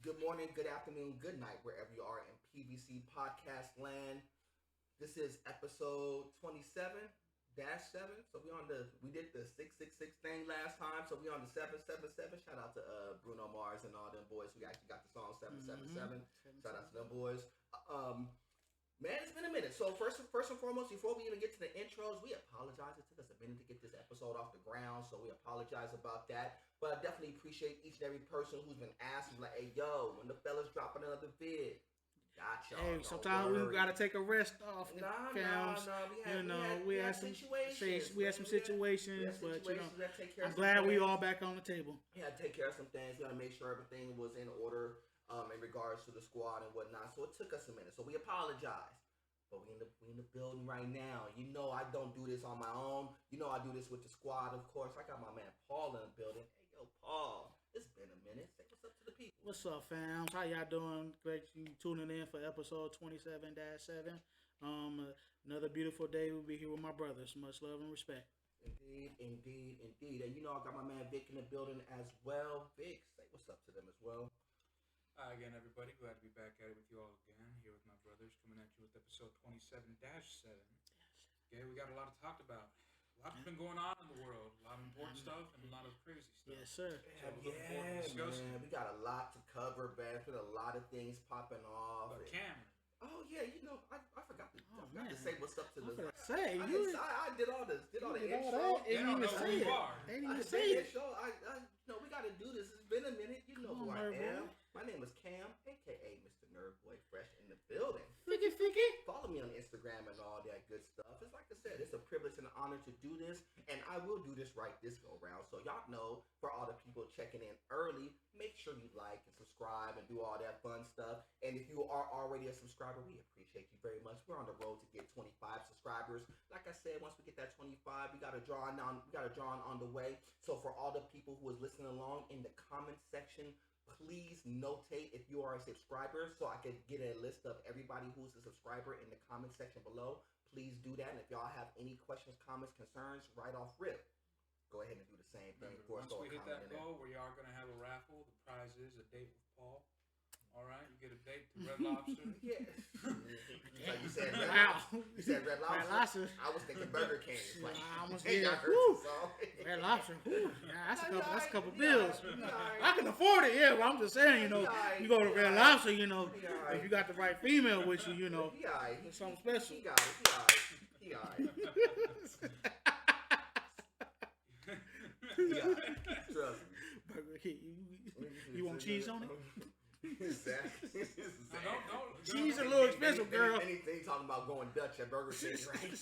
good morning, good afternoon, good night, wherever you are in PVC podcast land. This is episode 27-7. So we did the 666 thing last time. So we on the 777. Shout out to Bruno Mars and all them boys who actually got the song 777. Shout out to them boys. Man, it's been a minute. So first and foremost, before we even get to the intros, we apologize. It took us a minute to get this episode off the ground, so we apologize about that. But I definitely appreciate each and every person who's been asking, like, "Hey, yo, when the fellas dropping another vid?" Gotcha. Hey, sometimes we gotta take a rest off. Nah. We had some situations. We had some situations, but I'm glad we all back on the table. We had to take care of some things. We had to make sure everything was in order. In regards to the squad and whatnot, so it took us a minute. So we apologize, but we in the building right now. You know I don't do this on my own. You know I do this with the squad, of course. I got my man Paul in the building. Hey, yo, Paul, it's been a minute. Say what's up to the people. What's up, fam? How y'all doing? Glad you tuning in for episode 27-7. Another beautiful day. We'll be here with my brothers. Much love and respect. Indeed. And you know I got my man Vic in the building as well. Vic, say what's up to them as well. Hi again, everybody. Glad to be back at it with you all again. Here with my brothers, coming at you with episode 27-7. Okay, we got a lot to talk about. A lot's been going on in the world. A lot of important stuff and a lot of crazy stuff. Yes, sir. So man. We got a lot to cover, man. There's a lot of things popping off. But Cameron. Oh yeah, you know I forgot to say what's up to the. I did all the intro. They didn't even say it. They didn't even say it. We got to do this. It's been a minute. You know who I am. My name is Cam, aka Mr. Nerdboy, fresh in the building. Ficky. Follow me on Instagram and all that good stuff. It's like I said, it's a privilege and an honor to do this, and I will do this right this go round. So y'all know, for all the people checking in early, make sure you like and subscribe and do all that fun stuff. And if you are already a subscriber, we appreciate you very much. We're on the road to get 25 subscribers. Like I said, once we get that 25, we got a drawing on the way. So for all the people who is listening along, in the comment section, please notate if you are a subscriber so I could get a list of everybody who's a subscriber in the comment section below. Please do that. And if y'all have any questions, comments, concerns, right off rip, go ahead and do the same thing. Once we hit that goal, we are going to have a raffle. The prize is a date with Paul. All right, you get a date to Red Lobster. Yes. Like you said, Red Lobster. I was thinking Burger King. Like, I almost did. Red Lobster. Yeah, that's a couple bills. I can afford it, yeah, but I'm just saying, you go to Red Lobster, if you got the right female with you, it's something special. He got it. Trust me. Burger King. You want cheese on it? Exactly. Cheese a little expensive, girl. Anything talking about going Dutch at Burger King, right?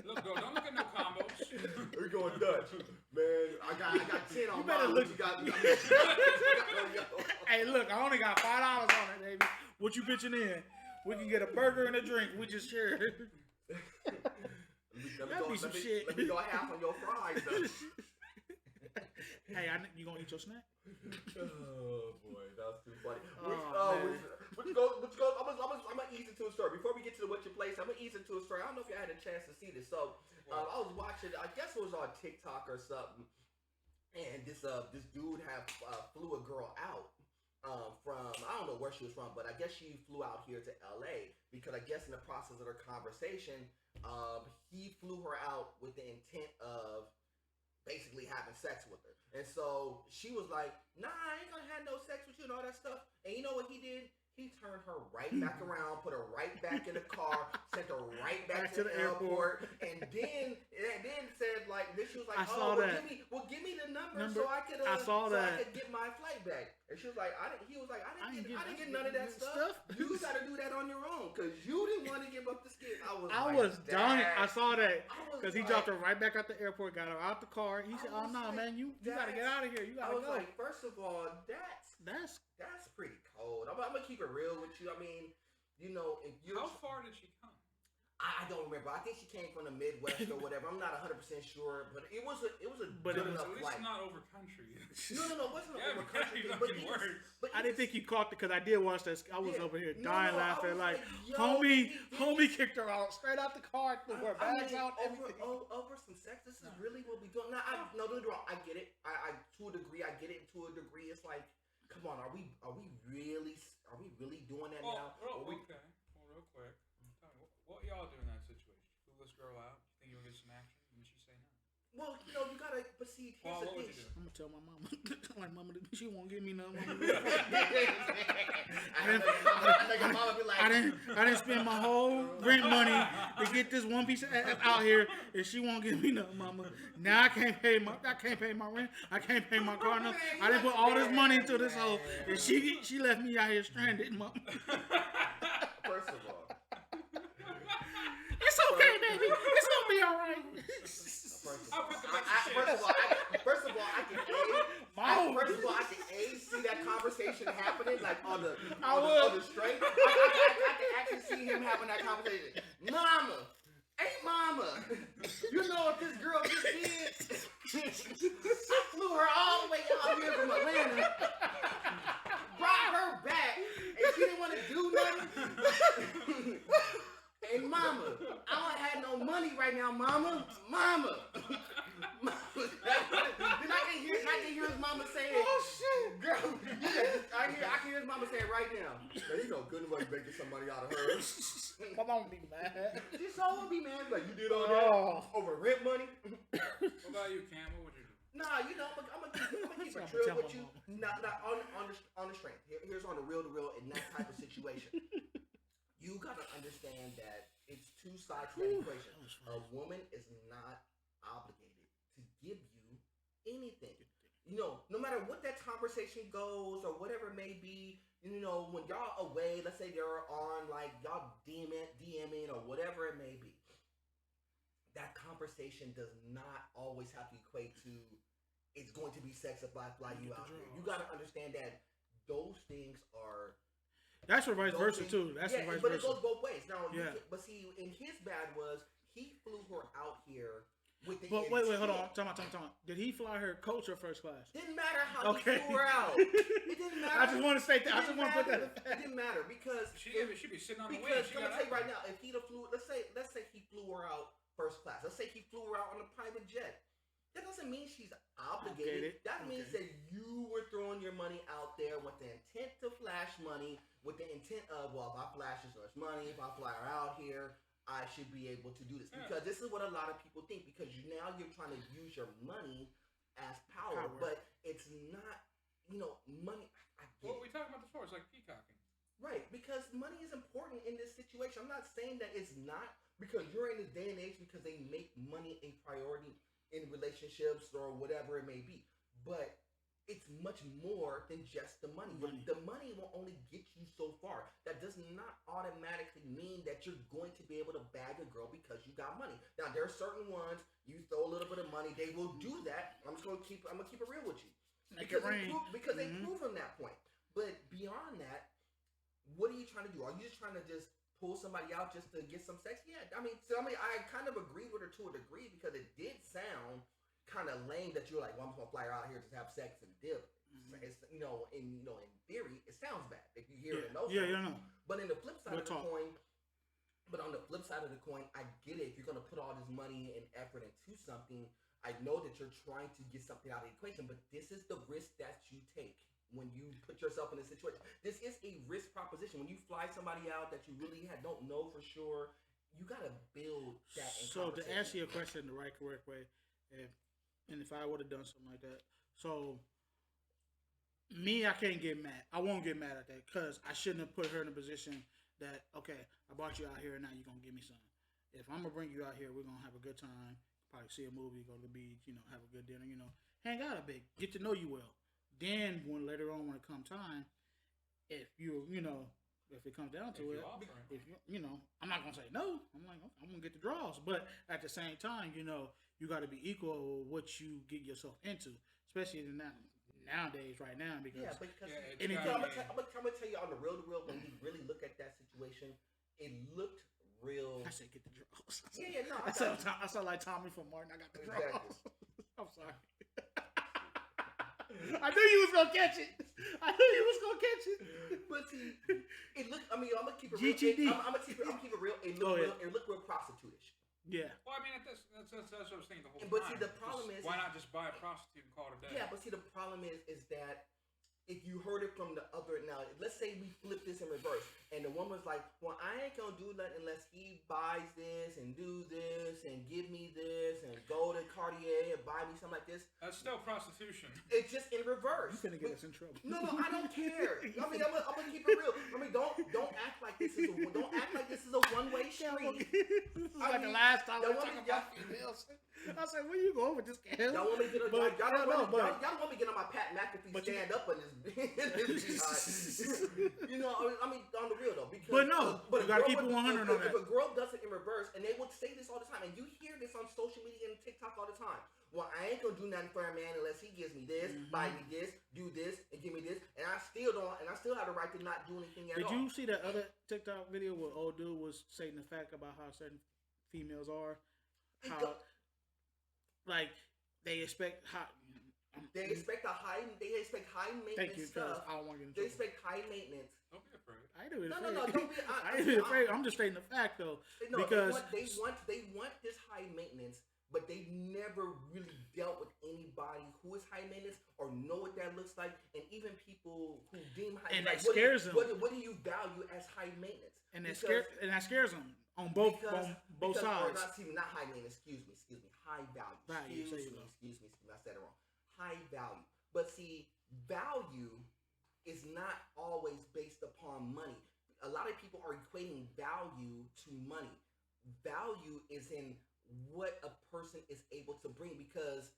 Look, girl, don't look at no combos. We're going Dutch, man. I got 10 on. You better look. Hey, look, I only got $5 on it, baby. What you pitching in? We can get a burger and a drink. We just share. That'd be some shit. Let me go half on your fries, though. Hey, you gonna eat your snack? Oh boy, that was too funny. I'm gonna ease into a story. Before we get to the What's Your Place, I'm gonna ease into a story. I don't know if you had a chance to see this. So I was watching. I guess it was on TikTok or something, and this dude flew a girl out from, I don't know where she was from, but I guess she flew out here to LA because I guess in the process of their conversation, he flew her out with the intent of basically having sex with her. And so she was like, nah, I ain't gonna have no sex with you and all that stuff. And you know what he did? He turned her right back around, put her right back in the car, sent her right back to the airport, and then said like, then she was like, give me the number so I could get my flight back. And she was like, I didn't get none of that stuff. You got to do that on your own because you didn't want to give up the skit. I was dying. I saw that because he dropped her right back at the airport, got her out the car. He said, "Oh no, man, you got to get out of here. You got to go." I was like, first of all, that's pretty cold. I'm gonna keep it real with you. I mean, if you how far did she come? I don't remember. I think she came from the Midwest or whatever. I'm not 100% sure, but it was a good enough flight. It's not over country. No, it wasn't an over country thing. But I didn't think you caught it because I did watch that. I was over here dying laughing like homie kicked her out straight out the car, threw her bags out. Over some sex. This is really what we doing. Now, don't get me wrong. I get it. I to a degree, I get it. To a degree, it's like Come on, are we really doing that now? Okay. Well, real quick, tell me what y'all do in that situation? Flew this girl out. You think you'll get some action? And she say no. Well, you gotta. But see, here's the thing. I'm gonna tell my mama. Like, mama, she won't give me none. I didn't spend my whole rent money to get this one piece of ass out here, and she won't give me nothing, mama. Now I can't pay my rent. I can't pay my car note. I didn't put all this money into this hole, and she left me out here stranded, mama. First of all, it's okay, baby. It's gonna be all right. First of all, I can see that conversation happening, like on the straight. I can actually see him having that conversation. Mama, you know what this girl just did? I flew her all the way out here from Atlanta, brought her back, and she didn't want to do nothing. And mama, I don't have no money right now, mama. Then I can hear his mama saying, "Oh shit, girl." I can hear his mama saying right now, "Man, you know good and well you making some money out of her." My mama be mad. She's always be mad. Like, you did all that over rent money. What about you, Cam? What would you do? Nah, I'm gonna keep it real with you. Not on the strength. Here's on the real in that type of situation. You gotta understand that it's two sides to that equation. A woman is not obligated to give you anything. No matter what that conversation goes or whatever it may be, when y'all away, let's say they're on, like, y'all DMing or whatever it may be, that conversation does not always have to equate to it's going to be sex if I fly you out here. You got to understand that those things are... That's what vice versa too. But it goes both ways. Now, but see, in his bad was he flew her out here with the. But wait, hold on. Time out. Did he fly her coach or first class? Didn't matter how he flew her out. It didn't matter. I just want to say that. I just want to put that. It didn't matter because she be sitting on the wing. Because I'm gonna tell you right now, if he'd have flew, let's say he flew her out first class. Let's say he flew her out on a private jet. That doesn't mean she's obligated. That means that you were throwing your money out there with the intent to flash money, with the intent of, well, if I flash this much money, if I fly her out here, I should be able to do this. Because this is what a lot of people think, because now you're trying to use your money as power. But it's not, money. What we talking about before? It's like peacocking. Right, because money is important in this situation. I'm not saying that it's not, because you're in this day and age because they make money a priority in relationships or whatever it may be, but it's much more than just the money. The money will only get you so far. That does not automatically mean that you're going to be able to bag a girl because you got money. Now there are certain ones you throw a little bit of money, they will do that. I'm gonna keep it real with you because they prove from that point. But beyond that, what are you trying to do? Are you just trying to just pull somebody out just to get some sex? Yeah, I mean, I kind of agree with her to a degree because it did sound kind of lame that you're like, well, I'm just gonna fly her out here to have sex and dip. It's, in theory, it sounds bad if you hear it. But in the flip side of the coin, I get it. If you're gonna put all this money and effort into something, I know that you're trying to get something out of the equation. But this is the risk that you take when you put yourself in a situation. This is a risk proposition. When you fly somebody out that you really don't know for sure, you gotta build that. So to answer your question the correct way, and if I would have done something like that, so me, I can't get mad. I won't get mad at that because I shouldn't have put her in a position that, okay, I brought you out here and now you're gonna give me something. If I'm gonna bring you out here, we're gonna have a good time, probably see a movie, go to the beach, have a good dinner, hang out a bit, get to know you well. Then when later on when it comes time, if if it comes down to it, I'm not gonna say no. I'm like, okay, I'm gonna get the draws, but at the same time, you got to be equal with what you get yourself into, especially in nowadays, right now. Because I'm gonna tell you on the real when you really look at that situation, it looked real. I said get the draws. I sound like Tommy from Martin. I got the draws. I'm sorry. I knew you was gonna catch it. But see, it looked. I mean, I'm gonna keep it GTD. real. I'm gonna keep it real. It looked real prostitute-ish. Yeah. Well, I mean, that's what I was saying the whole time. But see, the problem is, why not just buy a prostitute and call it a day? Yeah, but see, the problem is that if you heard it from the other, now let's say we flip this in reverse, and the woman's like, well, I ain't gonna do that unless he buys this and do this and give me this and go to Cartier and buy me something like this. That's still prostitution. It's just in reverse. You finna get us in trouble. No, I don't care. I mean, I'm gonna keep it real. I mean, don't act like this is a one-way street. This is like the last time we talking about females. I said, where you going with this, Cam? Y'all want me to get on? Y'all want me to get on my Pat McAfee stand up on this? You know, I mean, on the real though. Because, but no, you gotta keep it 100 on that. If a girl does it in reverse, and they will say this all the time, and you hear this on social media and TikTok all the time. Well, I ain't gonna do nothing for a man unless he gives me this, buy me this, do this, and give me this, and I still have the right to not do anything at all. Did you see that other TikTok video where old dude was stating the fact about how certain females are, like they expect high. They expect high maintenance Thank you, stuff. I don't want to get in trouble. They expect high maintenance. Don't be afraid. I ain't even afraid. No, don't be. I ain't even afraid. I'm just stating the fact though, no, because they want this high maintenance, but they never really dealt with anybody who is high maintenance or know what that looks like, and even people who deem high. And like, that scares them. What do you value as high maintenance? And that scares them on both sides. Not high maintenance. Excuse me. High value. Excuse me. I said it wrong. High value. But see, value is not always based upon money. A lot of people are equating value to money. Value is in what a person is able to bring, because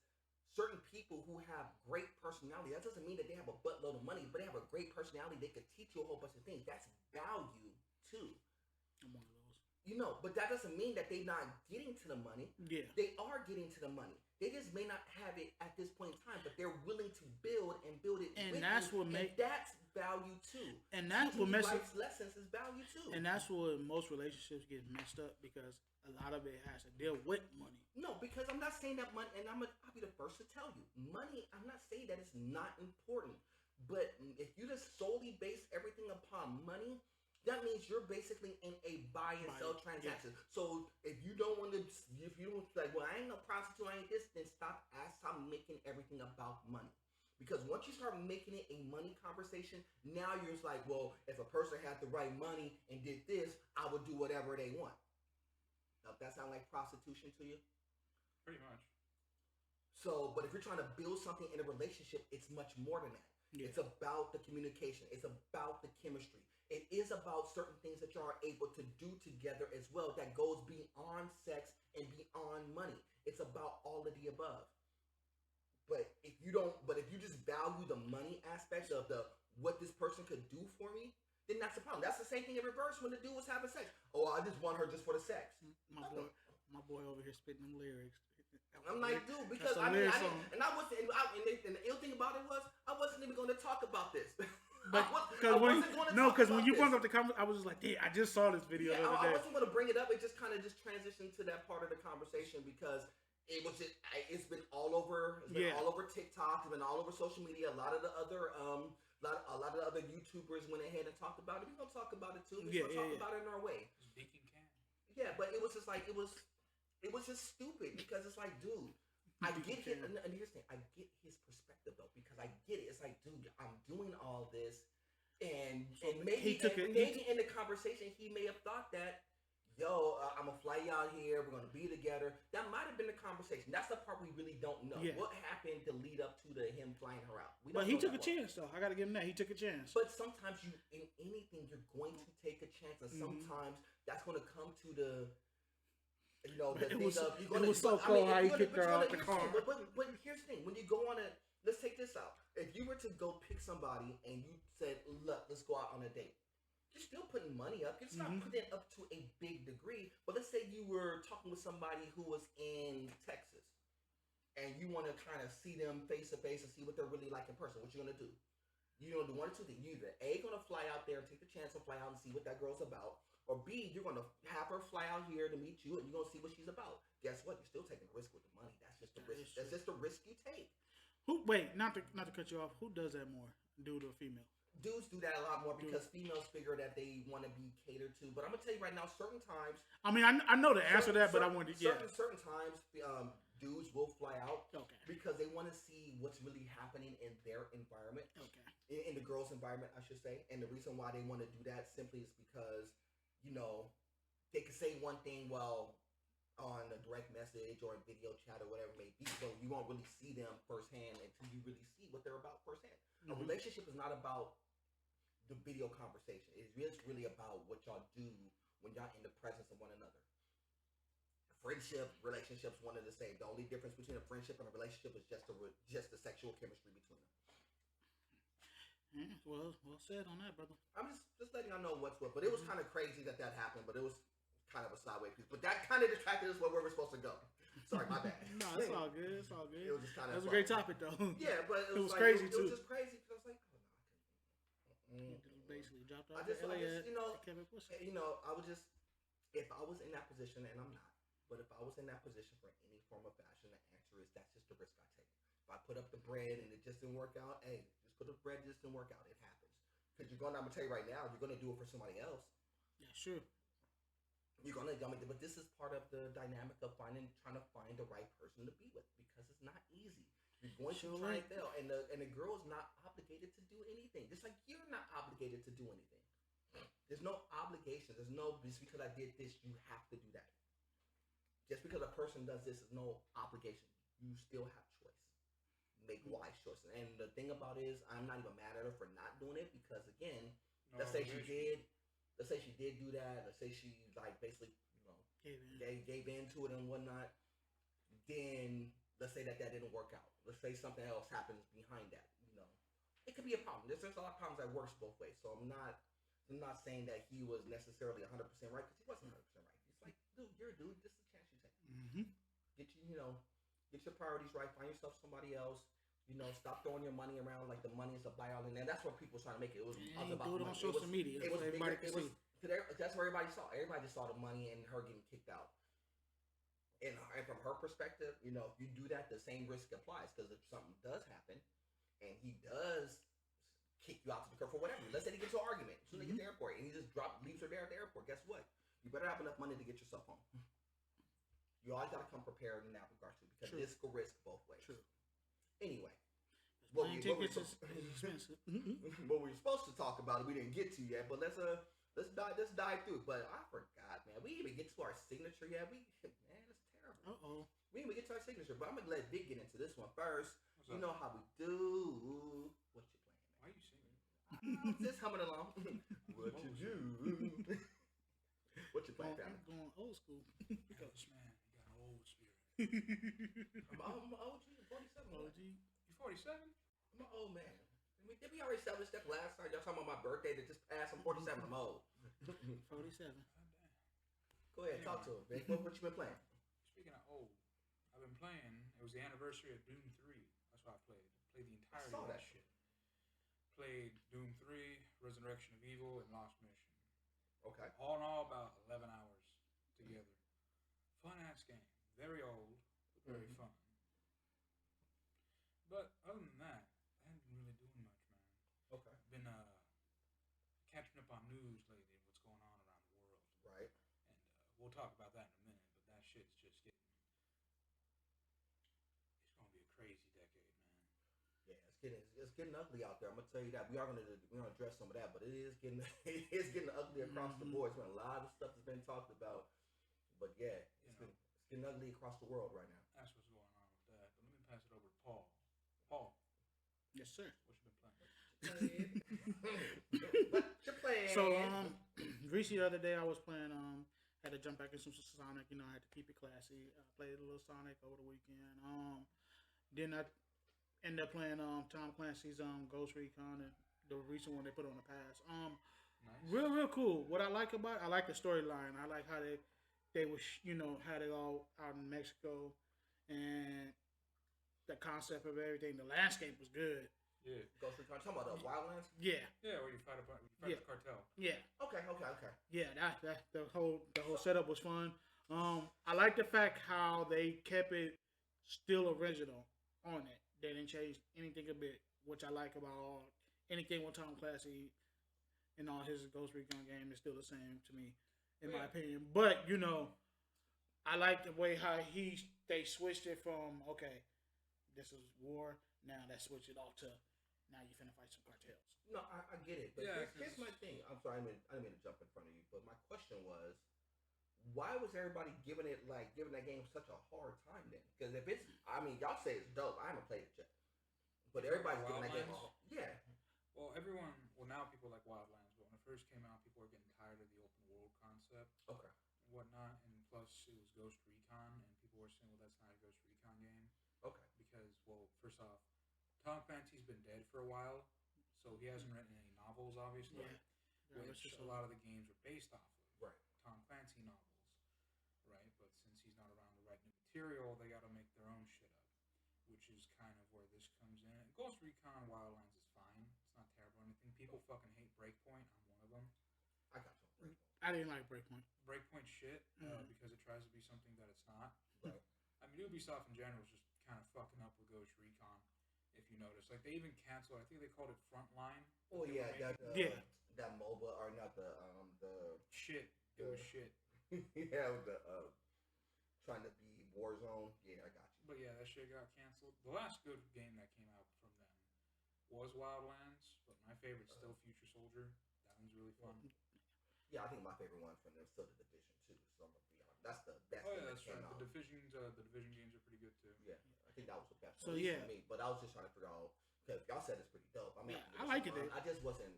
certain people who have great personality, that doesn't mean that they have a buttload of money, but they have a great personality. They could teach you a whole bunch of things. That's value too. I'm one of those. You know, but that doesn't mean that they're not getting to the money. Yeah. They are getting to the money. They just may not have it at this point in time, but they're willing to build it. And that's what makes that's value too. And that's what messes life's lessons is value too. And that's what most relationships get messed up, because a lot of it has to deal with money. No, because I'm not saying that money, and I'll be the first to tell you, money. I'm not saying that it's not important, but if you just solely base everything upon money, that means you're basically in a buy and sell transaction. Yeah. So if you don't like, well, I ain't no prostitute, I ain't this, then stop making everything about money. Because once you start making it a money conversation, now you're just like, well, if a person had the right money and did this, I would do whatever they want. Now, that sound like prostitution to you? Pretty much. So, but if you're trying to build something in a relationship, it's much more than that. Yeah. It's about the communication. It's about the chemistry. It is about certain things that you are able to do together as well that goes beyond sex and beyond money. It's about all of the above. But if you just value the money aspect of what this person could do for me, then that's the problem. That's the same thing in reverse when the dude was having sex. Oh, I just want her just for the sex. My boy over here spitting them lyrics. I'm like, dude, because and the ill thing about it was I wasn't even going to talk about this. Because when you brought up the comment, I was just like, "Yeah, I just saw this video." Yeah, I wasn't going to bring it up. It just kind of transitioned to that part of the conversation because it's been all over. It's been all over TikTok. It's been all over social media. A lot of the other YouTubers went ahead and talked about it. We're gonna talk about it too. We're gonna talk about it in our way. Yeah, but it was just like it was just stupid because it's like, dude. I get it, and here's the thing. I get his perspective though, because I get it. It's like, dude, I'm doing all this, and maybe in the conversation he may have thought that, yo, I'm gonna fly you out here. We're gonna be together. That might have been the conversation. That's the part we really don't know. Yeah. What happened to lead up to him flying her out? But he took a chance, though. I gotta give him that. He took a chance. But sometimes in anything you're going to take a chance, and sometimes that's gonna come to the. You know, it was so cool how he kicked her out the car. But here's the thing: when you go on let's take this out. If you were to go pick somebody and you said, "Look, let's go out on a date," you're still putting money up. You're not putting it up to a big degree. But let's say you were talking with somebody who was in Texas, and you want to kind of see them face to face and see what they're really like in person. What you gonna do? You're gonna do one or two things. You either A, gonna fly out there and take the chance and fly out and see what that girl's about. Or B, you're going to have her fly out here to meet you, and you're going to see what she's about. Guess what? You're still taking a risk with the money. That's just the risk. That's just the risk you take. Not to cut you off. Who does that more, dude or female? Dudes do that a lot more because females figure that they want to be catered to. But I'm going to tell you right now, certain times. I mean, I know the answer to that, but I wanted to. Certain times, dudes will fly out Okay. because they want to see what's really happening in their environment. Okay. In the girls' environment, I should say. And the reason why they want to do that simply is because, you know, they can say one thing on a direct message or a video chat or whatever it may be, but you won't really see them firsthand until you really see what they're about firsthand. A relationship is not about the video conversation. It's really about what y'all do when y'all in the presence of one another. Friendship, relationships, one and the same. The only difference between a friendship and a relationship is just the sexual chemistry between them. Yeah, well said on that, brother. I'm just letting y'all know what's what. But it was kind of crazy that happened. But it was kind of a sideways piece. But that kind of distracted us where we were supposed to go. Sorry, my bad. No, it's all good. It's all good. It was just kind of. That was a great topic, though. Yeah, but it was like, crazy too. It was just crazy because I was like, oh no, basically dropped off. I just you know, I would just, if I was in that position, and I'm not, but if I was in that position for any form of fashion, the answer is that's just the risk I take. If I put up the bread and it just didn't work out, hey, just put up the bread, it just didn't work out. It happens. Because I'm gonna tell you right now, you're gonna do it for somebody else. Yeah, sure. You're gonna, but this is part of the dynamic of trying to find the right person to be with, because it's not easy. You're going to try and fail, and the girl is not obligated to do anything. Just like you're not obligated to do anything. There's no obligation. There's no just because I did this, you have to do that. Just because a person does this is no obligation. You still have choice. Make wise choices. And the thing about it is, I'm not even mad at her for not doing it, because again, let's say she did do that. Let's say she like basically, you know, gave into it and whatnot. Then let's say that didn't work out. Let's say something else happens behind that. You know, it could be a problem. There's a lot of problems that works both ways. So I'm not saying that he was necessarily 100% right, because he wasn't 100% right. It's like, dude, you're a dude. This is a chance you take. Get your priorities right. Find yourself somebody else. You know, stop throwing your money around like the money is a buy all, and that's what people were trying to make it. It was about do it on social media. It was everybody could see. That's what everybody saw. Everybody just saw the money and her getting kicked out. And from her perspective, you know, if you do that, the same risk applies, because if something does happen and he does kick you out to the curb for whatever, let's say they get into an argument as soon as they get to the airport and he just leaves her there at the airport, guess what? You better have enough money to get yourself home. You always got to come prepared in that regard too, because this could risk both ways. True. Anyway, plane tickets is expensive. What we were supposed to talk about, we didn't get to yet, but let's dive through. But I forgot, man. We didn't even get to our signature yet. Man, it's terrible. We didn't even get to our signature, but I'm gonna let Vic get into this one first. You know how we do. What you playing? Why are you singing? I'm just humming along. What you do? What you playing, family? I'm going old school. Gosh, man, you got an old spirit. I'm OG. 47. OG. You 47? I'm an old man. Did we already establish that last time? Y'all talking about my birthday that just passed? I'm 47. I'm old. 47. Go ahead, talk to him, Vic. What you been playing? Speaking of old, I've been playing. It was the anniversary of Doom 3. That's what I played. Played the entirety of that shit. Played Doom 3, Resurrection of Evil, and Lost Mission. Okay. All in all, about 11 hours together. Fun ass game. Very old, but very fun. But other than that, I haven't been really doing much, man. Okay. Been catching up on news lately, what's going on around the world. Right. And we'll talk about that in a minute, but that shit's just getting... It's going to be a crazy decade, man. Yeah, it's getting ugly out there. I'm gonna tell you that. We're gonna address some of that, but it is getting ugly across the board. It's been a lot of stuff that's been talked about, but yeah, it's getting ugly across the world right now. That's what's going on with that. But let me pass it over to Paul. Paul. Yes, sir. What you been playing? What you playing? So recently the other day I was playing. Had to jump back in some Sonic. You know, I had to keep it classy. I played a little Sonic over the weekend. Then I ended up playing Tom Clancy's Ghost Recon, and the recent one they put on the pass. Nice. Real cool. What I like about it, I like the storyline. I like how they was, you know, had it all out in Mexico, and the concept of everything. The landscape was good. Yeah. Ghost Recon. Talking about the Wildlands? Yeah. Yeah, where you fight the cartel. Yeah. Okay. Yeah, that the whole setup was fun. I like the fact how they kept it still original on it. They didn't change anything a bit, which I like about anything with Tom Clancy and all his Ghost Recon game is still the same to me, in my opinion. But, you know, I like the way how he they switched it from this is war. Now let's switch it all to now you finna fight some cartels. No, I get it, but here's my thing. I'm sorry, I didn't mean to jump in front of you, but my question was, why was everybody giving that game such a hard time then? Because if it's, I mean, y'all say it's dope. I haven't played it yet, but everybody's giving that game Well, now people like Wildlands, but when it first came out, people were getting tired of the open world concept. Okay. And whatnot, and plus it was Ghost Recon, and people were saying, well, that's not a Ghost Recon game. Okay. Because, well, first off, Tom Clancy's been dead for a while, so he hasn't written any novels, obviously, which a lot of the games are based off of. Right. Tom Clancy novels, right? But since he's not around to write new material, they got to make their own shit up, which is kind of where this comes in. And Ghost Recon Wildlands is fine. It's not terrible or anything. People fucking hate Breakpoint. I'm one of them. I got some Breakpoint. I didn't like Breakpoint. Breakpoint shit because it tries to be something that it's not. Right. I mean, Ubisoft in general is just kind of fucking up with Ghost Recon. If you notice, like they even canceled. I think they called it Frontline. Oh yeah, that MOBA or not the shit. It was shit. Yeah, the trying to be Warzone. Yeah, I got you. But yeah, that shit got canceled. The last good game that came out from them was Wildlands, but my favorite's still Future Soldier. That one's really fun. Yeah, I think my favorite one from them is still the Division 2. So I'm gonna be honest. That's the best. Oh yeah, that's right. The Division games are pretty good too. Yeah, I think that was the best. So one yeah, for me, but I was just trying to figure out because y'all said it's pretty dope. I mean, I like it. I just wasn't.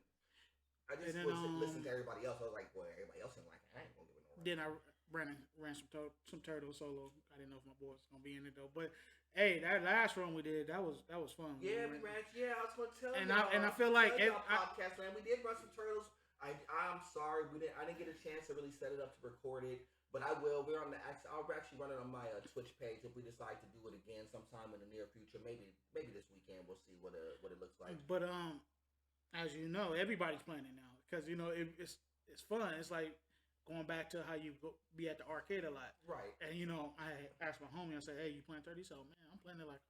I just wasn't listening to everybody else. I was like, well, everybody else didn't like it. I ain't gonna give it no. Then I ran some turtles solo. I didn't know if my boy was gonna be in it though, but hey, that last run we did, that was fun. Yeah, we ran. Yeah, I was gonna tell you. And I feel like podcast man, we did run some turtles. I'm sorry, I didn't get a chance to really set it up to record it, but I will. I'll actually run it on my Twitch page if we decide to do it again sometime in the near future. Maybe this weekend. We'll see what it looks like. But as you know, everybody's playing it now because it's fun. It's like going back to how you be at the arcade a lot, right? And I asked my homie, I said, "Hey, you playing 30?" So man, I'm playing it like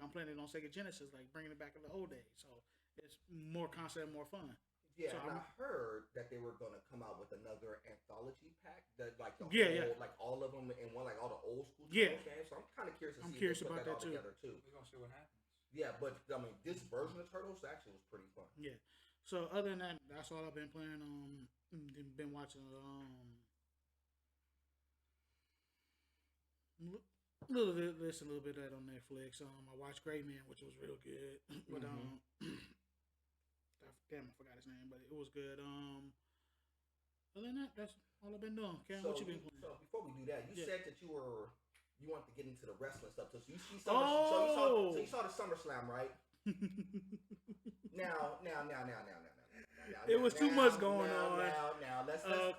I'm playing it on Sega Genesis, like bringing it back to the old days. So it's more concept, more fun. Yeah, so and I heard that they were gonna come out with another anthology pack that like like all of them in one, like all the old school games. So I'm kind of curious to see if they put that all together too. We're gonna see what happens. Yeah, but I mean, this version of Turtles actually was pretty fun. Yeah. So other than that, that's all I've been playing. Been watching a little bit of that on Netflix. I watched Gray Man, which was real good. But damn, I forgot his name, but it was good. Other than that, that's all I've been doing. Cam, what you been playing? So before we do that, you said that you wanted to get into the wrestling stuff. So you saw the SummerSlam, right? Now. It was too much going on. Now, let's go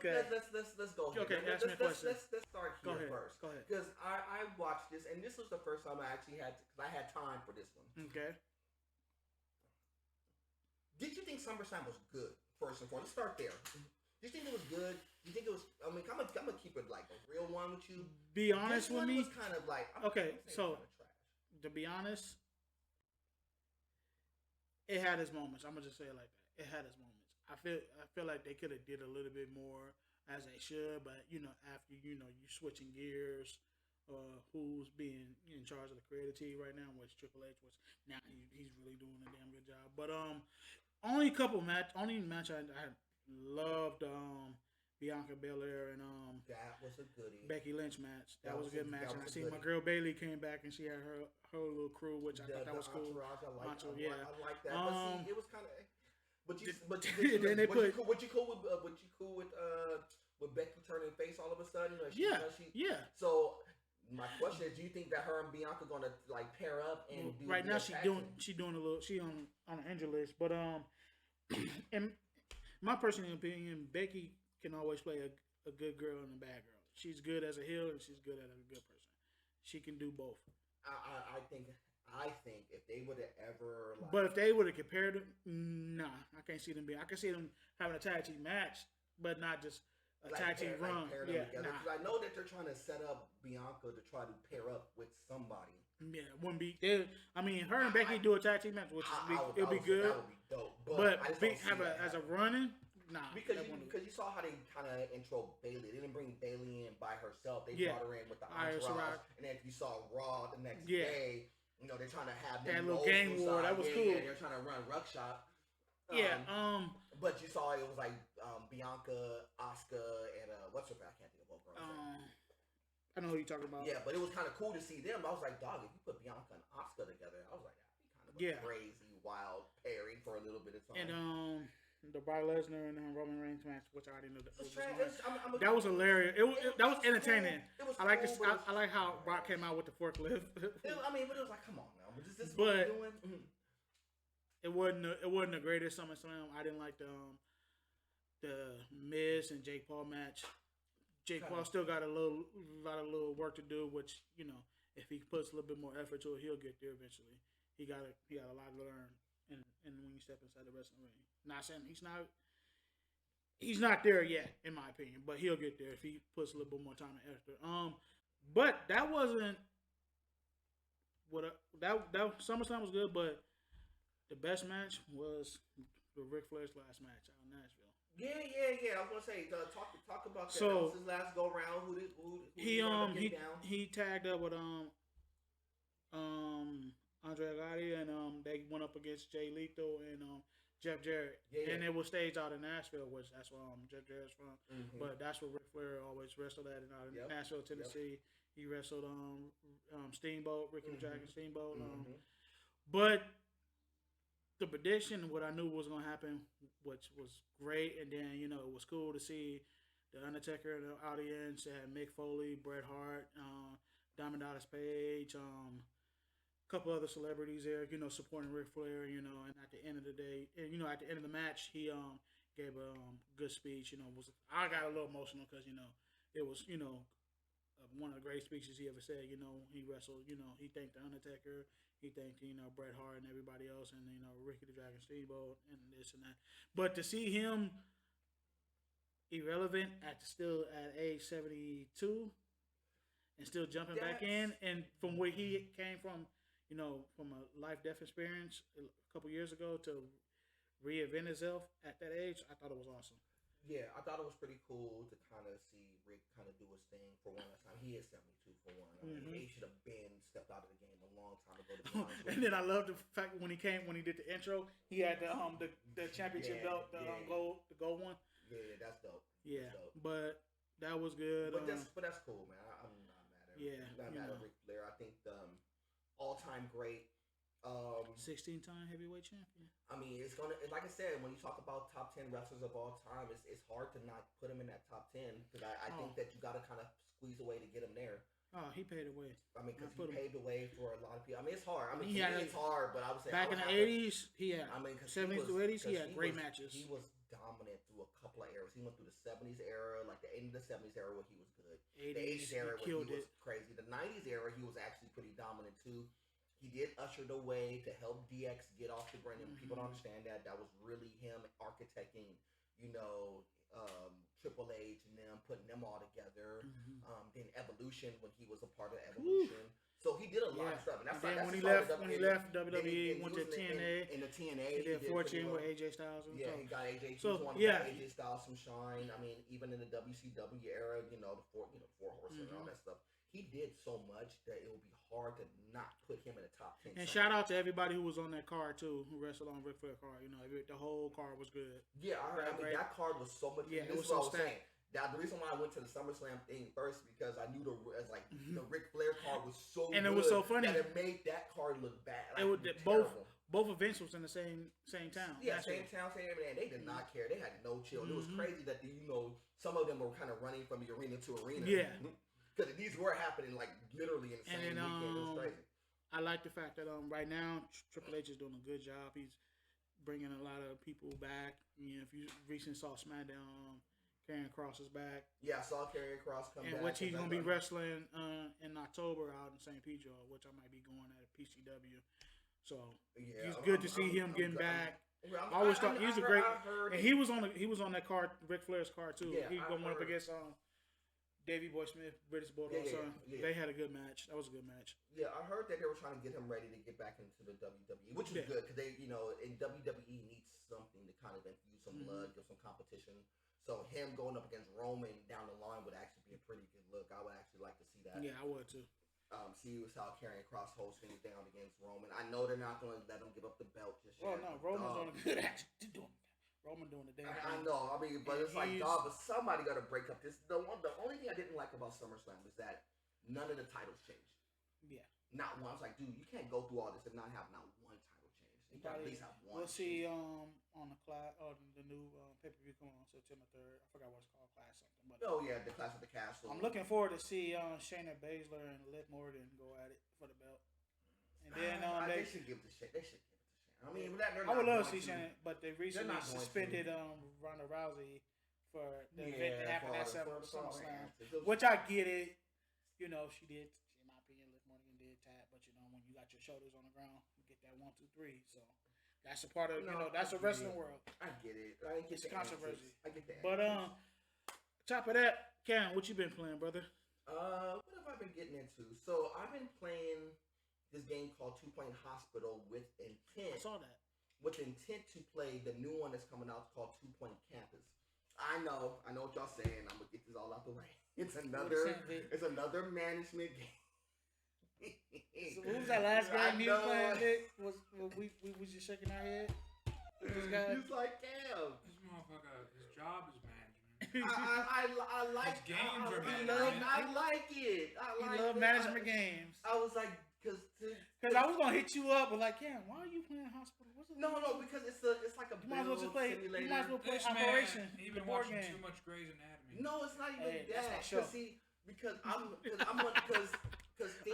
here. Okay, ask me a question. Let's start here first. Go ahead. Because I watched this, and this was the first time I actually because I had time for this one. Okay. Did you think SummerSlam was good? First and foremost, let's start there. Do you think it was good? Do you think it was? I mean, I'm gonna keep it like a real one with you. Be honest with me. Was kind of like so to be honest, it had its moments. I'm gonna just say it like that. It had its moments. I feel like they could have did a little bit more as they should, but after you switching gears, who's being in charge of the creative team right now, which Triple H was. Now he's really doing a damn good job. But only match I loved Bianca Belair and that was a goodie. Becky Lynch match. That was a good match. And I seen my girl Bailey came back and she had her little crew, which I thought that was cool. I like that. But see, it was kind of. But you cool with Becky turning face all of a sudden? Yeah. So my question is, do you think that her and Bianca gonna like pair up and do right now? She doing a little. She on an injury list, but in my personal opinion, Becky can always play a good girl and a bad girl. She's good as a heel and she's good as a good person. She can do both. I think if they would have ever, but if they would have compared them, nah, I can't see them being. I can see them having a tag team match, but not just a tag team run. Because I know that they're trying to set up Bianca to try to pair up with somebody. Yeah, wouldn't be. I mean, her and Becky do a tag team match, which it'll be good. That would be dope. But have as a running Nah, because you saw how they kind of intro Bailey. They didn't bring Bailey in by herself. They brought her in with the entourage. And then if you saw Raw the next day, they're trying to have that little gang war. That was cool. Yeah, they're trying to run Ruckshop. But you saw it was like Bianca, Asuka, and what's her name? I can't think of both girls. I know who you're talking about. Yeah, but it was kind of cool to see them. I was like, dog, if you put Bianca and Asuka together, I was like, that'd be kind of a crazy, wild pairing for a little bit of time. And the Brock Lesnar and Roman Reigns match, which I already knew that was hilarious. That was entertaining. It was I like this. I like how Brock came out with the forklift. But it was like, come on now, is this what we're doing? It wasn't the greatest SummerSlam. I didn't like the Miz and Jake Paul match. Jake Paul still got a lot of work to do, which if he puts a little bit more effort to it, he'll get there eventually. He got a lot to learn, and when you step inside the wrestling ring, not saying he's not there yet, in my opinion, but he'll get there if he puts a little bit more time and effort. But that wasn't that SummerSlam was good, but the best match was the Ric Flair's last match out in Nashville. Yeah. I was gonna say, talk about that. So, that was his last go round. Who he tagged up with Andre Agassi, and they went up against Jay Lethal and Jeff Jarrett, and it was staged out in Nashville, which that's where Jeff Jarrett's from. Mm-hmm. But that's where Ric Flair always wrestled at in Nashville, Tennessee. He wrestled Steamboat, Ricky the Dragon Steamboat. But the prediction, what I knew was going to happen, which was great, and then it was cool to see the Undertaker in the audience. They had Mick Foley, Bret Hart, Diamond Dallas Page, a couple other celebrities there, supporting Ric Flair, and at the end of the day, and at the end of the match, he gave a good speech. I got a little emotional because it was one of the great speeches he ever said. He wrestled. He thanked the Undertaker. He thanked, Bret Hart and everybody else, and, Ricky the Dragon Steamboat and this and that. But to see him irrelevant still at age 72 and still jumping back in, and from where he came from, from a life-death experience a couple years ago to reinvent himself at that age, I thought it was awesome. Yeah, I thought it was pretty cool to kind of see Rick kind of do his thing for one last time. He is 72 for one. He should have stepped out of the game a long time ago. And then I love the fact when he did the intro, he had the championship belt, the gold one. Yeah, that's dope. Yeah, that's dope. But that was good. But that's cool, man. I'm not mad at him. Not mad at Ric Flair. I think the all-time great. 16-time heavyweight champion. I mean, it's gonna, like I said, when you talk about top 10 wrestlers of all time, it's hard to not put him in that top 10 because I think that you got to kind of squeeze away to get him there. Oh, he paid the way. I mean, because he paved the way for a lot of people. I mean, it's hard. I mean, it's hard, but I would say back in the 80s, he had 70s to 80s, he had great matches. He was dominant through a couple of eras. He went through the 70s era, like the end of the 70s era where he was good. The 80s era where he was crazy. The 90s era, he was actually pretty dominant too. He did usher the way to help DX get off the ground, and people don't understand that. That was really him architecting, Triple H and them, putting them all together. Then Evolution, when he was a part of Evolution. So he did a lot of stuff. And that's when he left WWE, went to TNA. In the TNA, he did Fortune with AJ Styles. He got AJ. So AJ Styles some shine. I mean, even in the WCW era, the four horsemen and all that stuff. He did so much that it would be hard to not put him in the top 10. And shout out to everybody who was on that card too, who wrestled on Ric Flair card. The whole card was good. Yeah, I mean that card was so much. Yeah, this is what I was saying. Now, the reason why I went to the SummerSlam thing first because I knew the Ric Flair card was so and good. It was so funny that it made that card look bad. Both events was in the same town. Yeah, same town, same everything. They did not care. They had no chill. It was crazy that some of them were kind of running from the arena to arena. Yeah. Because these were happening literally in the same weekend. It was crazy. I like the fact that right now Triple H is doing a good job. He's bringing a lot of people back. If you recently saw SmackDown, Karrion Kross is back. Yeah, I saw Karrion Kross come back. Which he's going to be wrestling in October out in St. Pedro, which I might be going at PCW. So it's good to see him getting back. I always thought he was a great, and he was on that card, Ric Flair's card too. He's going up against Davey Boy Smith, British Bulldog son. They had a good match. That was a good match. Yeah, I heard that they were trying to get him ready to get back into the WWE, which is good because they, in WWE needs something to kind of infuse some blood, give some competition. So him going up against Roman down the line would actually be a pretty good look. I would actually like to see that. Yeah, I would too. See how Karrion Kross holds things down against Roman. I know they're not going to let him give up the belt just yet. Oh no, Roman's doing a good action. Roman doing the damn thing. I know. I mean, but it's like, dog, but somebody got to break up this. The only thing I didn't like about SummerSlam is that none of the titles changed. Yeah. Not one. I was like, dude, you can't go through all this and not have not one title change. You got to at least have one. We'll see on the new pay-per-view coming on September 3rd. I forgot what it's called, Clash something. But the Clash of the Castle. I'm looking forward to see Shayna Baszler and Liv Morgan go at it for the belt. And then they should give it to Shayna. They should give it to Shayna. I mean, I would love to see Shayna, but they recently suspended Ronda Rousey for the event that happened at SummerSlam, which I get it. You know, she did. In my opinion, Liv Morgan did tap, but when you got your shoulders on the ground, you get that 1, 2, 3. So that's a part of that's a wrestling world. I get it. It's a controversy. I get that. But top of that, Cam, what you been playing, brother? What have I been getting into? So I've been playing this game called 2 Point Hospital with intent. I saw that. With intent to play the new one that's coming out called 2 Point Campus. I know what y'all saying. I'm gonna get this all out the way. It's another management game. So what was that last game you playing, Vic? We was just shaking our head? He's like, damn. This motherfucker, his job is management. I like his games are management. I like it. I love management games. I was like, because I was gonna hit you up, but like, yeah, why are you playing Hospital? No, because it's like a build simulator. You might as well play this Operation. Man, he been watching too much Grey's Anatomy. No, it's not even that. Because I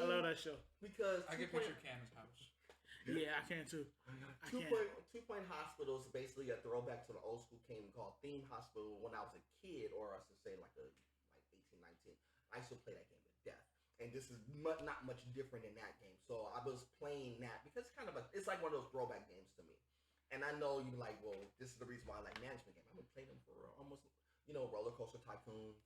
love that show. Because I can picture Cam's house. Yeah, I can too. 2 Point Hospital is basically a throwback to the old school game called Theme Hospital. When I was a kid, or I should say like 18, 19, I used to play that game to death. And this is not much different in that game. So I was playing that because it's like one of those throwback games to me. And I know you're like, well, this is the reason why I like management games. I've been playing them for almost, Roller Coaster Tycoon,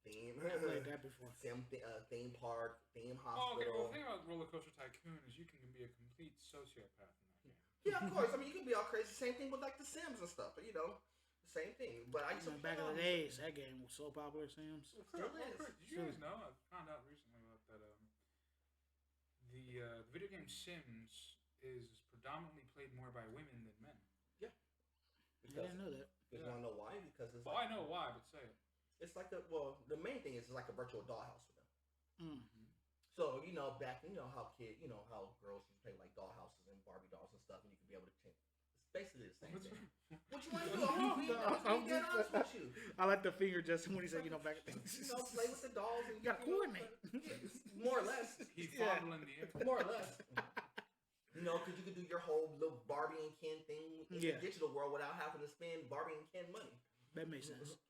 Theme. I played that before. Theme Park, Theme Hospital. Oh, okay. Well, the thing about Roller Coaster Tycoon is you can be a complete sociopath in that game. Yeah, of course. I mean, you can be all crazy. Same thing with like The Sims and stuff. But, same thing. But I used to back in the days, that game was so popular. Sims. Still is. Did you guys know? I found out recently about that. The video game Sims is predominantly played more by women than men. Yeah. I didn't know that. You want to know why? Because it's. Well, I know why, but say it. It's like the main thing is it's like a virtual dollhouse for them. Mm-hmm. So back how girls used to play like dollhouses and Barbie dolls and stuff, and you could be able to change. It's basically the same thing. What you want to do? I'm being honest with you. I like the finger gesture when he said, back at things. Play with the dolls and you gotta coordinate. More or less. He's fondling the air. More or less. Because you could do your whole little Barbie and Ken thing in the digital world without having to spend Barbie and Ken money. That makes sense.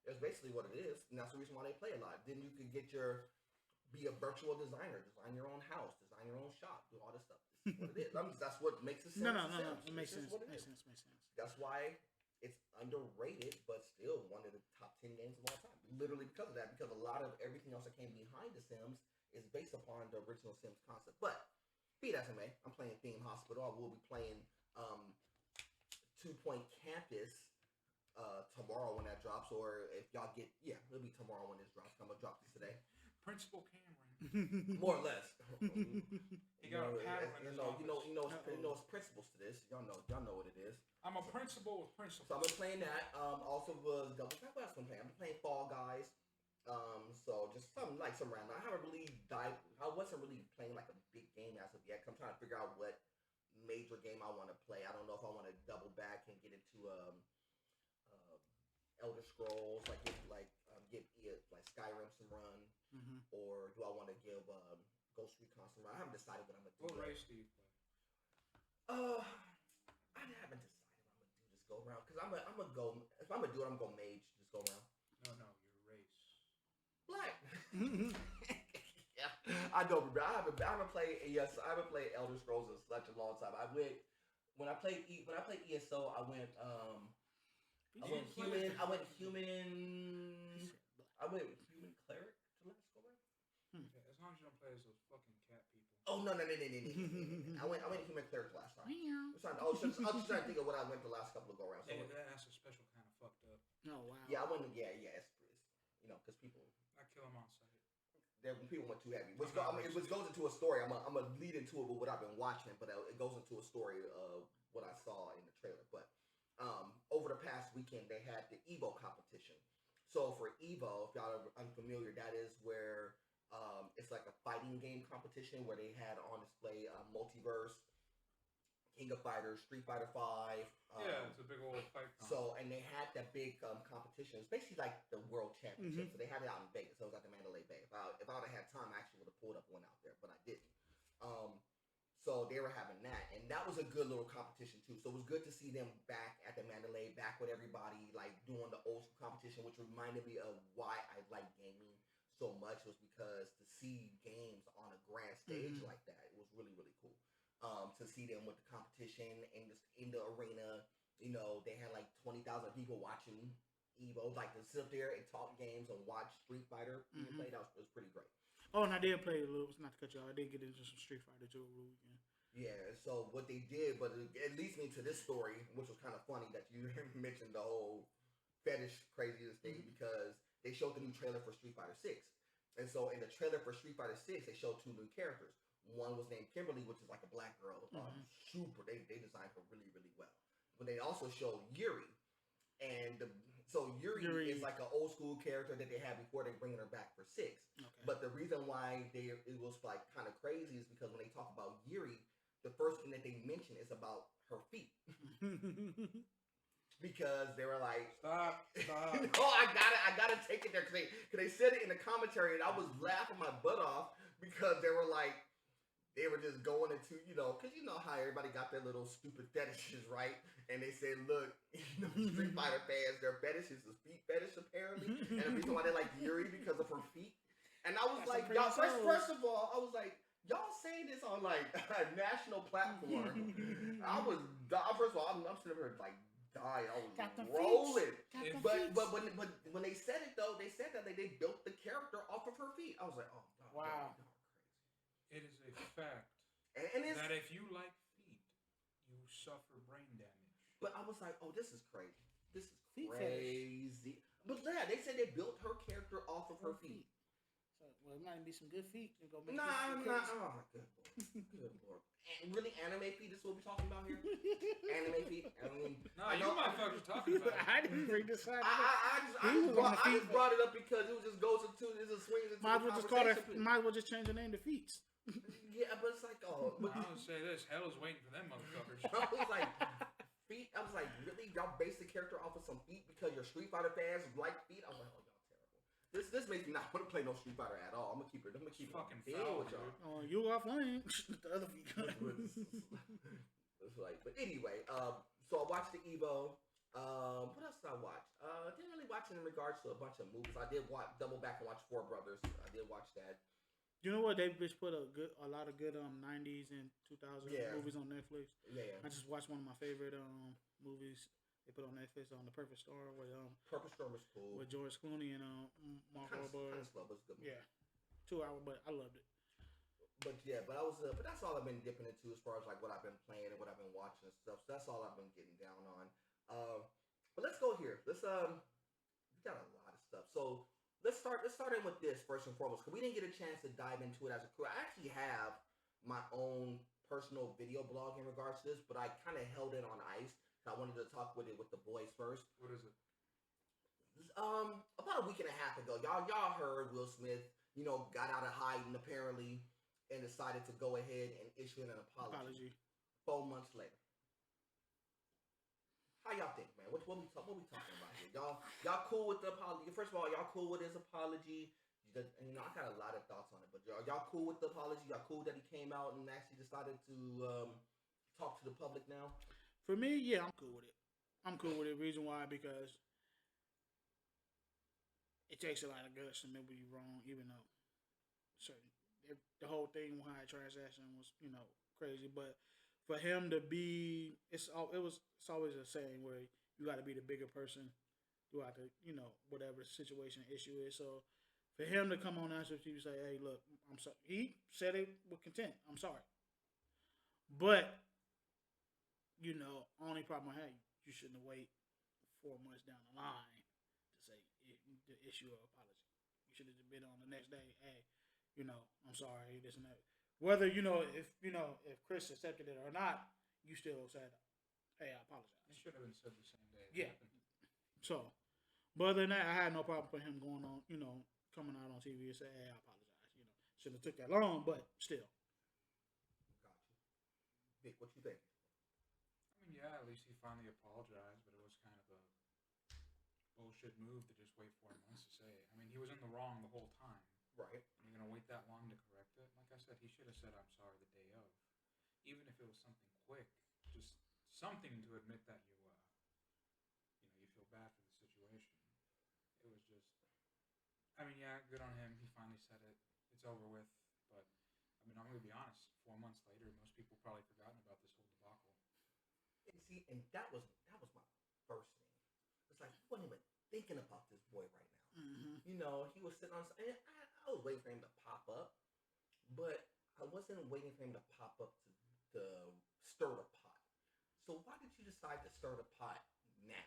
That's basically what it is, and that's the reason why they play a lot. Then you could be a virtual designer, design your own house, design your own shop, do all this stuff. This is what it is. That's what makes it sense. No. It makes sense. Makes sense. That's why it's underrated, but still one of the top 10 games of all time. Literally because of that, because a lot of everything else that came behind The Sims is based upon the original Sims concept. But be that as it may, I'm playing Theme Hospital. I will be playing 2 Point Campus tomorrow when that drops, or if y'all it'll be tomorrow when this drops. I'm gonna drop this today. Principal Cameron. More or less. He got a paddle in his office. It's principles to this. Y'all know what it is. I'm a principal with principles. So I've been playing that. Also was double track. What else I've been playing? I've been playing Fall Guys. So just some random. I wasn't really playing like a big game as of yet. Cause I'm trying to figure out what major game I want to play. I don't know if I want to double back and get into Elder Scrolls, get Skyrim some run, or do I want to give Ghost Recon some run? I haven't decided what I'm gonna do. What race do you play? I haven't decided what I'm gonna do this go around because I'm gonna go. If I'm gonna do it, I'm gonna go mage this go around. No, your race. Black. Yeah, I know, but I haven't played Elder Scrolls in such a long time. When I played ESO, I went human cleric. no. I went to human cleric last time. I was just trying to think of what I went the last couple of go rounds. So that's a special kind of fucked up. Oh wow. Yeah, I went. Yeah. It's because people. I kill them on sight. People went too heavy. Which goes into a story. I'm gonna lead into it with what I've been watching, but it goes into a story of what I saw in the trailer. But over the past weekend, they had the Evo competition. So for Evo, if y'all are unfamiliar, that is where it's like a fighting game competition where they had on display Multiverse, King of Fighters, Street Fighter V. It's a big old fight. So, and they had that big competition. It's basically like the World Championship. So they had it out in Vegas. So it was at the Mandalay Bay. If I would have had time, I actually would have pulled up one out there, but I didn't. So they were having that, and that was a good little competition too. So it was good to see them back at the Mandalay, back with everybody, like doing the old school competition, which reminded me of why I like gaming so much, was because to see games on a grand stage like that, it was really, really cool. To see them with the competition and just in the arena, they had like 20,000 people watching Evo, like to sit up there and talk games and watch Street Fighter play. That was pretty great. Oh, and I did play a little. Not to cut you off, I did get into some Street Fighter too over the weekend. Yeah. So what they did, but it leads me to this story, which was kind of funny that you mentioned the whole fetish craziness thing, because they showed the new trailer for Street Fighter 6. And so in the trailer for Street Fighter 6, they showed 2 new characters. One was named Kimberly, which is like a black girl. Super. They designed her really, really well. But they also showed Yuri. And so Yuri is like an old school character that they had before they bringing her back for 6. Okay. But the reason why it was like kind of crazy is because when they talk about Yuri, the first thing that they mention is about her feet. Because they were like, stop. No, I gotta take it there because they said it in the commentary, and I was laughing my butt off because they were like, they were just going into, because you know how everybody got their little stupid fetishes, right? And they said, look, Street Fighter fans, their fetish is the feet fetish, apparently. And the reason why they like Yuri because of her feet. And I was like, y'all, first of all, I was like, y'all saying this on like a national platform. First of all, I'm sitting here like dying. I was rolling. But when they said it though, they said that they built the character off of her feet. I was like, oh, God, wow. It is a fact that if you like feet, you suffer brain damage. But I was like, oh, this is crazy. This is crazy. But yeah, they said they built her character off of her feet. So, well, it might be some good feet. Oh, good lord. Good lord. Really, anime feet is what we're talking about here? Anime feet? You motherfuckers talking about it. I didn't bring this up. I just brought it up because it just goes into, it just swings into might as well just change the name to Feets. Yeah, but it's like, oh. But I would say this, hell is waiting for them motherfuckers. I was like, feet? I was like, really? Y'all base the character off of some feet because your Street Fighter fans like feet? I was like, oh, y'all terrible. This makes me not want to play no Street Fighter at all. I'm gonna keep fucking foul with y'all. Oh, you off lane. The other feet. It's like, but anyway, so I watched the Evo. What else did I watch? Didn't really watch it in regards to a bunch of movies. I did double back and watch Four Brothers. I did watch that. You know what? They just put a lot of good 90s and 2000s movies on Netflix. Yeah. I just watched one of my favorite movies they put on Netflix on The Perfect Storm with Perfect Storm was cool with George Clooney and Mark Wahlberg. Kind of slow, but it's good. Yeah, 2 hours, but I loved it. But yeah, but that's all I've been dipping into as far as like what I've been playing and what I've been watching and stuff. So that's all I've been getting down on. But let's go here. We got a lot of stuff. So let's start in with this first and foremost, because we didn't get a chance to dive into it as a crew. I actually have my own personal video blog in regards to this, but I kind of held it on ice. I wanted to talk with the boys first. What is it? About a week and a half ago, y'all heard Will Smith, got out of hiding apparently and decided to go ahead and issue an apology. 4 months later. How y'all think, man? What we talking about here? Y'all cool with the apology? First of all, y'all cool with his apology? I got a lot of thoughts on it, but y'all cool with the apology? Y'all cool that he came out and actually decided to talk to the public now? For me, yeah, I'm cool with it. I'm cool with it. Reason why, because it takes a lot of guts to admit when you're wrong, even though the whole thing with high transaction was, crazy. But for him to be, it's always a saying where you got to be the bigger person throughout the, whatever the situation issue is. So For him to come on national TV and say, "Hey, look, I'm sorry," he said it with content. I'm sorry, but only problem I had, you shouldn't have waited 4 months down the line to say the issue of apology. You should have been on the next day. Hey, I'm sorry, this and that. Whether if Chris accepted it or not, you still said, "Hey, I apologize." It should have been said the same day. Yeah. So, but other than that, I had no problem with him going on, coming out on TV and say, "Hey, I apologize." Shouldn't have took that long, but still. Got you. Vic, what you think? I mean, yeah, at least he finally apologized, but it was kind of a bullshit move to just wait 4 months to say it. I mean, he was in the wrong the whole time. Right. And you're going to wait that long to correct it? Like I said, he should have said, "I'm sorry," the day of. Even if it was something quick, just something to admit that you feel bad for the situation. It was just, I mean, yeah, good on him. He finally said it. It's over with. But, I mean, I'm going to be honest. 4 months later, most people probably forgotten about this whole debacle. And see, and that was my first thing. It's like, I wasn't even thinking about this boy right now. Mm-hmm. He was sitting on, and I was waiting for him to pop up, but I wasn't waiting for him to pop up to stir the pot. So why did you decide to stir the pot now?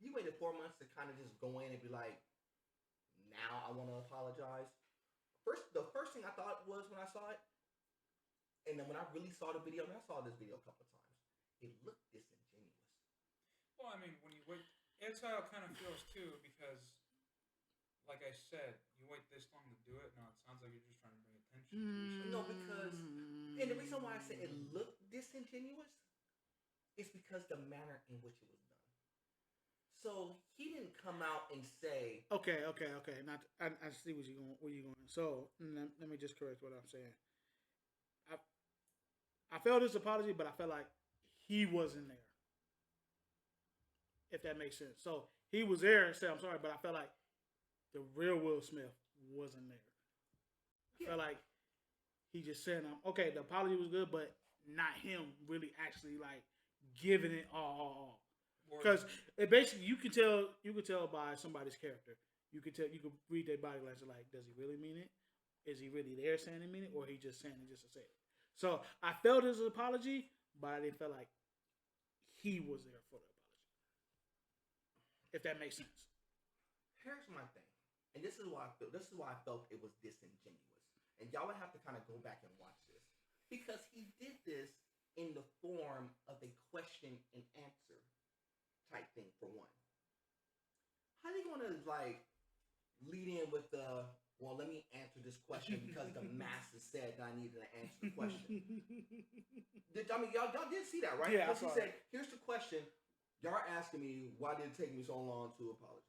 You waited 4 months to kind of just go in and be like, now I want to apologize. The first thing I thought was when I saw it, and then when I really saw the video, and I saw this video a couple of times, it looked disingenuous. Well, I mean, when you wait, it's how it kind of feels too, because, like I said, you wait this long to do it. No, it sounds like you're just trying to bring attention to yourself. No, because, and the reason why I say it looked disingenuous is because the manner in which it was done. So he didn't come out and say, Okay. I see where you're going. So let me just correct what I'm saying. I felt his apology, but I felt like he wasn't there. If that makes sense. So he was there and said, "I'm sorry," but I felt like the real Will Smith wasn't there. I felt like he just said, "Okay, the apology was good," but not him really actually like giving it all. Because it basically you could tell by somebody's character. You could read their body language like, does he really mean it? Is he really there saying he mean it, or he just saying it just to say it? So I felt his apology, but I didn't feel like he was there for the apology. If that makes sense. Here's my thing, and this is why I felt it was disingenuous. And y'all would have to kind of go back and watch this, because he did this in the form of a question and answer type thing. For one, how are they gonna like lead in with the, well, let me answer this question because the master said that I needed to answer the question. Y'all did see that, right? Yeah. Because he said, "Here's the question. Y'all are asking me why did it take me so long to apologize."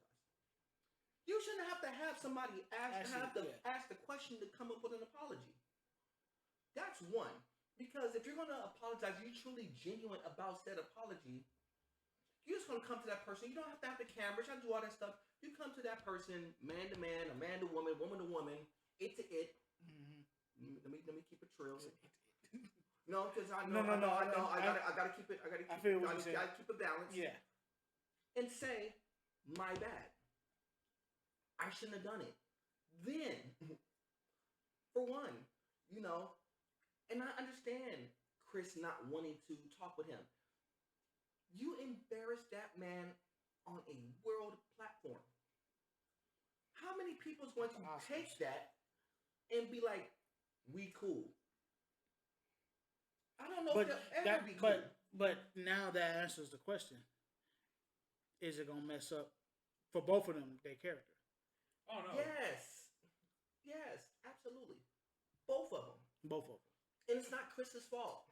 You shouldn't have to have somebody ask the question to come up with an apology. That's one. Because if you're gonna apologize, you're truly genuine about said apology. You're just gonna come to that person. You don't have to have the cameras. You don't have to do all that stuff. You come to that person, man to man, a man to woman to woman, it to it. Mm-hmm. Let me keep it trill. No, because I know. I gotta keep it. I gotta keep it balanced. Yeah. And say, my bad. I shouldn't have done it. Then, for one, and I understand Chris not wanting to talk with him. You embarrassed that man on a world platform. How many people is going to take that and be like, "We cool"? I don't know if they'll ever be cool. But now that answers the question. Is it gonna mess up for both of them, their character? Oh no. Yes, absolutely. Both of them. And it's not Chris's fault.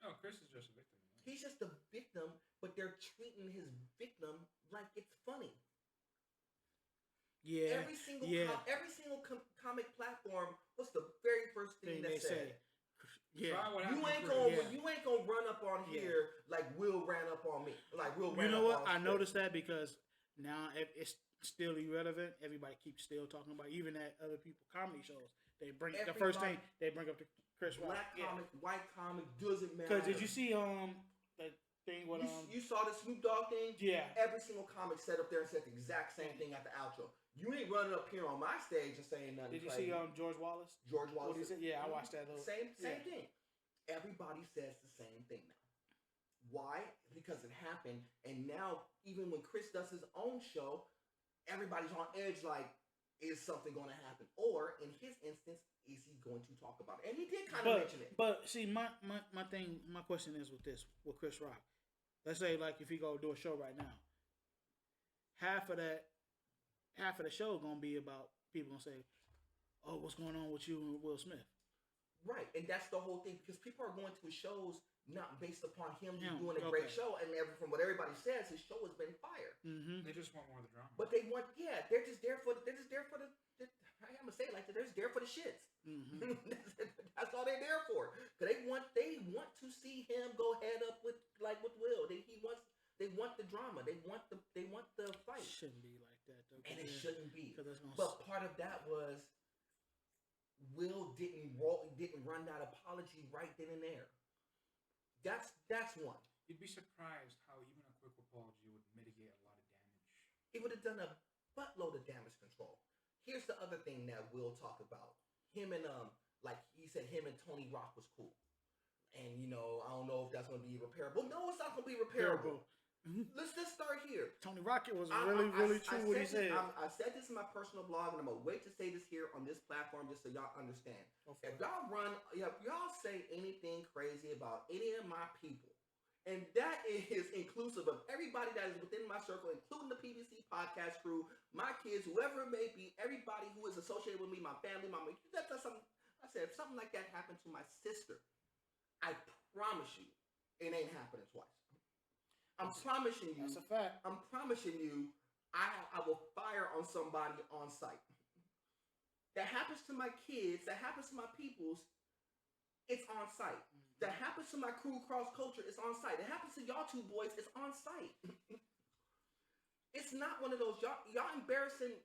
No, Chris is just a victim. He's just a victim, but they're treating his victim like it's funny. Yeah. Every single comic platform, what's the very first thing they say? Yeah. You ain't gonna run up on here like Will ran up on me. Like Will ran up on me. You know what? I noticed that because now it's still irrelevant. Everybody keeps still talking about, even at other people comedy shows. They bring the first thing they bring up to Chris Rock. Black comic, white comic, doesn't matter. Because did you see thing with you saw the Snoop Dogg thing? Yeah. Every single comic sat up there and said the exact same thing at the outro. You ain't running up here on my stage and saying nothing. Did you crazy. see George Wallace? George Wallace. What he said? Yeah, I watched that. Same thing. Everybody says the same thing now. Why? Because it happened, and now even when Chris does his own show, everybody's on edge. Like, is something going to happen? Or in his instance, is he going to talk about it? And he did kind of mention it. But see, my question is with Chris Rock. Let's say like if he go do a show right now, half of the show gonna be about people gonna say, "Oh, what's going on with you and Will Smith?" Right, and that's the whole thing because people are going to his shows not based upon him doing a great show, and from what everybody says, his show has been fire. Mm-hmm. They just want more of the drama. But they want, they're just there for the. I'm gonna say it like that. They're just there for the shits. Mm-hmm. That's all they're there for. Cause they want to see him go head up with Will. They want the drama. They want the fight. It shouldn't be like that though. And it shouldn't be. But part of that was Will didn't run that apology right then and there. That's one. You'd be surprised how even a quick apology would mitigate a lot of damage. It would have done a buttload of damage control. Here's the other thing that we'll talk about. Him and like he said, him and Tony Rock was cool. And I don't know if that's gonna be repairable. No, it's not gonna be repairable. Let's start here. Tony Rock was really true what he said. I said this in my personal blog, and I'm gonna wait to say this here on this platform just so y'all understand. Okay. If y'all say anything crazy about any of my people, and that is inclusive of everybody that is within my circle, including the PVC podcast crew, my kids, whoever it may be, everybody who is associated with me, my family, that's something. I said, if something like that happened to my sister, I promise you, it ain't happening twice. I'm promising you. That's a fact. I'm promising you, I will fire on somebody on site. That happens to my kids. That happens to my peoples. It's on site. That happens to my crew cross culture. It's on site. It happens to y'all two boys. It's on site. It's not one of those y'all embarrassing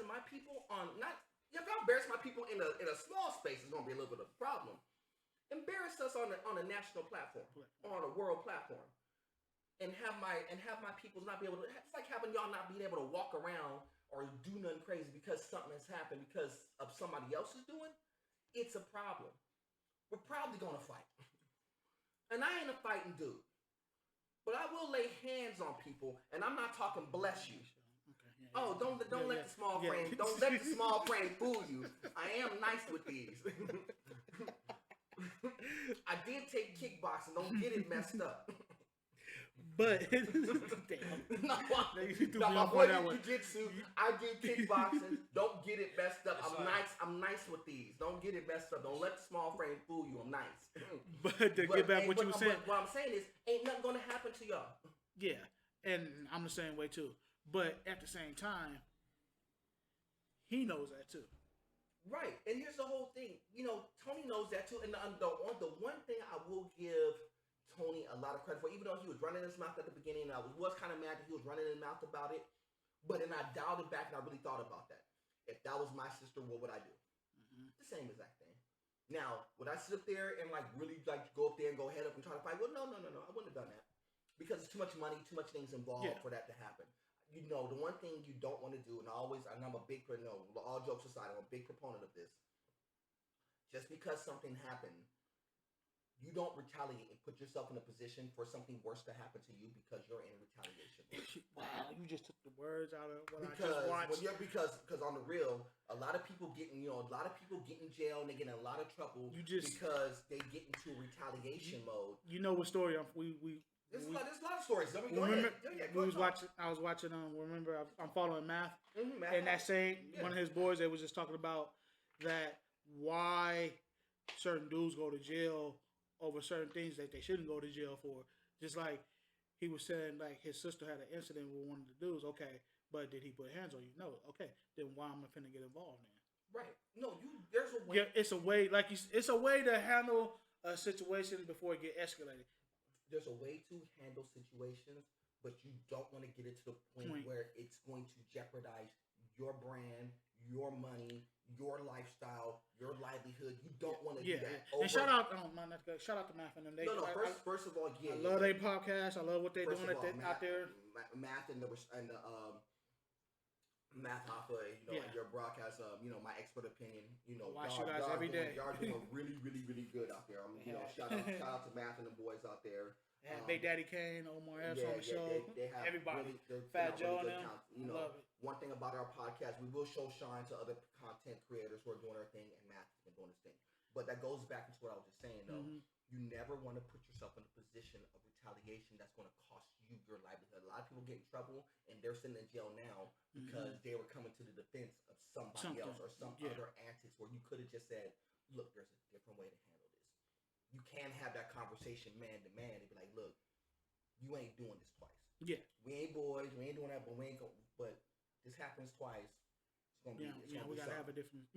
my people on not. If y'all embarrass my people in a small space, it's gonna be a little bit of a problem. Embarrass us on a national platform, on a world platform. And have my peoples not be able to. It's like having y'all not being able to walk around or do nothing crazy because something has happened because of somebody else is doing. It's a problem. We're probably gonna fight, and I ain't a fighting dude, but I will lay hands on people, and I'm not talking bless you. Okay, don't let the small frame don't let the small frame fool you. I am nice with these. I did take kickboxing. Don't get it messed up. But damn, my boy did jiu-jitsu. I did kickboxing. Don't get it messed up. I'm nice with these. Don't get it messed up. Don't let the small frame fool you. I'm nice. But to get back what you were saying, what I'm saying is, ain't nothing gonna happen to y'all. Yeah, and I'm the same way too. But at the same time, he knows that too. Right, and here's the whole thing. Tony knows that too. And the one thing I will give Tony a lot of credit for, even though he was running his mouth at the beginning, and I was kind of mad that he was running his mouth about it. But then I dialed it back and I really thought about that. If that was my sister, what would I do? Mm-hmm. The same exact thing. Now, would I sit up there and really go up there and go head up and try to fight? Well, no. I wouldn't have done that because it's too much money, too much things involved for that to happen. The one thing you don't want to do, and I'm a big all jokes aside, I'm a big proponent of this. Just because something happened, you don't retaliate and put yourself in a position for something worse to happen to you because you're in retaliation. Wow, you just took the words out of what I just watched. Because on the real, a lot of people get in jail and they get in a lot of trouble because they get into retaliation mode. You know what story there's a lot of stories. I was watching. Remember, I'm following Math, and that same one of his boys. They was just talking about that why certain dudes go to jail over certain things that they shouldn't go to jail for. Just like he was saying, like his sister had an incident with one of the dudes. Okay, but did he put hands on you? No. Okay, then why am I finna get involved in? Right. No, there's a way. Yeah, it's a way. It's a way to handle a situation before it get escalated. There's a way to handle situations, but you don't want to get it to the point where it's going to jeopardize your brand, your money, your lifestyle, your livelihood. You don't want to do that. And shout out, shout out to Math and them. First of all, I love their podcast. I love what they're doing out there. Math and the Math Alpha, and your broadcast, my expert opinion, watch you guys every day. Y'all doing really, really, really good out there. Shout out to Math and the boys out there. Big Daddy Kane, Omar Epps on the show. They have everybody. Fat Joe and them. Love it. One thing about our podcast, we will show shine to other content creators who are doing their thing, and Math has been doing his thing. But that goes back into what I was just saying, though. Mm-hmm. You never want to put yourself in a position of retaliation that's going to cost you your livelihood. A lot of people get in trouble, and they're sitting in jail now because they were coming to the defense of somebody else or some other antics where you could have just said, look, there's a different way to handle this. You can't have that conversation man to man and be like, look, you ain't doing this twice. Yeah. We ain't boys, we ain't doing that, but but this happens twice. It's gonna be we gotta have a different,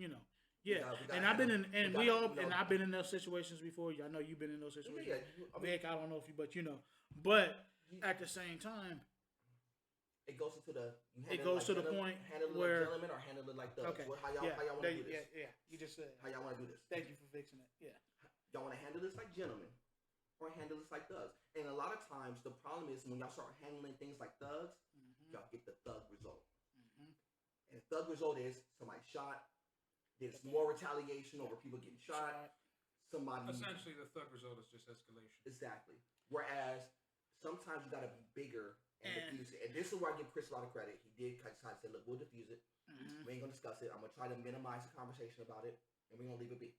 Yeah, I've been in those situations before. I know you've been in those situations. Yeah, Vic, I don't know if you, but at the same time, it goes into the point handle it where like gentlemen or handle it like thugs. Okay. How y'all want to do this? Yeah. You just said how y'all want to do this. Thank you for fixing it. Yeah. Y'all want to handle this like gentlemen or handle this like thugs. And a lot of times the problem is when y'all start handling things like thugs, y'all get the thug result. And the thug result is somebody shot. There's more retaliation over people getting shot. Essentially, the thug result is just escalation. Exactly. Whereas sometimes you got to be bigger and diffuse it. And this is where I give Chris a lot of credit. He did decide to say, look, we'll diffuse it. We ain't going to discuss it. I'm going to try to minimize the conversation about it. And we're going to leave it be.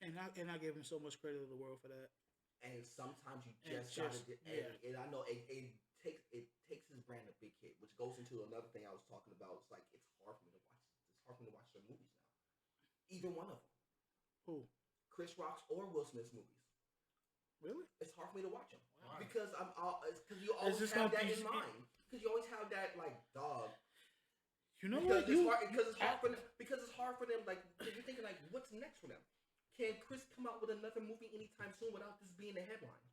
And I give him so much credit in the world for that. And sometimes you just gotta and I know it takes his brand a big hit, which goes into another thing I was talking about. It's like it's hard for me to watch. It's hard for me to watch their movies now. Either one of them. Who? Chris Rock's or Will Smith's movies. Really? It's hard for me to watch them because because you always have that in mind. Because you always have that like dog. You know what? Because it's hard for them. Because it's hard for them. Like you're thinking like, what's next for them? Can Chris come out with another movie anytime soon without this being the headline?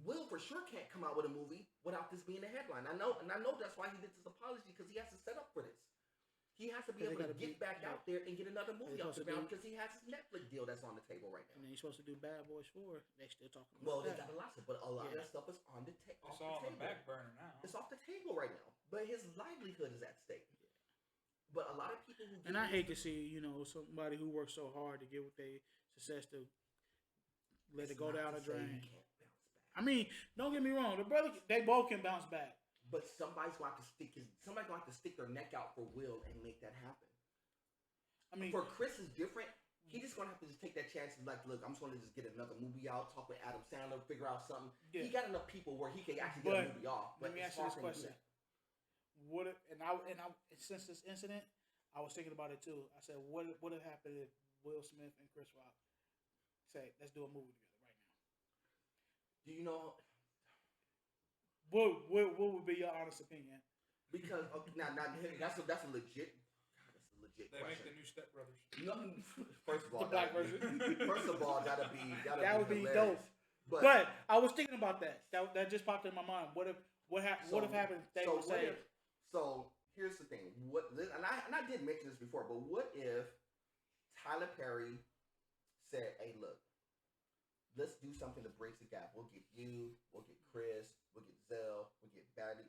Will for sure can't come out with a movie without this being the headline. I know that's why he did this apology because he has to set up for this. He has to be able to get back out there and get another movie off the ground because he has his Netflix deal that's on the table right now. And then he's supposed to do Bad Boys 4. They still talking about Well, they got a lot of but a lot of that stuff is on the table. It's all on the back burner now. It's off the table right now. But his livelihood is at stake. But a lot of people who I hate to see, somebody who works so hard to get what they success to let it go down the drain. I mean, don't get me wrong, they both can bounce back. But somebody's going to have to stick their neck out for Will and make that happen. I mean, for Chris is different. He just gonna have to just take that chance and like, look, I'm just gonna just get another movie out, talk with Adam Sandler, figure out something. Yeah. He got enough people where he can actually get a movie off. Let me ask you this question: What if, and I since this incident, I was thinking about it too. I said, what would have happened if Will Smith and Chris Rock say, let's do a movie together right now? Do you know? What would be your honest opinion? Because now that's a legit. They question. make the new Step Brothers. No, first of all, the black version. First of all, that would be dope. But I was thinking about that. That just popped in my mind. What if happened? They would say. So here's the thing. And I did mention this before, but what if Tyler Perry said, "Hey, look, let's do something to bridge the gap. We'll get you, we'll get Chris, we'll get Zell, we'll get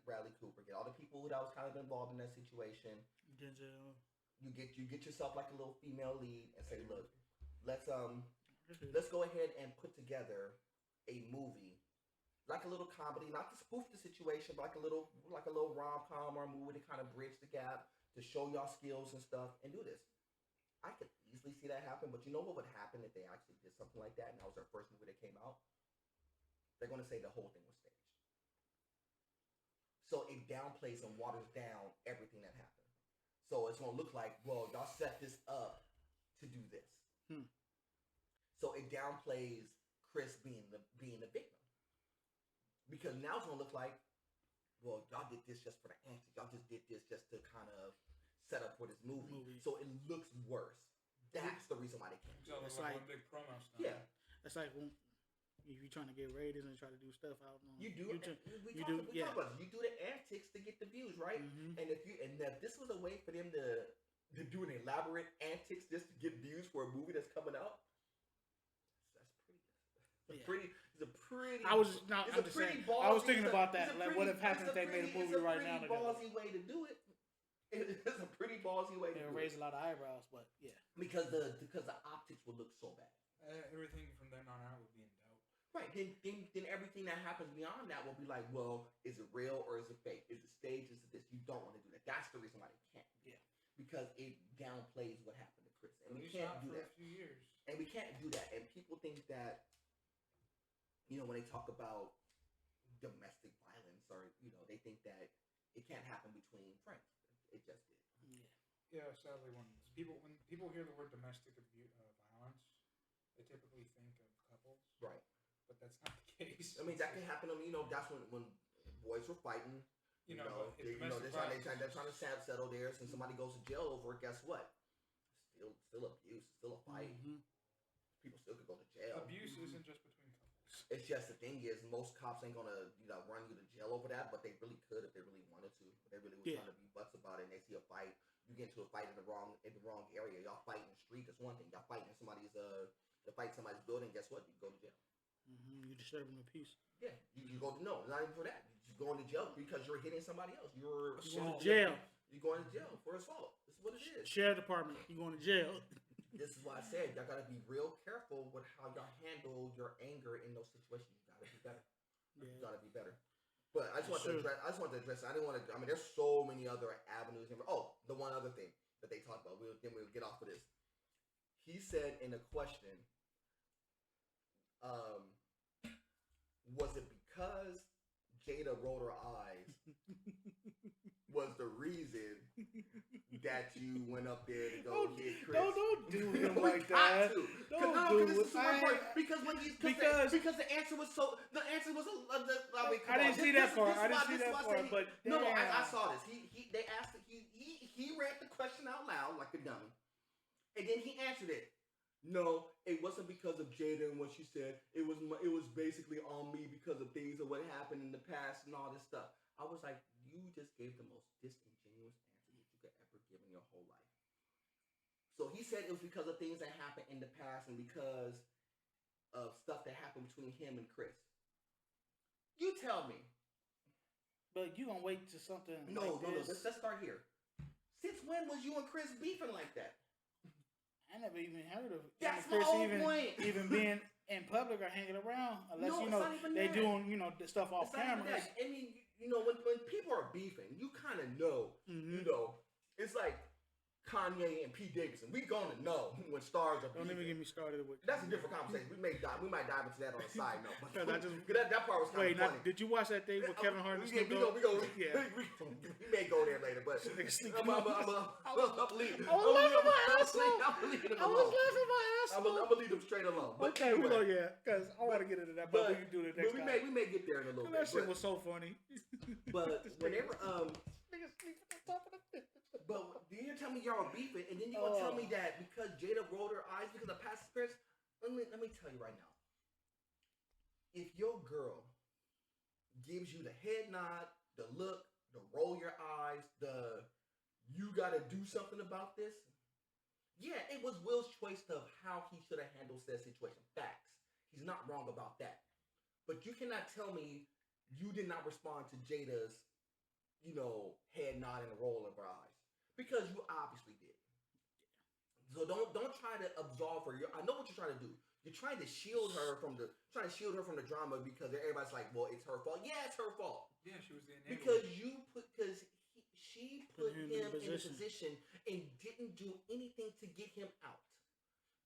Bradley Cooper, get all the people that was kind of involved in that situation. Denzel. You get yourself like a little female lead and say, look, let's go ahead and put together a movie, like a little comedy, not to spoof the situation, but like a little rom-com or a movie to kind of bridge the gap, to show y'all skills and stuff, and do this." I could easily see that happen, but you know what would happen if they actually did something like that and that was their first movie that came out? They're going to say the whole thing was staged. So it downplays and waters down everything that happened. So it's going to look like, well, y'all set this up to do this. So it downplays Chris being the victim. Because now it's going to look like, well, y'all did this just for the antics. Y'all just did this just to kind of set up for this movie. So it looks worse. That's the reason why they can't. So it's like one big promo stuff. Yeah. It's like when you're trying to get ratings and try to do stuff out. You do the antics to get the views, right? And if this was a way for them to doing elaborate antics just to get views for a movie that's coming out. That's pretty. It's a pretty. I was thinking about that. Like, what if happened if they made a movie right now? It's a pretty ballsy way to do it. It's a pretty ballsy way to do it. It'll raise a lot of eyebrows, but yeah. Because the optics will look so bad. Everything from then on out will be in doubt. Right. Then everything that happens beyond that will be like, well, is it real or is it fake? Is it staged? Is it this? You don't want to do that. That's the reason why they can't. Yeah. Because it downplays what happened to Chris, and we At least can't not do for that. a few years. And we can't do that. And people think that, when they talk about domestic violence, or they think that it can't happen between friends. It just did. Yeah. Sadly, when people hear the word domestic violence, they typically think of couples. Right. But that's not the case. I mean, that can happen. That's when boys were fighting. They're trying to settle theirs, and somebody goes to jail over it. Guess what? Still abuse, still a fight. Mm-hmm. People still could go to jail. Abuse isn't just between couples. It's just the thing is, most cops ain't gonna run you to jail over that, but they really could if they really wanted to. If they really were trying to be butts about it, and they see a fight, you get into a fight in the wrong area. Y'all fight in the street. That's one thing. Y'all fight in somebody's building. Guess what? You go to jail. Mm-hmm. You disturbing the peace. Yeah, you go to not even for that. You just going to jail because you're hitting somebody else. You're going to jail. You're going to jail for assault. This is what it is. Sheriff department. You going to jail. This is why I said y'all gotta be real careful with how y'all handle your anger in those situations. You gotta be better. Yeah. You gotta be better. But I just want to address. I didn't want to. I mean, there's so many other avenues. The one other thing that they talked about. We'll get off of this. He said in a question, was it because Jada rolled her eyes was the reason that you went up there to go hit Chris? Don't do him like that. Because the answer was I didn't see that part. But no, I saw this. They asked it. He read the question out loud like a dummy, and then he answered it. No, it wasn't because of Jada and what she said. It was basically on me because of things of what happened in the past and all this stuff. I was like, you just gave the most disingenuous answer that you could ever give in your whole life. So he said it was because of things that happened in the past and because of stuff that happened between him and Chris. You tell me. But you gonna wait to something? No. Let's start here. Since when was you and Chris beefing like that? I never even heard of Chris even being in public or hanging around, unless they doing the stuff off cameras. I mean, when people are beefing, you kind of know. Mm-hmm. It's like Kanye and Pete Davidson. We gonna know when stars are beefing. Don't even get me started with. That's a different conversation. We might dive into that on a side note. But that part was kind of funny. Did you watch that thing with Kevin Hart and Snoop Dogg? We may go there later, but I'm gonna leave them straight alone. But okay, we'll go, because I want to get into that, but we can do it next time. We may get there in a little bit. That shit was so funny. But whenever But you tell me y'all are beefing, and then you gonna tell me that because Jada rolled her eyes because of past experience. Let me tell you right now. If your girl gives you the head nod, the look, the roll your eyes, the you gotta do something about this. Yeah, it was Will's choice of how he should have handled said situation. Facts. He's not wrong about that. But you cannot tell me you did not respond to Jada's, head nod and roll of her eyes. Because you obviously did. So don't try to absolve her. I know what you're trying to do. You're trying to shield her from the drama because everybody's like, well, it's her fault. Yeah, it's her fault. Yeah, she was the enabler. Because she put him in a position and didn't do anything to get him out.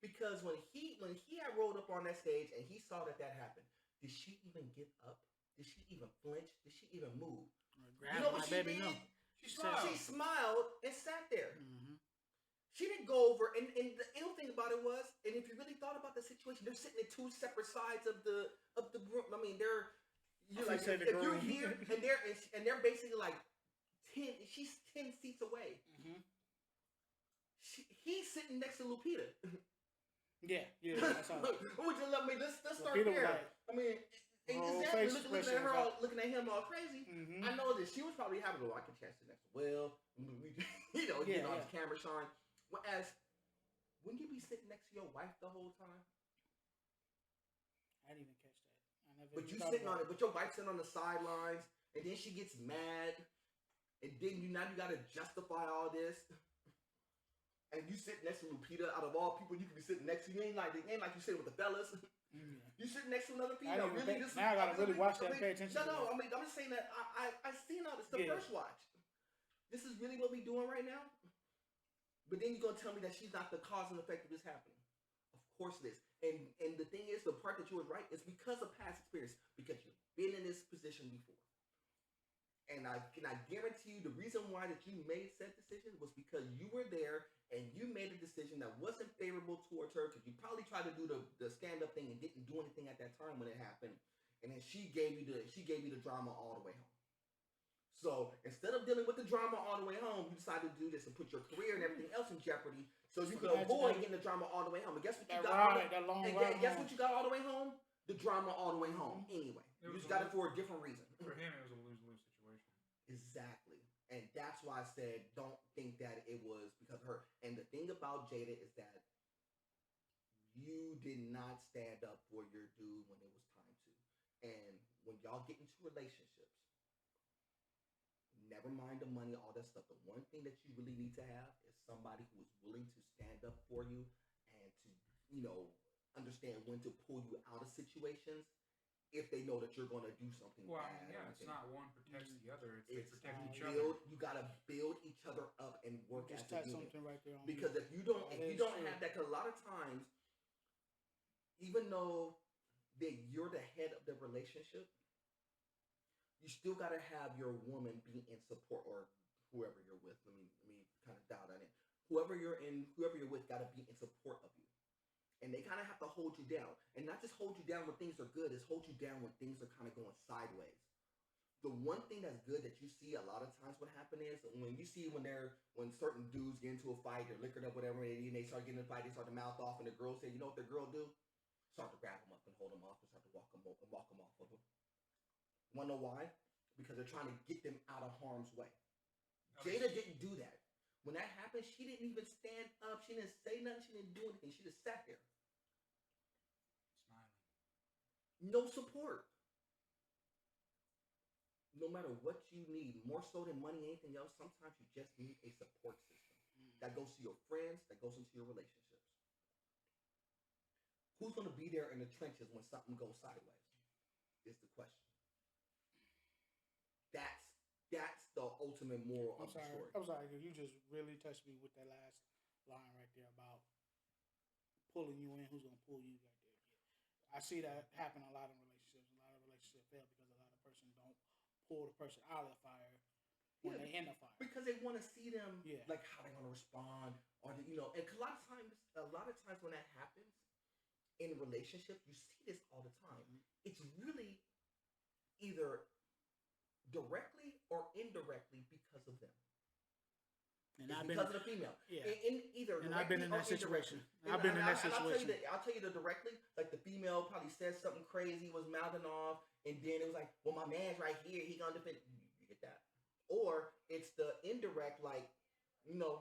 Because when he had rolled up on that stage and he saw that happened, did she even get up? Did she even flinch? Did she even move? What she did? No. She smiled and sat there. Mm-hmm. She didn't go over, and the ill thing about it was, and if you really thought about the situation, they're sitting at two separate sides of the room. I mean, if you're here, and they're basically like 10. She's 10 seats away. Mm-hmm. He's sitting next to Lupita. Yeah. That's all. Let's start there. Like, I mean. Looking at him all crazy. Mm-hmm. I know that she was probably having I can chance it next. Well, with getting all this camera shine. Whereas, wouldn't you be sitting next to your wife the whole time? I didn't even catch that. But you sitting on it, but your wife's sitting on the sidelines, and then she gets mad, and then you gotta justify all this. And you sit next to Lupita. Out of all people, you could be sitting next to. You ain't like you sitting with the fellas. Mm-hmm. You sitting next to another female. Now I gotta really watch that and pay attention. No. I'm just saying that I seen all this the first watch. This is really what we doing right now. But then you're gonna tell me that she's not the cause and effect of this happening. Of course it is. And the thing is, the part that you were right is because of past experience. Because you've been in this position before. And I guarantee you the reason why that you made said decision was because you were there and you made a decision that wasn't favorable towards her because you probably tried to do the stand-up thing and didn't do anything at that time when it happened. And then she gave you the drama all the way home. So instead of dealing with the drama all the way home, you decided to do this and put your career and everything else in jeopardy so you could avoid getting the drama all the way home. And guess what you got? Guess what you got all the way home? The drama all the way home. Anyway, you just got it for a different reason. For him, it was a lose-lose situation. Exactly. And that's why I said don't think that it was because of her. And the thing about Jada is that you did not stand up for your dude when it was time to. And when y'all get into relationships, never mind the money, all that stuff. The one thing that you really need to have is somebody who is willing to stand up for you and to, understand when to pull you out of situations if they know that you're going to do something bad. It's not one protects the other. It's protect each other. You got to build each other up and work as a unit. Right there because if you don't have that, because a lot of times, even though that you're the head of the relationship, you still got to have your woman be in support, or whoever you're with. Let me kind of dial that in. Whoever you're with got to be in support of you. And they kind of have to hold you down. And not just hold you down when things are good, is hold you down when things are kind of going sideways. The one thing that's good that you see a lot of times what happen is when certain dudes get into a fight or liquored up, whatever, and they start getting in a fight, they start to mouth off, and the girl say, you know what the girl do? Start to grab them up and hold them off and start to walk them off of them. Want to know why? Because they're trying to get them out of harm's way. Jada didn't do that. When that happened, she didn't even stand up. She didn't say nothing. She didn't do anything. She just sat there. No support. No matter what you need, more so than money, anything else, sometimes you just need a support system. That goes to your friends, that goes into your relationships. Who's going to be there in the trenches when something goes sideways is the question. That's the ultimate moral of the story. I'm sorry, you just really touched me with that last line right there about pulling you in. Who's going to pull you right there? I see that happen a lot in relationships. A lot of relationships fail because a lot of person don't pull the person out of the fire when they're in the fire. Because they want to see them, like how they're going to respond, or and a lot of times when that happens in relationships, you see this all the time. Mm-hmm. It's really either directly or indirectly because of them. Because of the female. Yeah. I've been in that situation. I'll tell you the directly, like the female probably said something crazy, was mouthing off, and then it was like, well, my man's right here, he gonna defend. You get that? Or it's the indirect, like,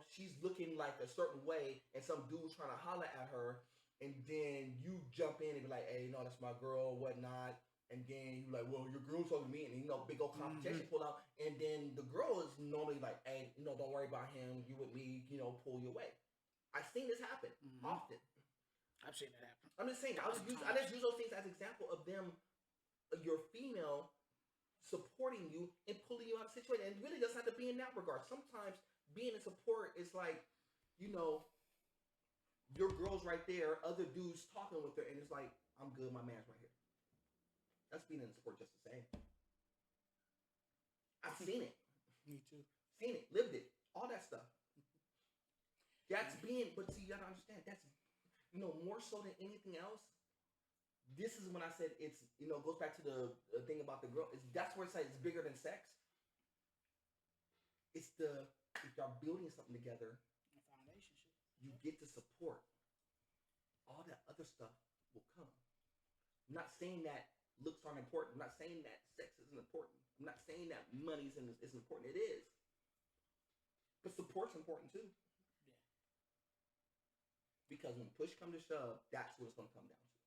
she's looking like a certain way, and some dude's trying to holler at her, and then you jump in and be like, hey, that's my girl, whatnot. And then you're like, well, your girl's talking to me, and big old competition pull out, and then the girl is normally like, hey, don't worry about him, you with me, pull you away. I've seen this happen often. I've seen it happen. I'm just saying, I just use those things as an example of them, your female supporting you and pulling you out of the situation. And it really doesn't have to be in that regard. Sometimes being in support is like, your girl's right there, other dudes talking with her, and it's like, I'm good, my man's right here. That's being in support just the same. I've seen it. Me too. Seen it, lived it, all that stuff. That's being, but see, you gotta understand, that's, more so than anything else, this is when I said it's, goes back to the thing about the girl, that's where it's like it's bigger than sex. It's if y'all building something together, a foundation, you get the support. All that other stuff will come. I'm not saying that looks aren't important. I'm not saying that sex isn't important. I'm not saying that money isn't important. It is. But But support's important too. Yeah. Because when push comes to shove, that's what it's going to come down to.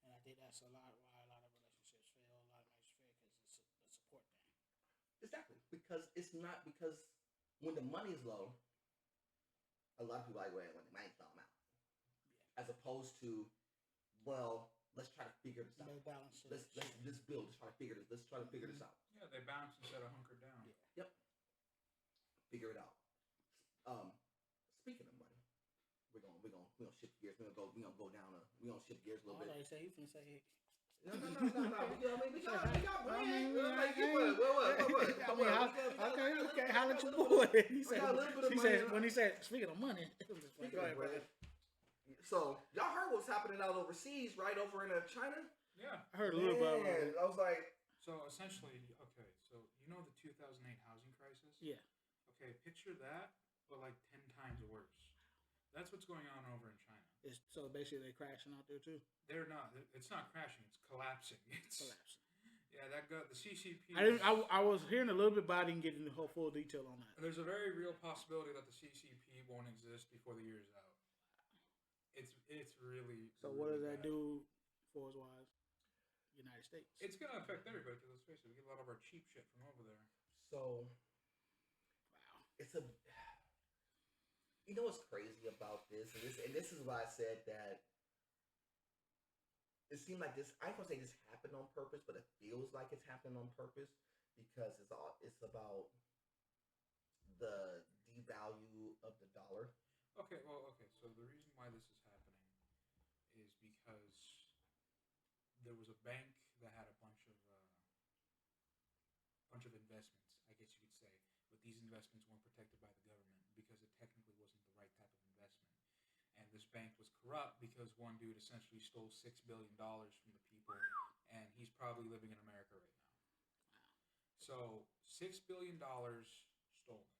And I think that's a lot why a lot of relationships fail, a lot of marriages fail, because it's a support thing. Exactly. Because it's not because when the money's low, a lot of people are like, well, when the money's low, I'm out. Yeah. As opposed to, well, let's try to figure this out. Balance. Let's build. Let's try to figure this. Let's try to figure this out. Yeah, they bounce instead of hunker down. Yeah. Yep. Figure it out. Speaking of money, we're gonna shift gears. We're gonna go down. We're gonna shift gears a little bit. I say you finna say. No. We got brand. Okay. Holla at your boy. He said when he said speaking of money. Speaking of bread. So y'all heard what's happening out overseas, right? Over in China. Yeah, I heard a little about it. I was like. So essentially, okay. So you know the 2008 housing crisis? Yeah. Okay, picture that, but like 10 times worse. That's what's going on over in China. So basically, they're crashing out there too. They're not. It's not crashing. It's collapsing. It's collapsing. Yeah, the CCP. I was hearing a little bit about it and getting the whole full detail on that. There's a very real possibility that the CCP won't exist before the year is out. It's really. So really what does that bad. do for us wise? United States. It's gonna affect everybody. Because let's face it, we get a lot of our cheap shit from over there. So. Wow. It's a. You know what's crazy about this, and this is why I said that. It seemed like this. I ain't gonna say this happened on purpose, but it feels like it's happening on purpose because it's about the devalue of the dollar. Okay. So the reason why this is happening is because there was a bank that had a bunch of investments, I guess you could say, but these investments weren't protected by the government because it technically wasn't the right type of investment. And this bank was corrupt because one dude essentially stole $6 billion from the people, and he's probably living in America right now. Wow. So $6 billion stolen.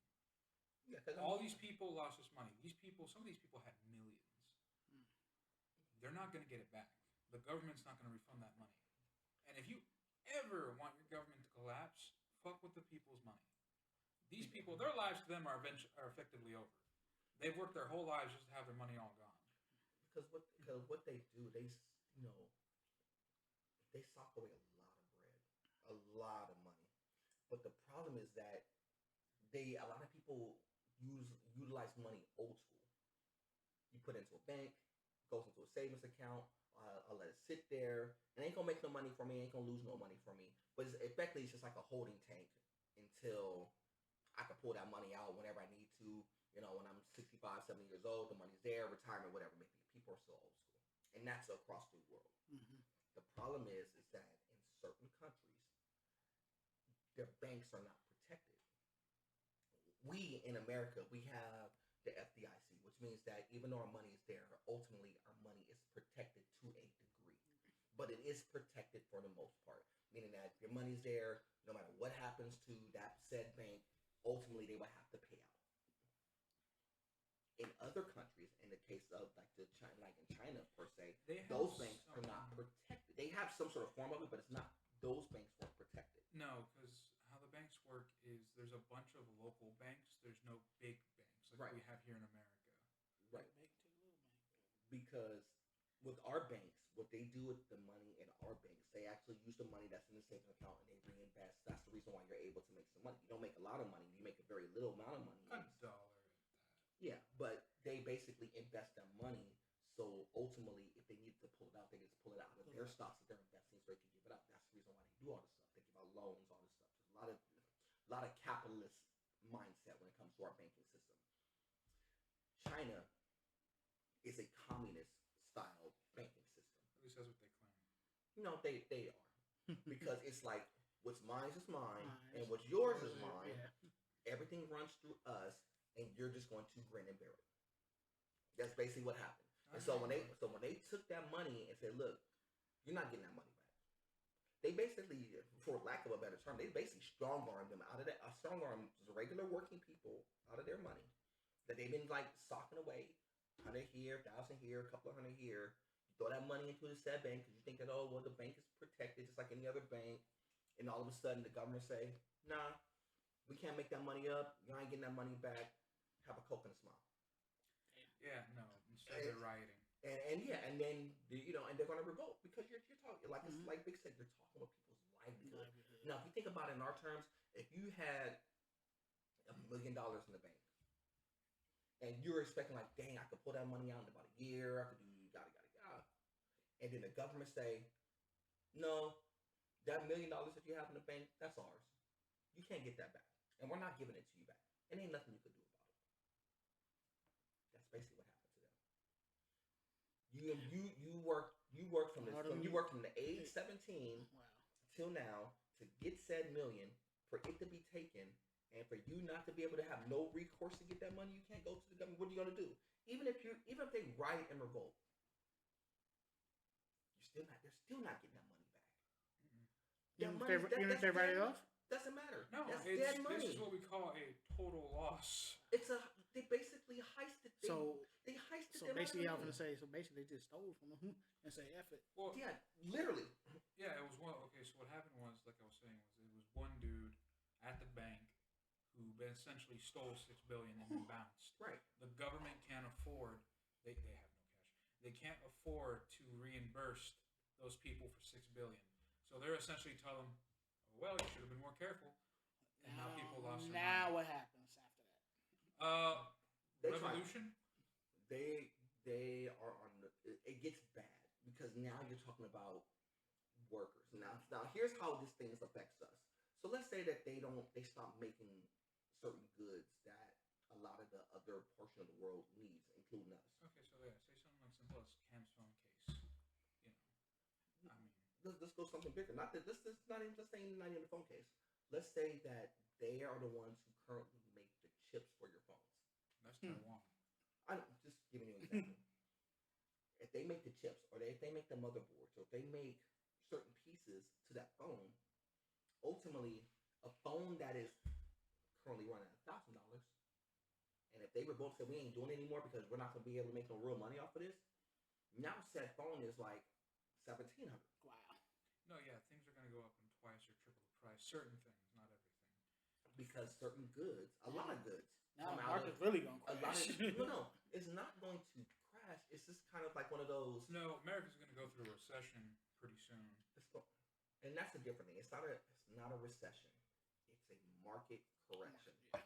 Yeah, all these people lost this money. Some of these people had millions. They're not going to get it back. The government's not going to refund that money. And if you ever want your government to collapse, fuck with the people's money. These people, their lives to them are effectively over. They've worked their whole lives just to have their money all gone. Because what they do, they sock away a lot of money. But the problem is that a lot of people utilize money old school. You put it into a bank, goes into a savings account. I'll let it sit there. It ain't gonna make no money for me. Ain't gonna lose no money for me. But effectively, it's just like a holding tank until I can pull that money out whenever I need to. You know, when I'm 65, 70 years old, the money's there, retirement, whatever it may be. People are still old school. And that's across the world. Mm-hmm. The problem is that in certain countries, their banks are not protected. We, in America, we have the FDIC, which means that even though our money is there, ultimately our money is protected to a degree. But it is protected for the most part, meaning that if your money's there, no matter what happens to that said bank, ultimately they will have to pay out. In other countries, in the case of like in China per se, those banks are not protected. They have some sort of form of it, but it's not. Those banks weren't protected. No, because how the banks work is there's a bunch of local banks. There's no big banks like we have here in America. Right. Because with our banks, what they do with the money in our banks, they actually use the money that's in the savings account and they reinvest. That's the reason why you're able to make some money. You don't make a lot of money. You make a very little amount of money. $1 at that. Yeah, but they basically invest their money. So ultimately, if they need to pull it out, they just pull it out of their stocks that they're investing so they can give it up. That's the reason why they do all this stuff. They give out loans, all this stuff. There's a lot of capitalist mindset when it comes to our banking system. China is a communist style banking system. At least that's what they claim. No, they are. Because it's like what's mine is mine and what's yours is mine. Yeah. Everything runs through us and you're just going to grin and bear it. That's basically what happened. And so when they took that money and said, look, you're not getting that money back. They basically, for lack of a better term, they basically strong-armed them out of that. Strong-armed regular working people out of their money that they've been like socking away, 100 here, 1,000 here, a couple of hundred here. You throw that money into the said bank because you think that the bank is protected just like any other bank, and all of a sudden the government say, nah, We can't make that money up. You ain't getting that money back. Have a Coke and a smile. Yeah, no. Instead they're rioting. And then and they're gonna revolt because you're talking like it's like Big said, you're talking about people's livelihood. Now, if you think about it in our terms, if you had $1 million in the bank and you're expecting like, dang, I could pull that money out in about a year, I could do yada yada yada, and then the government say, no, that $1 million that you have in the bank, that's ours. You can't get that back, and we're not giving it to you back. And ain't nothing you could do about it. That's basically what happened to them. You work from the age 17 till now to get said million, for it to be taken, and for you not to be able to have no recourse to get that money. You can't go to the government. What are you gonna do? Even if they riot and revolt, they're still not getting that money back. Even if they write it off, doesn't matter. No, that's dead money. This is what we call a total loss. They basically heisted. They heisted. So basically, I was gonna say. So basically, they just stole from them and say F it. Well, yeah, literally. Yeah, it was one. Okay, so what happened was, like I was saying, it was one dude at the bank who essentially stole $6 billion and then bounced. Right. The government can't afford. They have no cash. They can't afford to reimburse those people for $6 billion. So they're essentially telling them, oh, well, you should have been more careful. And now people lost their money. Now what happens after that? Revolution. They are on. It gets bad because now you're talking about workers. Now here's how this thing affects us. So let's say that they stop making certain goods that a lot of the other portion of the world needs, including us. Okay, so yeah, say something like simple as Cam's phone case. I mean, let's go something bigger. Not that this is not even just saying not even the phone case. Let's say that they are the ones who currently make the chips for your phones. That's Taiwan. I'm just giving you an example. If they make the chips, or if they make the motherboards, or if they make certain pieces to that phone, ultimately, a phone that is currently running $1,000, and if they revolt and say we ain't doing it anymore because we're not gonna be able to make no real money off of this, now said phone is like $1,700. Wow. No, yeah, things are gonna go up in twice or triple the price. Certain things, not everything. Because certain goods, a lot of goods. Now the market's really gonna crash. No, it's not going to crash. It's just kind of like one of those. No, America's gonna go through a recession pretty soon. And that's a different thing. It's not a recession. It's a market correction. Yeah.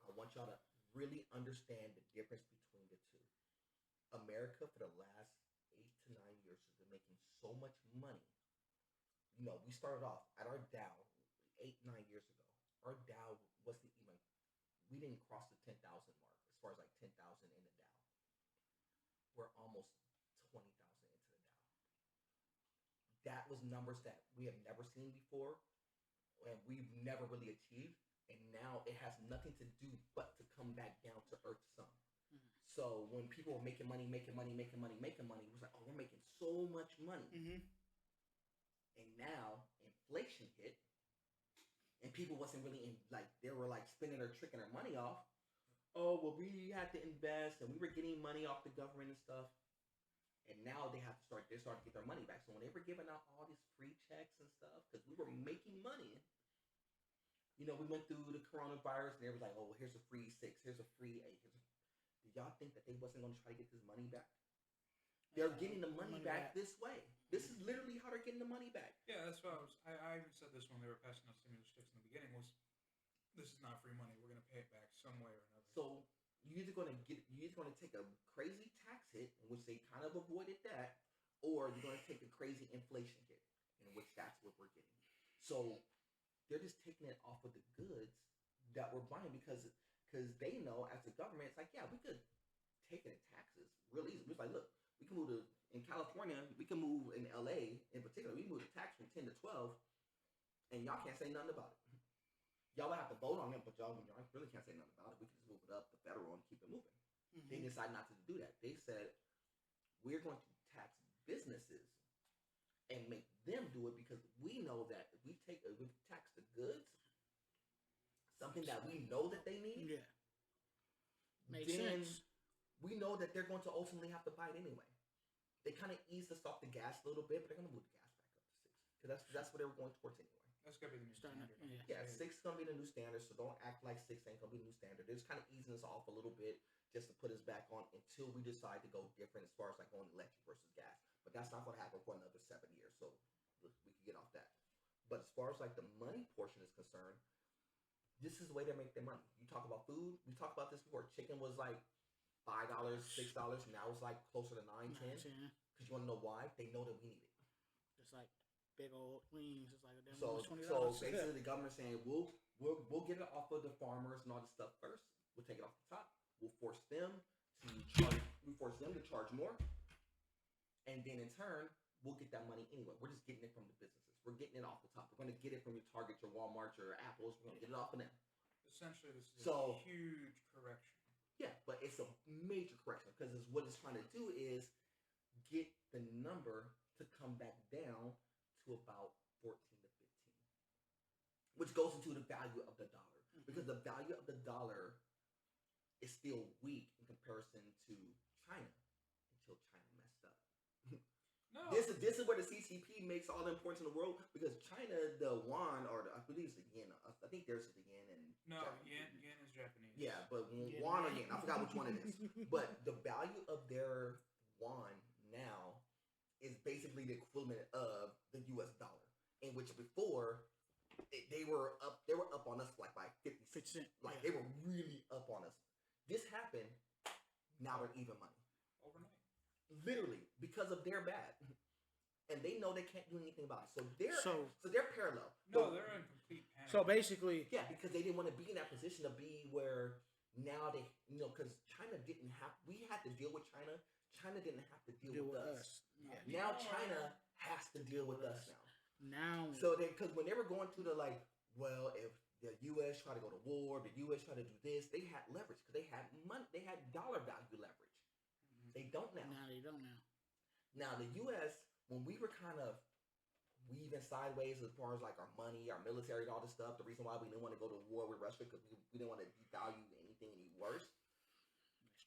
I want y'all to really understand the difference between the two. America, for the last 8 to 9 years, has been making so much money. We started off at our Dow 8-9 years ago. Our Dow wasn't even. We didn't cross the 10,000 mark as far as like 10,000 in the Dow. We're almost 20,000 into the Dow. That was numbers that we have never seen before, and we've never really achieved. And now it has nothing to do but to come back down to earth some. Mm-hmm. So when people were making money, it was like, oh, we're making so much money. Mm-hmm. And now inflation hit, and people wasn't really they were like spending or tricking their money off. Oh, well, we had to invest, and we were getting money off the government and stuff. And now they started to get their money back. So when they were giving out all these free checks and stuff, because we were making money, we went through the coronavirus, and they were like, oh, well, here's a free 6, here's a free 8. Did y'all think that they wasn't going to try to get this money back? They're getting the money back this way. This is literally how they're getting the money back. Yeah, that's what I even said this when they were passing out stimulus checks in the beginning was, this is not free money. We're going to pay it back some way or another. So you're either going to take a crazy tax hit, in which they kind of avoided that, or you're going to take a crazy inflation hit, in which that's what we're getting. So they're just taking it off of the goods that we're buying because they know as a government, it's like, yeah, we could take it in taxes real easy. It's like, look, we can move in California, we can move in LA in particular, we can move the tax from 10 to 12, and y'all can't say nothing about it. Y'all will have to vote on it, but y'all really can't say nothing about it. We can just move it up to federal and keep it moving. Mm-hmm. They decided not to do that. They said, we're going to tax businesses and make them do it because we know that if we tax the goods, something that we know that they need, makes sense. We know that they're going to ultimately have to buy it anyway. They kind of eased us off the gas a little bit, but they're going to move the gas back up to 6 because that's what they were going towards anyway. That's gonna be the new standard. Yeah, 6 is gonna be the new standard. So don't act like 6 ain't gonna be the new standard. They're just kind of easing us off a little bit just to put us back on until we decide to go different as far as like going electric versus gas. But that's not gonna happen for another 7 years. So we can get off that. But as far as like the money portion is concerned, this is the way they make their money. You talk about food. We talked about this before. Chicken was like $5, $6. Now it's like closer to $9, $10. Because you want to know why? They know that we need it. It's like big old wings. It's like a damn $20. So basically, the government's saying we'll get it off of the farmers and all this stuff first. We'll take it off the top. We'll force them to charge more, and then in turn, we'll get that money anyway. We're just getting it from the businesses. We're getting it off the top. We're going to get it from your Target, your Walmart, your Apples. We're going to get it off of them. Essentially, this is a huge correction. Yeah, but it's a major correction because what it's trying to do is get the number to come back down to about 14 to 15, which goes into the value of the dollar. Because the value of the dollar is still weak in comparison to China until China messed up. No. This is where the CCP makes all the importance in the world because China, the yuan, or I believe it's the yen. I think there's the yen and yen is Japanese. Yeah, but yuan or yen, I forgot which one it is. But the value of their yuan now is basically the equivalent of the U.S. dollar, in which before they were up on us like by 50 cents. Like they were really up on us. This happened. Now they're even money. Overnight. Literally, because of their bad. And they know they can't do anything about it. So they're parallel. No, they're in complete panic. So basically... Yeah, because they didn't want to be in that position to be where now they... because China didn't have... We had to deal with China. China didn't have to deal with us. Yeah. Now China has to deal with us now. So because when they were going through the like, well, if the U.S. try to go to war, the U.S. try to do this, they had leverage because they had money. They had dollar value leverage. Mm-hmm. They don't now. Now they don't now. Now the U.S., when we were kind of weaving sideways as far as like our money, our military, and all this stuff, the reason why we didn't want to go to war with Russia because we didn't want to devalue anything any worse.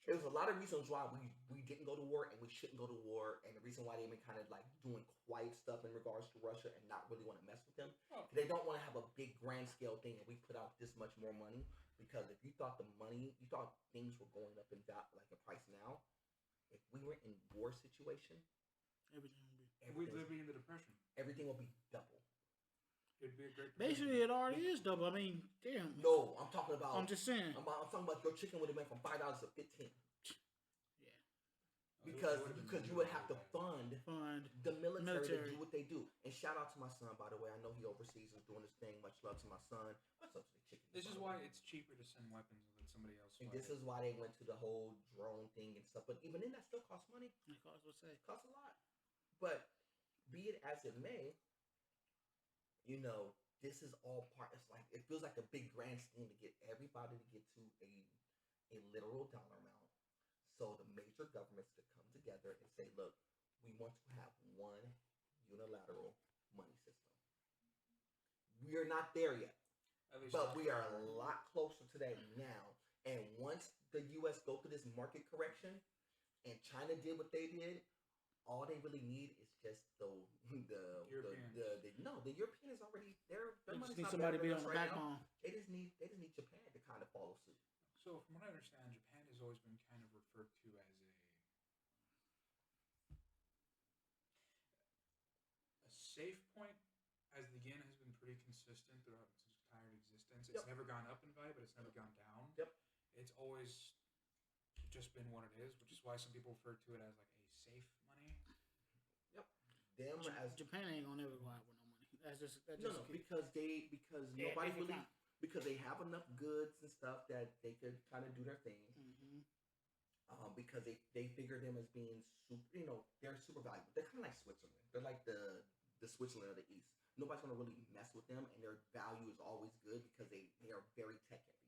There's a lot of reasons why we didn't go to war and we shouldn't go to war, and the reason why they've been kind of like doing quiet stuff in regards to Russia and not really want to mess with them. Oh. They don't want to have a big grand scale thing and we put out this much more money, because if you thought things were going up in price now, if we were in war situation, we'd be in the Depression. Everything will be double. It'd be a great. Basically, it already is double. I mean, damn. No, I'm talking about. I'm just saying. I'm talking about your chicken would have went from $5 to $15. Yeah. Because you would have to fund the military to do what they do. And shout out to my son, by the way. I know he overseas is doing this thing. Much love to my son. What's up to the chicken? This is why it's cheaper to send weapons than somebody else. And this is why they went to the whole drone thing and stuff. But even then, that still costs money. It costs a lot. But be it as it may, this is all part. It's like it feels like a big grand scheme to get everybody to get to a literal dollar amount. So the major governments to come together and say, look, we want to have one unilateral money system. We are not there yet, but we are a lot closer to that now. And once the U.S. go through this market correction, and China did what they did, all they really need is just the European is already there. They just need somebody to be on the backbone. They just need Japan to kind of follow suit. So from what I understand, Japan has always been kind of referred to as a safe point, as the yen has been pretty consistent throughout its entire existence. It's never gone up in value, but it's never gone down. Yep. It's always just been what it is, which is why some people refer to it as like a safe money. Yep. Japan ain't gonna never go out with no money. Because nobody really, because they have enough goods and stuff that they could kind of do their thing. Mm-hmm. Because they figure them as being super, they're super valuable. They're kind of like Switzerland. They're like the Switzerland of the East. Nobody's gonna really mess with them, and their value is always good because they are very tech heavy.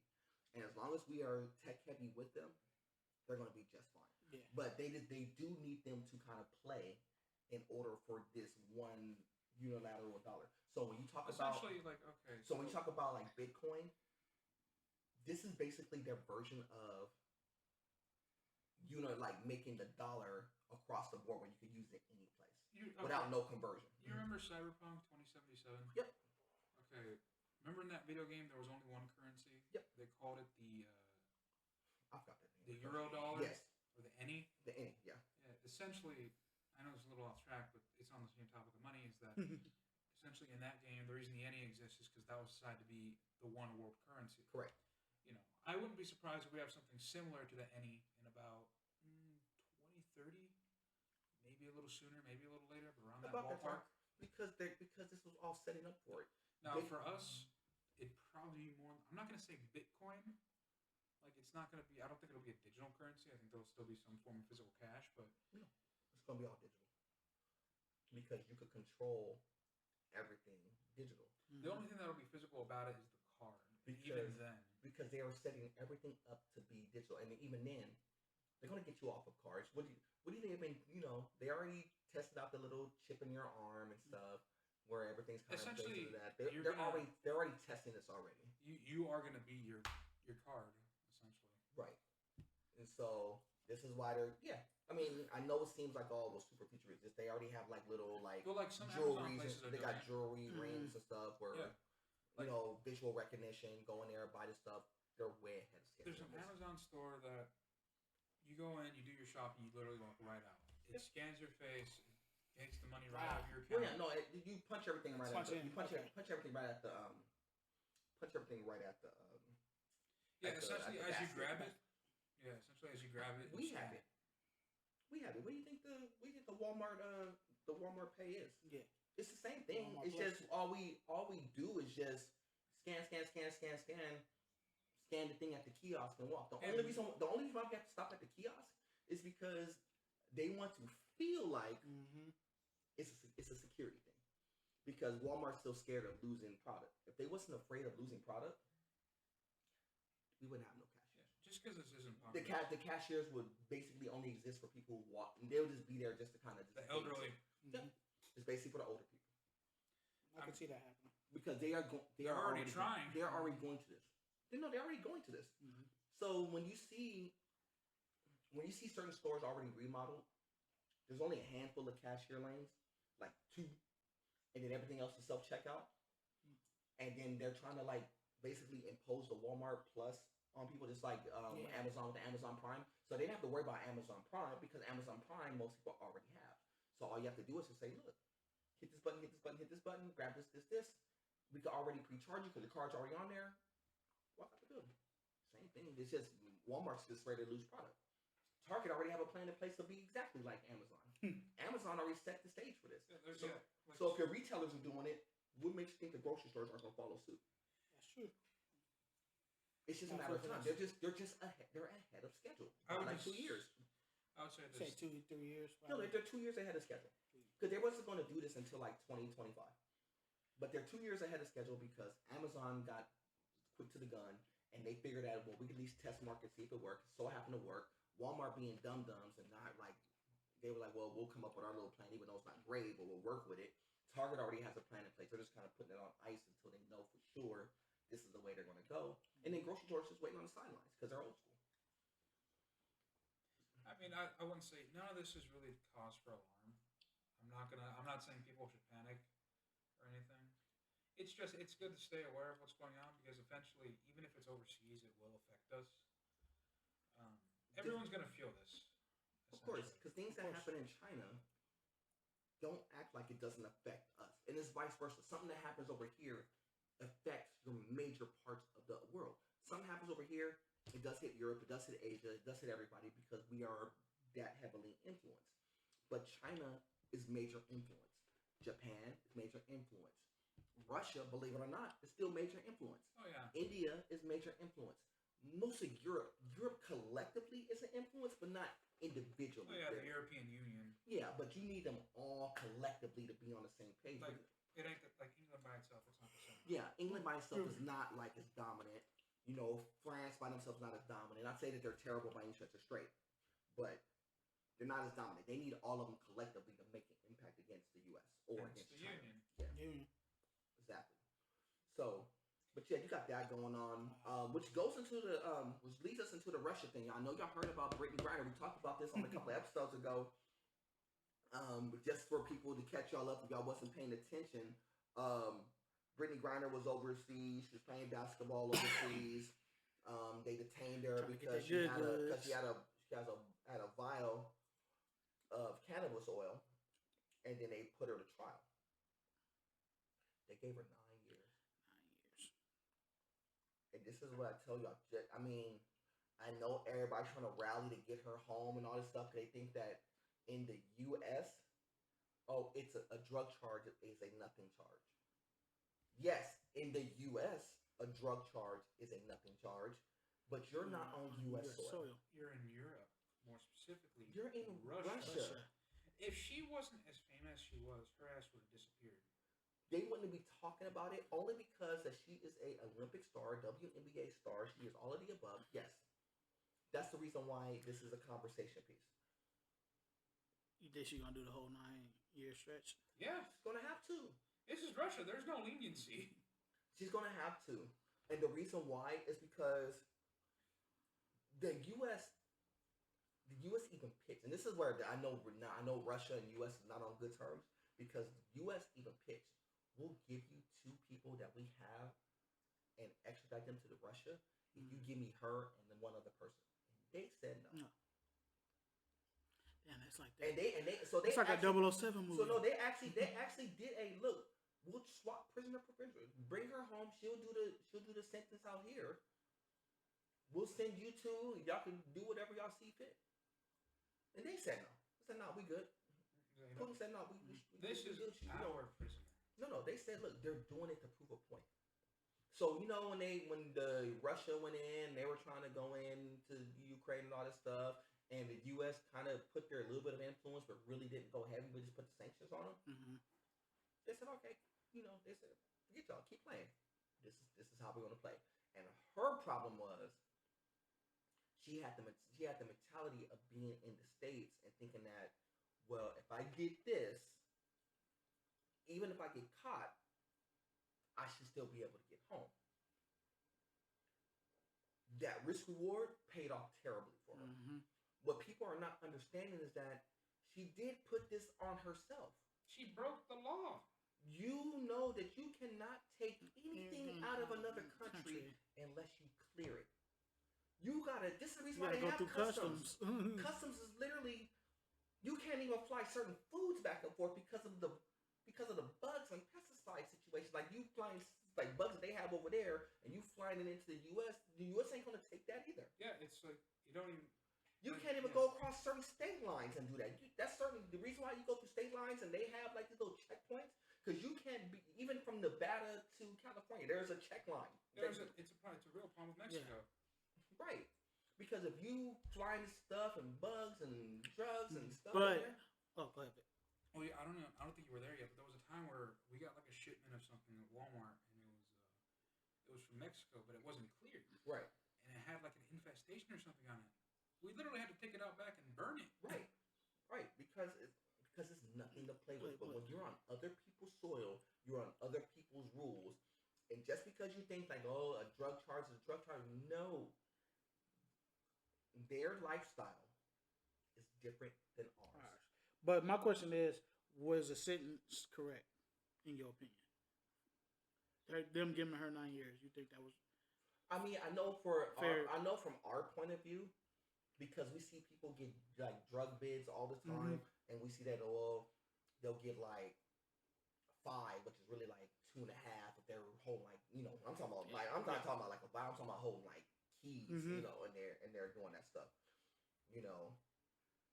And as long as we are tech heavy with them, they're gonna be just fine. Yeah. But they do need them to kind of play in order for this one unilateral dollar. So when you talk about when you talk about like Bitcoin, this is basically their version of like making the dollar across the board where you can use it any place without no conversion. You remember Cyberpunk 2077? Yep. Okay. Remember in that video game there was only one currency? Yep. They called it the I forgot that the name. euro dollar? Yes. Or the any? The any, yeah. Yeah, essentially, I know it's a little off track, but it's on the same topic of money, is that essentially in that game, the reason the any exists is because that was decided to be the one world currency. Correct. You know, I wouldn't be surprised if we have something similar to the any in about 2030, maybe a little sooner, maybe a little later, but around that ballpark. Because this was all setting up for it. Now, for us, it'd probably be more. I'm not going to say Bitcoin. Like, it's not going to be. I don't think it'll be a digital currency. I think there'll still be some form of physical cash, but no, it's going to be all digital because you could control everything digital. The only thing that'll be physical about it is the card. Because they are setting everything up to be digital, and even then, they're going to get you off of cards. What do you think? I mean, they already tested out the little chip in your arm and stuff, where everything's kind of essentially based on that. They're already testing this already. You are going to be your card essentially, right? And so this is why they're I mean, I know it seems like all was super futuristic. They already have like little some jewelry. Amazon They got jewelry rings and stuff where. Yeah. Visual recognition, go in there, buy the stuff. They're way ahead of schedule. There's an Amazon store that you go in, you do your shopping, you literally walk right out. It scans your face, it takes the money right out of your account. Well, you punch everything right at the, punch everything right at the punch everything right at the essentially as you grab it. Yeah, essentially as you grab it. We have it. We have it. What do you think the Walmart Pay is? Yeah. It's the same thing. It's just all we do is just scan the thing at the kiosk and walk. The only reason why we have to stop at the kiosk is because they want to feel like it's a security thing. Because Walmart's still scared of losing product. If they wasn't afraid of losing product, we wouldn't have no cashiers. Just because this isn't popular. The cashiers would basically only exist for people who walk. And they would just be there just to kind of the elderly. Yeah. It's basically for the older people. I can see that happening because they are already trying. They are already going to this. They're already going to this. Mm-hmm. So when you see certain stores already remodeled, there's only a handful of cashier lanes, like 2, and then everything else is self checkout. And then they're trying to like basically impose the Walmart Plus on people, just like Amazon with the Amazon Prime. So they don't have to worry about Amazon Prime because Amazon Prime most people already have. So all you have to do is just say, look, hit this button, grab this. We can already pre-charge you because the card's already on there. Walk out the building. Same thing. It's just Walmart's just ready to lose product. Target already have a plan in place to be exactly like Amazon. Amazon already set the stage for this. So if your retailers are doing it, what makes you think the grocery stores aren't going to follow suit? That's true. It's just a matter of time. They're just ahead. They're ahead of schedule. Like 2 years. I would say 2-3 years. Probably. No, they're 2 years ahead of schedule. Because they wasn't going to do this until like 2025. But they're 2 years ahead of schedule because Amazon got quick to the gun and they figured out, well, we could at least test market, see if it works. So it happened to work. Walmart being dum-dums and not like, they were like, well, we'll come up with our little plan, even though it's not great, but we'll work with it. Target already has a plan in place. They're just kind of putting it on ice until they know for sure this is the way they're going to go. And then grocery stores just waiting on the sidelines because they're old school. I mean, I wouldn't say none of this is really cause for alarm. I'm not saying people should panic or anything. It's just it's good to stay aware of what's going on because eventually, even if it's overseas, it will affect us. Everyone's gonna feel this. Of course, because things that happen in China don't act like it doesn't affect us, and it's vice versa. Something that happens over here affects your major parts of the world. Something happens over here. It does hit Europe, it does hit Asia, it does hit everybody because we are that heavily influenced. But China is major influence. Japan is major influence. Russia, believe it or not, is still major influence. Oh yeah. India is major influence. Most of Europe collectively is an influence, but not individually. Oh yeah, the European Union. Yeah, but you need them all collectively to be on the same page. Like it ain't like England by itself. It's not the same. Yeah, England by itself is not like as dominant. You know, France by themselves not as dominant. I'd say that they're terrible by any stretch of straight, but they're not as dominant. They need all of them collectively to make an impact against the U.S. or against the China. Union. Yeah, Union. Exactly. So, but yeah, you got that going on, which goes into which leads us into the Russia thing. I know y'all heard about Britney Griner. We talked about this on a couple of episodes ago. But just for people to catch y'all up, if y'all wasn't paying attention, Britney Griner was overseas. She was playing basketball overseas. They detained her because she had a vial of cannabis oil, and then they put her to trial. They gave her 9 years. 9 years. And this is what I tell y'all. I mean, I know everybody's trying to rally to get her home and all this stuff. They think that in the U.S., it's a drug charge is a nothing charge. Yes, in the U.S., a drug charge is a nothing charge, but you're not on U.S. soil. You're in Europe, more specifically. You're in Russia. If she wasn't as famous as she was, her ass would have disappeared. They wouldn't be talking about it only because that she is a Olympic star, WNBA star. She is all of the above. Yes, that's the reason why this is a conversation piece. You think she's gonna do the whole 9-year stretch? Yeah, she's gonna have to. This is Russia. There's no leniency. She's gonna have to, and the reason why is because the U.S. even pitched, and this is where I know Russia and U.S. is not on good terms because the U.S. even pitched. We'll give you 2 people that we have and extradite them to Russia if you give me her and then one other person. And they said no. Damn, that's like that. It's like actually, a 007 movie. So no, they actually did a look. We'll swap prisoner for prisoner. Bring her home. She'll do the sentence out here. We'll send you 2. Y'all can do whatever y'all see fit. And they said no. They said no, we good. Putin said no. This is our prisoner. No. They said, look, they're doing it to prove a point. So when the Russia went in, they were trying to go into Ukraine and all this stuff, and the U.S. kind of put their little bit of influence, but really didn't go heavy, but just put the sanctions on them. Mm-hmm. They said, okay, they said, forget y'all, keep playing. This is how we're gonna play. And her problem was she had the mentality of being in the States and thinking that, well, if I get this. Even if I get caught, I should still be able to get home. That risk reward paid off terribly for her. Mm-hmm. What people are not understanding is that she did put this on herself. She broke the law. You know that you cannot take anything out of another country unless you clear it. You gotta. This is the reason why they have customs. Customs is literally, you can't even fly certain foods back and forth because of the bugs and pesticide situation. Like you flying like bugs that they have over there, and you flying it into the U.S. The U.S. ain't gonna take that either. Yeah, it's like you don't even. You can't even go across certain state lines and do that. That's certainly the reason why you go through state lines and they have like these little checkpoints because you can't be even from Nevada to California. There's a check line. It's a real problem with Mexico. Yeah. Right. Because if you flying stuff and bugs and drugs and stuff. But go ahead. Oh yeah, I don't know. I don't think you were there yet, but there was a time where we got like a shipment of something at Walmart, and it was from Mexico, but it wasn't cleared. Right. And it had like an infestation or something on it. We literally had to take it out back and burn it. Right. Right. Because it's nothing to play with. But when you're on other people's soil, you're on other people's rules, and just because you think like, oh, a drug charge is a drug charge, no. Their lifestyle is different than ours. But my question is, was the sentence correct, in your opinion? Them giving her 9 years, you think that was? I mean, I know from our point of view, because we see people get like drug bids all the time, and we see that they'll get like 5, which is really like 2.5 if they're holding like I'm talking about like I'm not talking about like a vial, I'm talking about holding like keys, and they're doing that stuff,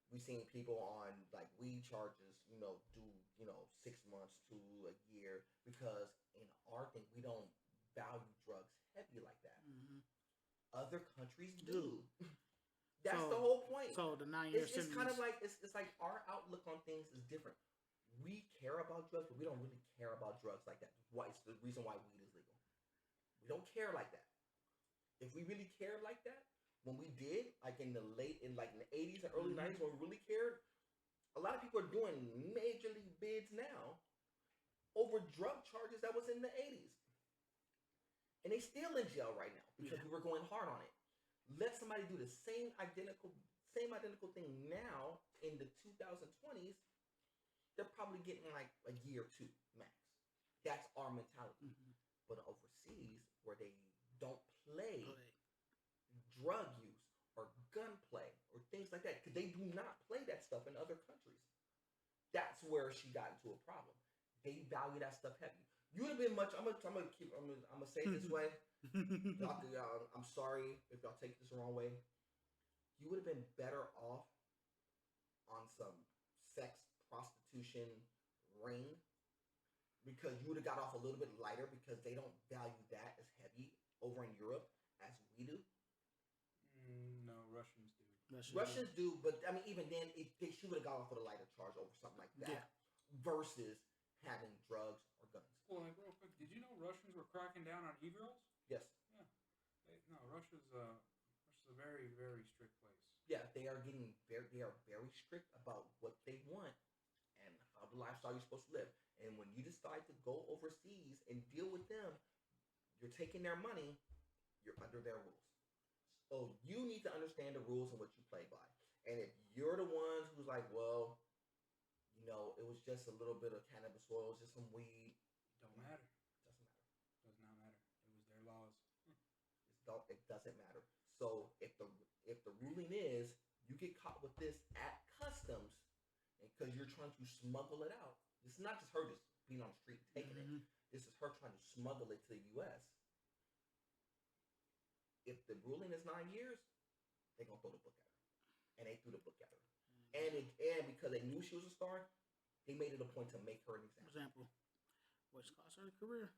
We've seen people on like weed charges, do 6 months to a year because in our thing we don't value drugs heavy like that. Other countries do. That's the whole point. So the 9 years. It's kind of like it's like our outlook on things is different. We care about drugs, but we don't really care about drugs like that. Why? It's the reason why weed is legal. We don't care like that. If we really cared like that. When we did, like in the 80s and early 90s, when we really cared, a lot of people are doing major league bids now over drug charges that was in the 80s. And they still in jail right now because we were going hard on it. Let somebody do the same identical thing now in the 2020s, they're probably getting like a year or 2 max. That's our mentality. But overseas, where they don't play drug use or gunplay or things like that, because they do not play that stuff in other countries. That's where she got into a problem. They value that stuff heavy. You would have been much. I'm gonna say it this way. I'm sorry if y'all take this the wrong way. You would have been better off on some sex prostitution ring, because you would have got off a little bit lighter, because they don't value that as heavy over in Europe as we do. No, Russians do. Russians do, but I mean, even then, she would have got off with a lighter charge over something like that, versus having drugs or guns. Well, like, real quick, did you know Russians were cracking down on e-girls? Yes. Yeah. Russia's a very, very strict place. Yeah, they are very strict about what they want and how the lifestyle you're supposed to live. And when you decide to go overseas and deal with them, you're taking their money, you're under their rules. So you need to understand the rules and what you play by. And if you're the ones who's like, well, it was just a little bit of cannabis oil, it was just some weed. Don't matter. Doesn't matter. Does not matter. It was their laws. It doesn't matter. So if the ruling is you get caught with this at customs, because you're trying to smuggle it out, this is not just her just being on the street taking it. This is her trying to smuggle it to the U.S. If the ruling is 9 years, they're gonna throw the book at her, and they threw the book at her. And because they knew she was a star, they made it a point to make her an example. Which cost her a career.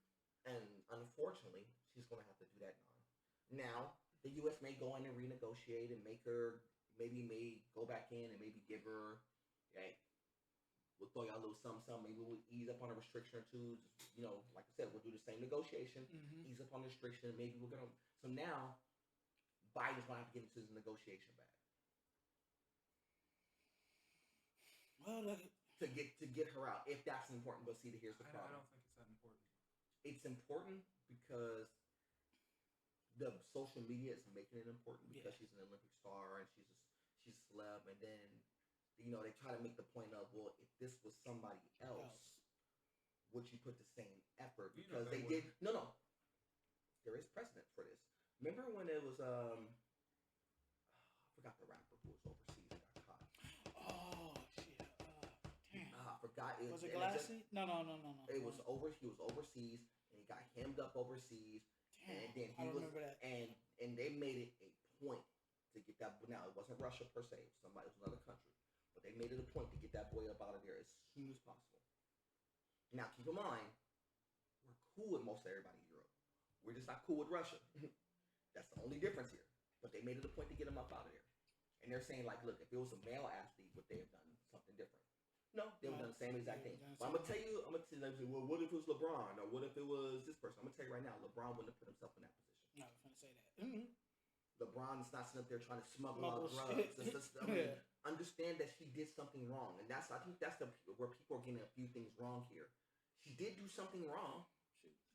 And unfortunately, she's gonna have to do that now. The U.S. may go in and renegotiate and make her may go back in and maybe give her, hey, we'll throw y'all a little something. Maybe we'll ease up on a restriction or two. Just, like I said, we'll do the same negotiation, ease up on the restriction. Maybe we're gonna. So now, Biden's gonna have to get into his negotiation bag. Well, to get her out, if that's important. But see, here's the problem. I don't think it's that important. It's important because the social media is making it important, because she's an Olympic star and she's a celeb, and then they try to make the point of, well, if this was somebody else, would you put the same effort? Because they did. No. There is precedent for this. Remember when it was I forgot the rapper who was overseas and got caught. Oh shit! Damn. I forgot. Was it Glassy? No. It was over. He was overseas and he got hemmed up overseas. Damn. And then I remember that. And they made it a point to get that. Now it wasn't Russia per se. It was another country. But they made it a point to get that boy up out of there as soon as possible. Now keep in mind, we're cool with most everybody in Europe. We're just not cool with Russia. That's the only difference here. But they made it a point to get him up out of there. And they're saying, like, look, if it was a male athlete, would they have done something different? No, they would have done the same exact thing. But I'm gonna tell you, well, what if it was LeBron, or what if it was this person? I'm gonna tell you right now, LeBron wouldn't have put himself in that position. No, I was gonna say that. LeBron's not sitting up there trying to smuggle out drugs. Understand that she did something wrong, and I think that's where people are getting a few things wrong here. She did do something wrong.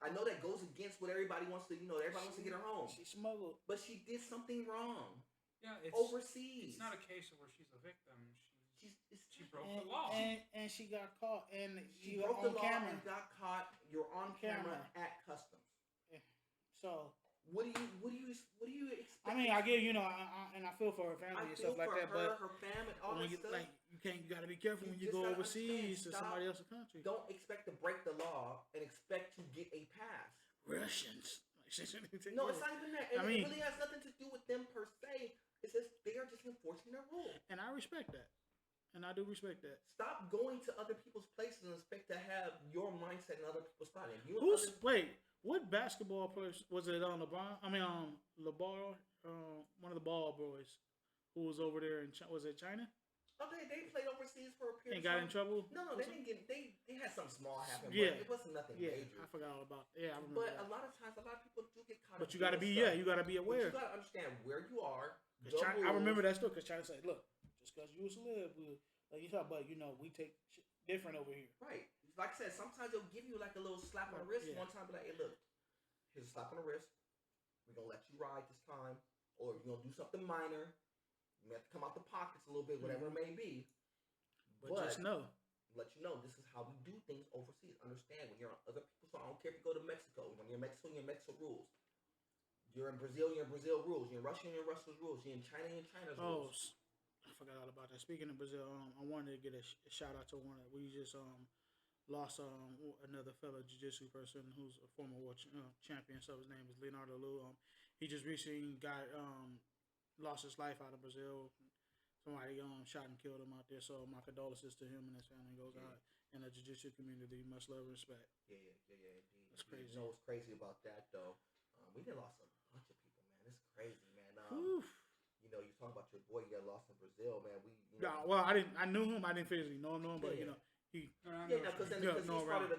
I know that goes against what everybody wants to. Everybody wants to get her home. She smuggled, but she did something wrong. Yeah, overseas. It's not a case of where she's a victim. She broke the law, and she got caught, and she broke the law and got caught. You're on camera at customs. Yeah. So what do you expect? I mean, I get and I feel for her family and stuff like that, but her family, all that stuff. Like you gotta be careful when you go overseas to somebody else's country. Don't expect to break the law and expect to get a pass. Russians. No, it's not even that. It really has nothing to do with them per se. It's just they are just enforcing their rule. And I respect that. And I do respect that. Stop going to other people's places and expect to have your mindset in other people's spots. What basketball players was it on LeBron? I mean, LeBron, one of the ball boys who was over there in was it China? Oh, they played overseas for a period. And got in trouble. No, they didn't get. They had something small happen. Yeah, but it wasn't nothing major. I forgot all about. Yeah, I remember. But that. a lot of times, a lot of people do get caught. But you got to be you got to be aware. But you got to understand where you are. China, I remember that story because China said, "Look, just because you was a celeb, but we take shit different over here." Right. Like I said, sometimes they'll give you like a little slap on the wrist. One time, be like, "Hey, look, here's a slap on the wrist. We're gonna let you ride this time, or you're gonna do something minor. You may have to come out the pockets a little bit, whatever it may be." But just know, let you know this is how we do things overseas. Understand when you're on other people's. So I don't care if you go to Mexico. When you're in Mexico, you're in Mexico rules. You're in Brazil, you're in Brazil rules. You're in Russia, you're in Russia's rules. You're in China, you're in China's rules. I forgot all about that. Speaking of Brazil, I wanted to get a shout out to one that we just lost another fellow jiu-jitsu person who's a former world champion. So his name is Leonardo Lu. He just recently got lost his life out of Brazil. Somebody shot and killed him out there. So my condolences to him and his family goes out in the jiu-jitsu community. Much love and respect. Indeed. That's crazy. You know what's crazy about that though? We done lost a bunch of people, man. It's crazy, man. You know, you talk about your boy you got lost in Brazil, man. Well, I didn't. I knew him. I didn't physically know him, but you know, because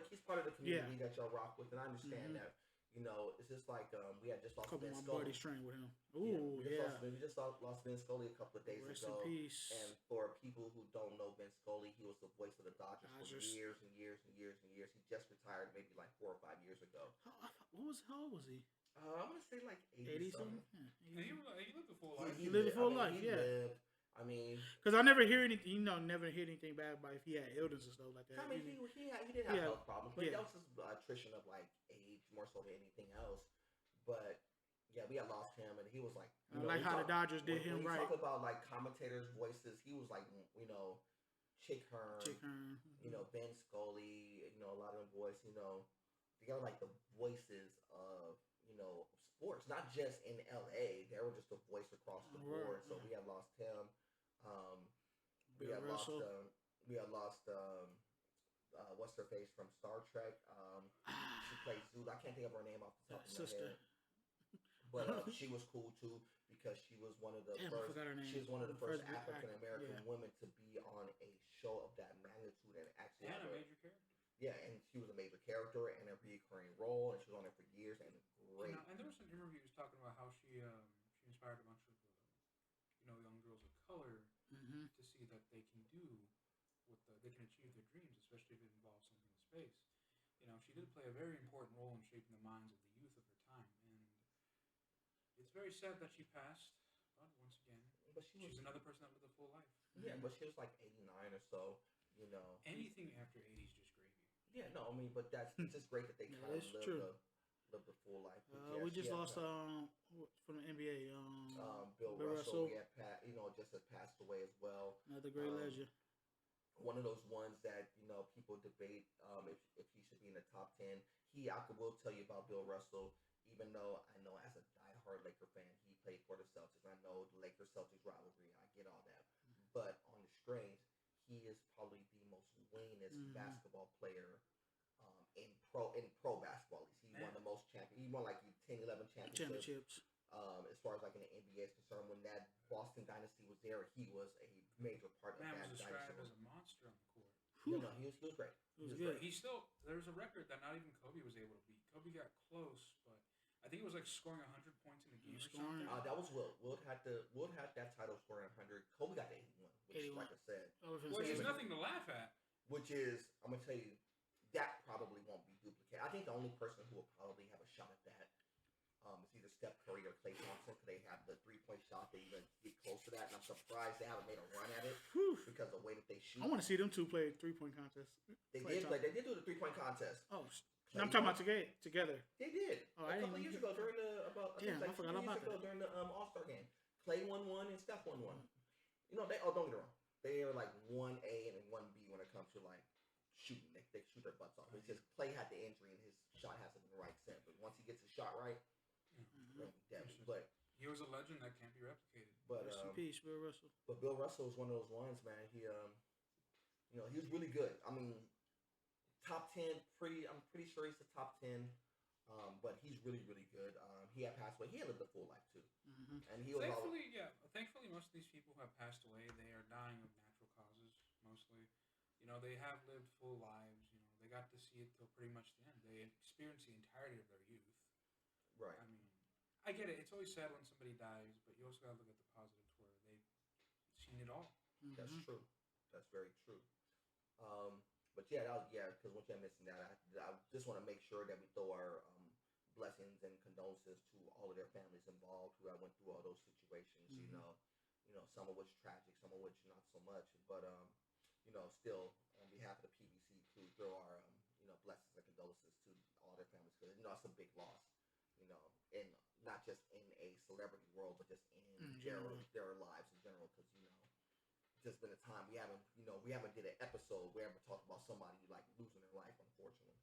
he's part of the community that y'all rock with, and I understand that. You know, it's just like we had just lost a couple Vince of my Scully. buddies trained with him. Ooh, We just lost Vince Scully a couple of days Rest ago. in peace. And for people who don't know Vince Scully, he was the voice of the Dodgers for years and years and years and years. He just retired maybe like 4 or 5 years ago. How old was he? I'm gonna say like 80 something. Yeah, he lived a full life. He lived a full life. Yeah. I mean, because I never hear anything. Never hear anything bad about if he had illness and stuff like that. I mean, he did have health problems, but that was just attrition of like age more so than anything else. But yeah, we had lost him, and he was like, I like how the Dodgers did him right. Talk about like commentators' voices. He was like, Chick Hearn, Ben Scully, a lot of them voices, they got like the voices of sports, not just in LA. They were just a voice across the board. So we had lost him. We had lost what's her face from Star Trek. She played Zulu. I can't think of her name off the top of my head. But she was cool too because she was one of the first. She was one of the first African American women to be on a show of that magnitude and actually a major character. Yeah, and she was a major character and a recurring role, and she was on there for years and great. And there were some interviews talking about how she inspired a bunch of young girls of color to see that they can do they can achieve their dreams, especially if it involves something in space. She did play a very important role in shaping the minds of the youth of her time, and it's very sad that she passed. But once again, she's another person that lived a full life. Yeah, but she was like 89 or so. Anything after 80 is just gravy. Yeah, no, I mean, but it's just great that they kind of lived a full life. We just lost from the NBA. Bill Russell. We had just had passed away as well. Another great legend. One of those ones that people debate if he should be in the top 10. I will tell you about Bill Russell. Even though I know as a diehard Laker fan, he played for the Celtics. I know the Lakers-Celtics rivalry. I get all that. But on the strings, he is probably the most winningest basketball player in pro basketball. He won the most champions. He won like 10, 11 championships. As far as like in the NBA is concerned, when that Boston dynasty was there, he was a major part of that dynasty. Man was described as a monster on the court. Yeah, no, he was great. He was good. There's a record that not even Kobe was able to beat. Kobe got close, but I think it was like scoring 100 points in a game or something. That was Wilt. Wilt had that title scoring 100. Kobe got to 81, which, like I said, which is nothing to laugh at. Which is, I'm gonna tell you, that probably won't be duplicated. I think the only person who will probably have a shot at that is either Steph Curry or Klay Thompson, because they have the 3-point shot. They even get close to that, and I'm surprised they haven't made a run at it because of the way that they shoot. I want to see them two play 3-point contest. They did do the 3-point contest. Oh. I'm talking about together. They did a couple of years ago during the I forgot about that. During the All-Star game. Klay won one and Steph won one. Don't get it wrong. They are like 1A and 1B when it comes to like shooting. They shoot their butts off. It's just Klay had the injury and his shot hasn't been right since. But once he gets his shot right, deadly. But he was a legend that can't be replicated. But rest in peace, Bill Russell. But Bill Russell was one of those ones, man. He he was really good. I mean, top 10. I'm pretty sure he's the top 10. But he's really, really good. He had passed away. He had lived a full life too. And he was thankfully, most of these people who have passed away, they are dying of natural causes mostly. They have lived full lives. They got to see it till pretty much the end. They experienced the entirety of their youth. Right. I mean, I get it. It's always sad when somebody dies, but you also got to look at the positives where they've seen it all. That's true. That's very true. But because once you're missing that, I just want to make sure that we throw our blessings and condolences to all of their families involved who went through all those situations. Some of which tragic, some of which not so much. But still, on behalf of the PVC Crew, throw our blessings and condolences to all their families because it's a big loss. And not just in a celebrity world, but just in their lives in general. Because just been a time we haven't did an episode where we talked about somebody like losing their life, unfortunately.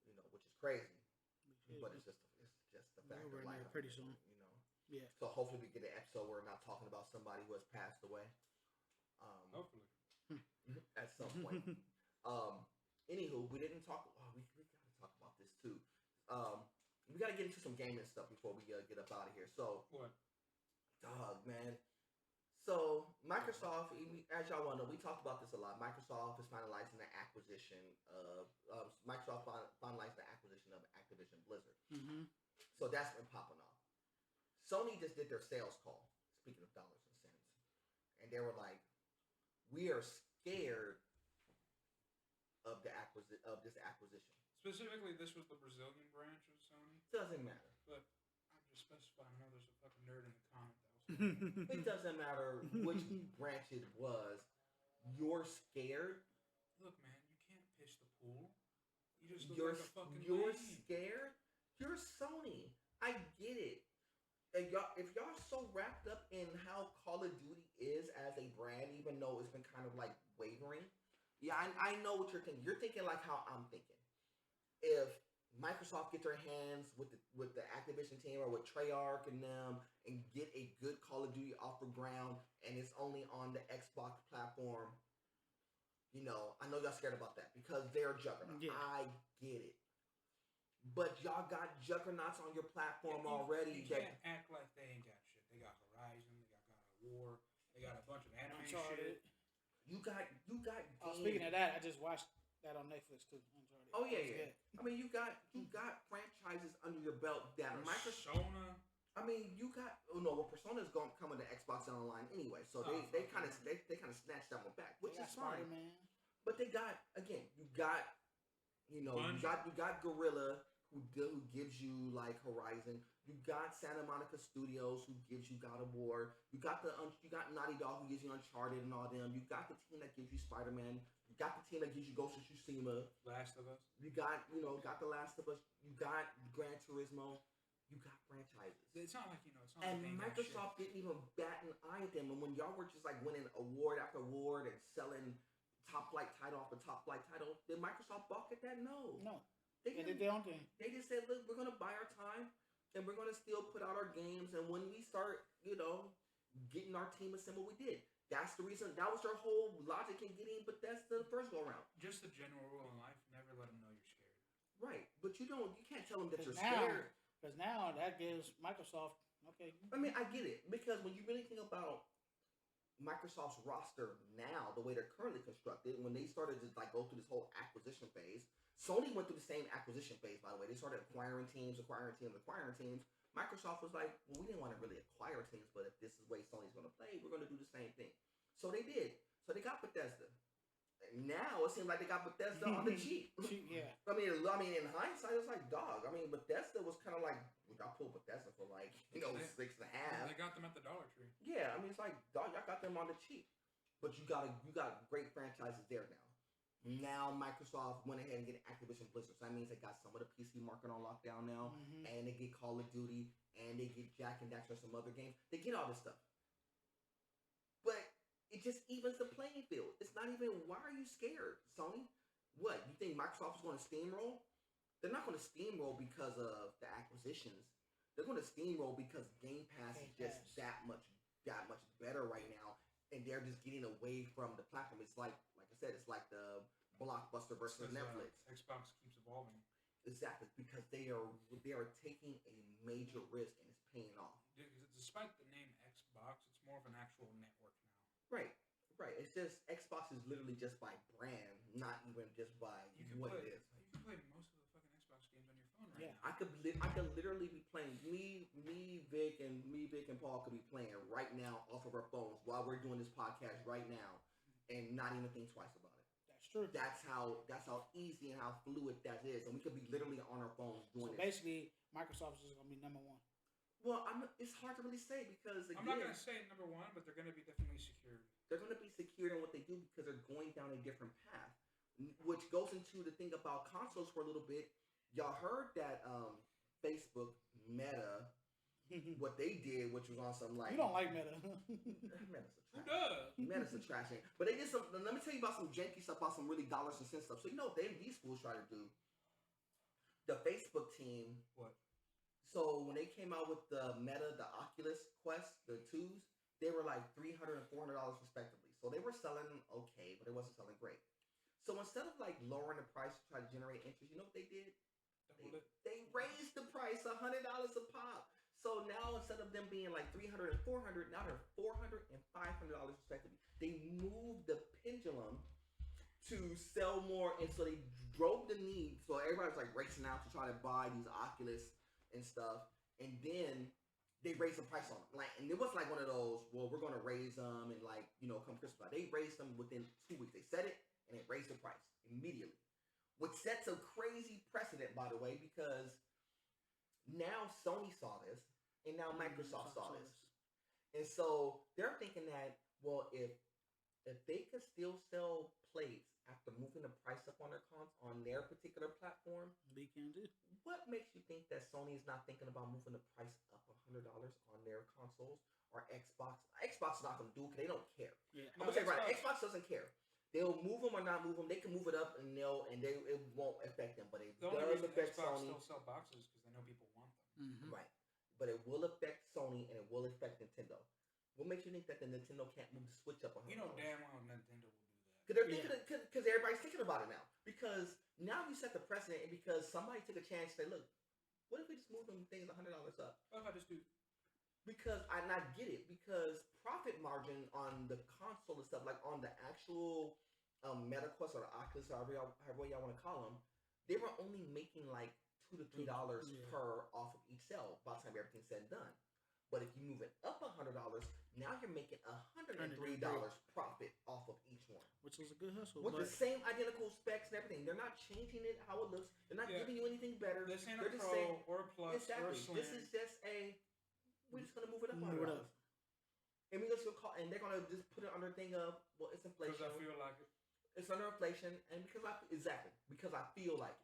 Which is crazy, but it's just the fact of life. Pretty soon. Yeah. So hopefully we get an episode where we're not talking about somebody who has passed away. Hopefully. At some point. Anywho, we didn't talk. We got to talk about this too. We got to get into some gaming stuff before we get up out of here. So what? Dog, man. So Microsoft, as y'all want to know, we talked about this a lot. Microsoft is finalizing the acquisition of finalized the acquisition of Activision Blizzard. Mm-hmm. So that's been popping off. Sony just did their sales call. Speaking of dollars and cents, and they were like, "We are scared of this acquisition." Specifically, this was the Brazilian branch of Sony. Doesn't matter. But I'm just specifying. I know there's a fucking nerd in the comment that was. It doesn't matter which branch it was. You're scared. Look, man, you can't pitch the pool. You just look like a fucking You're lame. scared. You're Sony. I get it. And if y'all so wrapped up in how Call of Duty is as a brand, even though it's been kind of like wavering, yeah, I know what you're thinking. You're thinking like how I'm thinking. If Microsoft get their hands with the Activision team or with Treyarch and them and get a good Call of Duty off the ground and it's only on the Xbox platform, I know y'all scared about that because they're juggernauts. Yeah. I get it. But y'all got juggernauts on your platform already. You can't act like they ain't got shit. They got Horizon, they got God of War, they got a bunch of anime shit. You got games. Oh, speaking of that, I just watched that on Netflix too. Uncharted. Oh yeah. I mean, you got franchises under your belt that Persona. I mean, you got Persona's going to come into Xbox Online anyway, so they kind of snatched that one back, which is fine. Spider-Man. But they got you got Guerrilla who gives you like Horizon. You got Santa Monica Studios who gives you God of War. You got Naughty Dog who gives you Uncharted and all them. You got the team that gives you Spider-Man. You got the team that gives you Ghost of Tsushima. Last of Us. You got got the Last of Us. You got Gran Turismo. You got franchises. It's not like it's not and like Microsoft didn't even bat an eye at them. And when y'all were just like winning award after award and selling top flight title after top flight title, did Microsoft balk at that? No. They did their own thing. They just said, look, we're gonna buy our time and we're gonna still put out our games. And when we start, getting our team assembled, we did. That's the reason. That was their whole logic in getting Bethesda the first go around. Just the general rule in life: never let them know you're scared. Right, but you can't tell them that you're scared. Because now that gives Microsoft I mean, I get it because when you really think about Microsoft's roster now, the way they're currently constructed, when they started to go through this whole acquisition phase, Sony went through the same acquisition phase. By the way, they started acquiring teams. Microsoft was like, well, we didn't want to really acquire teams, but if this is the way Sony's going to play, we're going to do the same thing. So they did. So they got Bethesda. And now it seems like they got Bethesda on the cheap. Yeah. I mean, in hindsight, it's like, dog. I mean, Bethesda was kind of like, y'all pulled Bethesda for like, 6.5. They got them at the Dollar Tree. Yeah, I mean, it's like, dog, y'all got them on the cheap. But you got great franchises there now. Now Microsoft went ahead and get Activision Blizzard. So that means they got some of the PC market on lockdown now, and they get Call of Duty, and they get Jack and Daxter, some other games. They get all this stuff, but it just evens the playing field. It's not even. Why are you scared, Sony? What, you think Microsoft is going to steamroll? They're not going to steamroll because of the acquisitions. They're going to steamroll because Game Pass is just that much better right now, and they're just getting away from the platform. It's like I said, it's like the Blockbuster versus Netflix. Xbox keeps evolving. Exactly, because they are taking a major risk and it's paying off. Despite the name Xbox, it's more of an actual network now. Right. It's just Xbox is literally just by brand, not even just by what it is. You can play most of the fucking Xbox games on your phone right now. I could literally be playing Vic and Paul could be playing right now off of our phones while we're doing this podcast right now, and not even think twice about it. That's true. That's how easy and how fluid that is, and we could be literally on our phones doing it. Basically, Microsoft is going to be number one. Well, it's hard to really say because again, I'm not gonna say number one, but they're gonna be definitely secured. They're gonna be secured in what they do because they're going down a different path, which goes into the thing about consoles for a little bit. Y'all heard that Facebook Meta what they did, which was on some like you don't like Meta. Meta's a trash thing. But they did some. Let me tell you about some janky stuff, about some really dollars and cents stuff. So you know, these fools try to do. The Facebook team. What? So when they came out with the Meta, the Oculus Quest, the 2s, they were like $300 and $400 respectively. So they were selling okay, but it wasn't selling great. So instead of like lowering the price to try to generate interest, you know what they did? They raised the price $100 a pop. So now instead of them being like $300 and $400, now they're $400 and $500 respectively. They moved the pendulum to sell more, and so they drove the need. So everybody was like racing out to try to buy these Oculus and stuff, and then they raised the price on them. Like, and it was like one of those, well, we're gonna raise them, and like, you know, come Christmas, they raised them within 2 weeks. They said it, and it raised the price immediately, which sets a crazy precedent, by the way, because now Sony saw this, and now Microsoft saw this, and so they're thinking that, well, if they could still sell plates after moving the price up on their particular platform, they can do. What makes you think that Sony's not thinking about moving the price up $100 on their consoles or Xbox? Xbox is not going to do it because they don't care. Yeah. I'm gonna say right, Xbox doesn't care. They'll move them or not move them. They can move it up and it won't affect them, but it does affect Xbox Sony. Still sell boxes because they know people want them. Mm-hmm. Right, but it will affect Sony and it will affect Nintendo. What makes you think that the Nintendo can't move the Switch up $100? You know damn well Nintendo will do that. Because they're thinking, because everybody's thinking about it now. Because now you set the precedent, and because somebody took a chance to say, look, what if we just move them things $100 up? What if I just do? Because I not get it. Because profit margin on the console and stuff, like on the actual MetaQuest or the Oculus, however y'all want to call them, they were only making like $2 to $3 per off of each sale by the time everything's said and done. But if you move it up $100, now you're making $103 profit off of each one. Which is a good hustle. With the same identical specs and everything. They're not changing it how it looks. They're not giving you anything better. This ain't They're a just Pro saying, or a Plus or a Slim. This is just we're just going to move it up $100. And we're just gonna and they're going to just put it under a thing of, well, it's inflation. Because I feel like it. It's under inflation. And because I feel like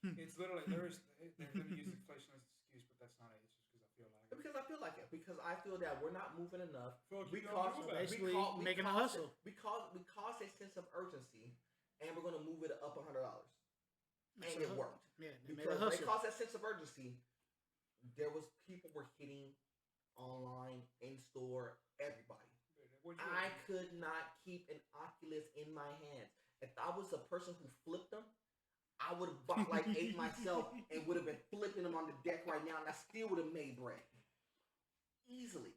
it. It's literally, they're going to use inflation as an excuse, but that's not it. It's just because I feel like it. Because I feel that we're not moving enough. Basically making a hustle. Because a sense of urgency, and we're going to move it up $100. And it worked. Yeah, because when it caused that sense of urgency, there was people were hitting online, in store, everybody. I could not keep an Oculus in my hands. If I was a person who flipped them, I would have bought like 8 myself and would have been flipping them on the deck right now, and I still would have made bread. Easily.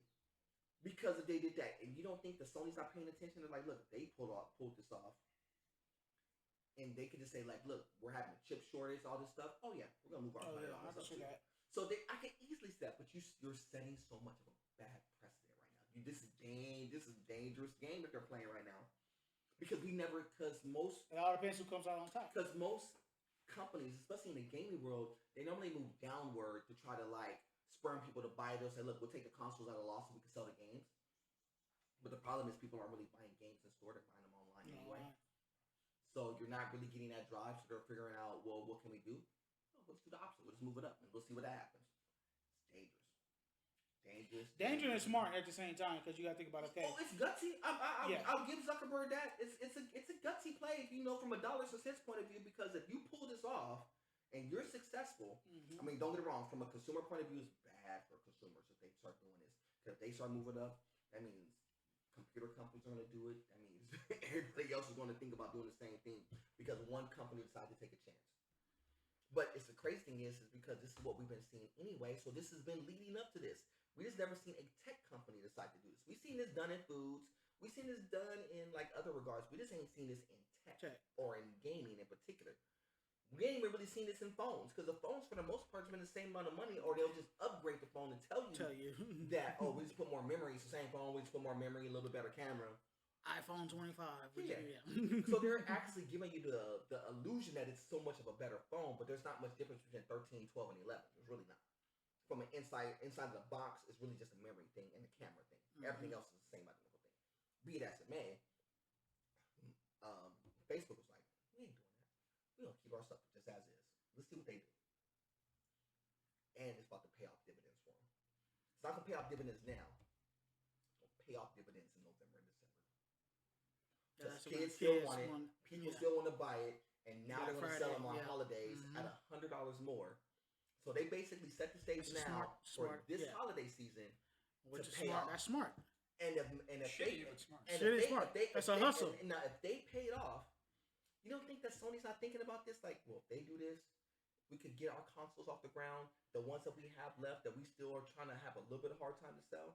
Because they did that. And you don't think the Sony's not paying attention? They're like, look, they pulled this off. And they could just say, like, look, we're having a chip shortage, all this stuff. Oh, yeah, we're going to move our $100 up too. So I can easily say that, but you're setting so much of a bad precedent right now. This is a dangerous game that they're playing right now. Because it all depends who comes out on top. Because most companies, especially in the gaming world, they normally move downward to try to like spur people to buy. They'll say, look, we'll take the consoles out of loss so we can sell the games. But the problem is people aren't really buying games in store. They're buying them online anyway. So you're not really getting that drive. So they're figuring out, well, what can we do? Oh, let's do the opposite. We'll just move it up and we'll see what happens. It's dangerous and smart at the same time because you got to think about Oh, it's gutsy. I'll give Zuckerberg that. It's a gutsy play, from a dollars and cents point of view, because if you pull this off and you're successful, I mean, don't get it wrong. From a consumer point of view, it's bad for consumers if they start doing this. Because if they start moving up, that means computer companies are going to do it. That means everybody else is going to think about doing the same thing because one company decided to take a chance. But it's the crazy thing is because this is what we've been seeing anyway. So this has been leading up to this. We just never seen a tech company decide to do this. We've seen this done in foods. We've seen this done in like other regards. We just ain't seen this in tech or in gaming in particular. We ain't even really seen this in phones because the phones for the most part have been the same amount of money, or they'll just upgrade the phone and tell you that we just put more memory. It's the same phone. We just put more memory, a little bit better camera. iPhone 25. Yeah. So they're actually giving you the illusion that it's so much of a better phone, but there's not much difference between 13, 12, and 11. There's really not. from an inside of the box is really just a memory thing and a camera thing. Everything else is the same identical thing. Be it as it may, Facebook was like, we ain't doing that. We gonna keep our stuff just as is. Let's see what they do. And it's about to pay off dividends for them. It's not gonna pay off dividends now. It's gonna pay off dividends in November and December. Because kids still want it. People still want to buy it, and now they're gonna sell them on holidays at $100 more. So they basically set the stage now for this holiday season. Which is smart. That's smart. And if That's a hustle. Now, if they pay it off, you don't think that Sony's not thinking about this? Like, well, if they do this, we could get our consoles off the ground, the ones that we have left that we still are trying to have a little bit of hard time to sell,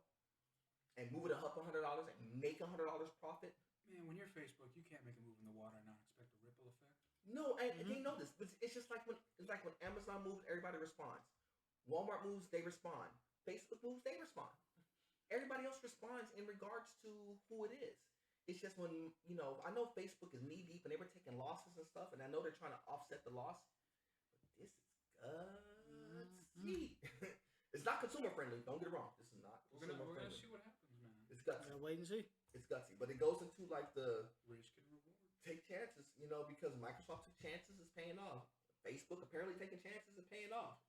and move it up $100 and make $100 profit. Man, when you're Facebook, you can't make a move in the water and not expect a ripple effect. No, and they know this. But it's just like when Amazon moves, everybody responds. Walmart moves, they respond. Facebook moves, they respond. Everybody else responds in regards to who it is. It's just when, I know Facebook is knee deep and they were taking losses and stuff, and I know they're trying to offset the loss, but this is gutsy. It's not consumer friendly. Don't get it wrong. This is not consumer friendly. We're gonna see what happens, man. It's gutsy. Wait and see. It's gutsy, but it goes into like the risk and reward. Take chances, because Microsoft took chances, is paying off. Facebook apparently taking chances is paying off.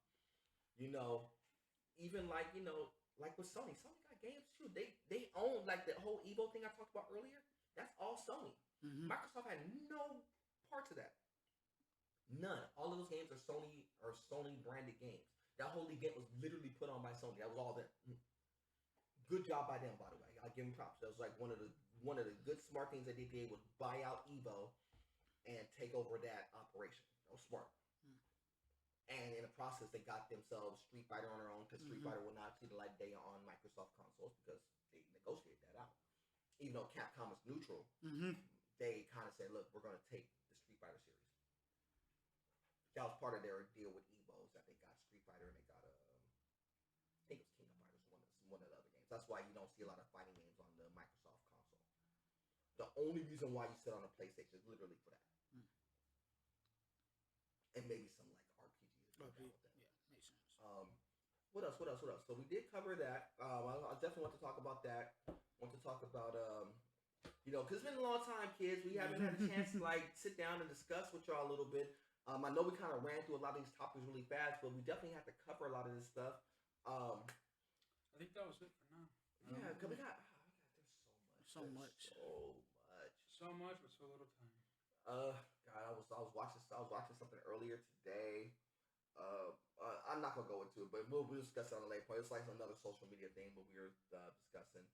Even like with Sony got games too. They own like the whole Evo thing I talked about earlier. That's all Sony. Microsoft had no parts of that. None. All of those games are Sony branded games. That whole event was literally put on by Sony. That was all them. Good job by them, by the way. I give them props. That was like one of the good smart things that they did was buy out Evo and take over that operation. That was smart. And in the process, they got themselves Street Fighter on their own because Street Fighter will not see the light of day on Microsoft consoles because they negotiated that out. Even though Capcom is neutral, they kind of said, look, we're going to take the Street Fighter series. That was part of their deal with Evo's, that they got Street Fighter and they got, I think it was King of Fighters, one of the other games. That's why you don't see a lot of fighting games on the Microsoft console. The only reason why you sit on a PlayStation is literally for that. And maybe some like RPG. Makes sense. What else? So we did cover that. I definitely want to talk about that. Want to talk about because it's been a long time, kids. We haven't had a chance to like sit down and discuss with y'all a little bit. I know we kind of ran through a lot of these topics really fast, but we definitely have to cover a lot of this stuff. I think that was it for now. Yeah, because we got so much, but so little time. God, I was watching something earlier today. I'm not gonna go into it, but we'll discuss it on a later point. It's like another social media thing, but we were discussing,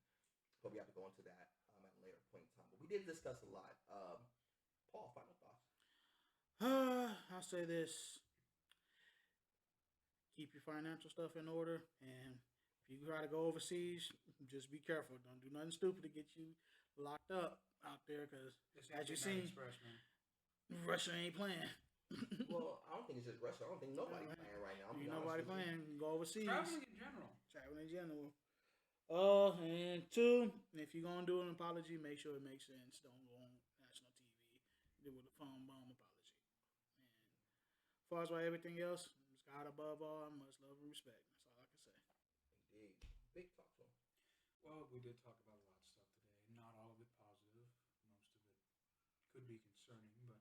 but we have to go into that at a later point in time. But we did discuss a lot. Paul, final thoughts. I'll say this: keep your financial stuff in order, and if you try to go overseas, just be careful. Don't do nothing stupid to get you locked up out there, because as you seen, Russia ain't playing. Well, I don't think it's just Russia. I don't think nobody's playing right now. Nobody playing. Go overseas. Traveling in general. And two, if you're gonna do an apology, make sure it makes sense. Don't go on national TV. Do with a phone bomb apology. And as far as everything else, God above all, much love and respect. That's all I can say. Indeed. Big talk to him. Well, we did talk about a lot of stuff today. Not all of it positive. Most of it could be concerning, but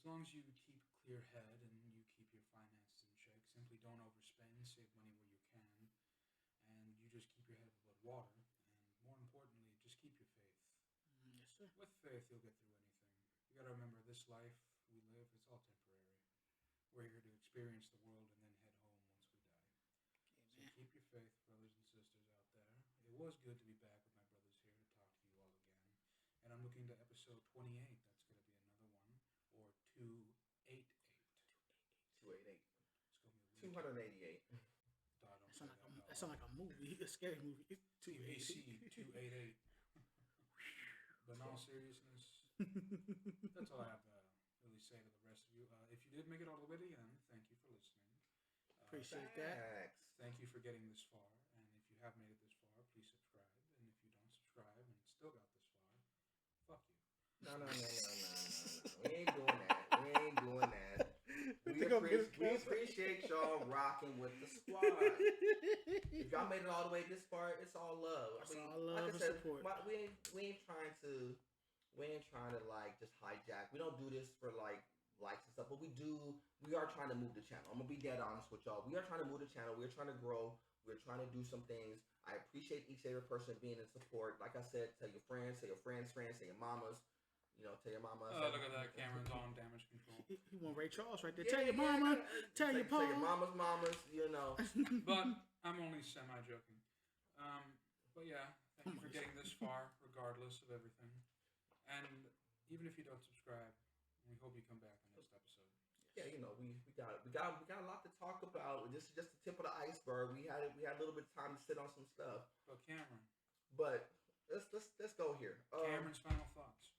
as long as you keep clear head and you keep your finances in check, simply don't overspend, save money where you can, and you just keep your head above water. And more importantly, just keep your faith. Yes, sir. With faith, you'll get through anything. You got to remember, this life we live, it's all temporary. We're here to experience the world and then head home once we die. So keep your faith, brothers and sisters out there. It was good to be back with my brothers here to talk to you all again. And I'm looking to episode 28. That's going to be another one. Or 288. 288. It's going to be 288. That sounds like a movie, a scary movie. PVC 288. But in all seriousness, that's all I have to really say to the rest of you. If you did make it all the way to the end, thank you for listening. Appreciate that. Thank you for getting this far. And if you have made it this far, please subscribe. And if you don't subscribe and still got this far, fuck you. No. We ain't doing that. We ain't doing that. We are appreciate y'all rocking with the squad. If y'all made it all the way this far, it's all love. It's all love and support. We ain't trying to like just hijack. We don't do this for like likes and stuff, but we are trying to move the channel. I'm gonna be dead honest with y'all. We are trying to move the channel. We're trying to grow. We're trying to do some things. I appreciate each and every person being in support. Like I said, tell your friends, tell your friends, tell your mamas. You know, tell your mama. Oh, look at that. Cameron's on damage control. He want Ray Charles right there. Tell your mama. Tell your pa. Tell your mamas, you know. But I'm only semi-joking. But yeah, thank you for getting this far, regardless of everything. And even if you don't subscribe, we hope you come back on next episode. Yeah, you know, we got a lot to talk about. This is just the tip of the iceberg. We had a little bit of time to sit on some stuff. But Cameron. But let's go here. Cameron's final thoughts.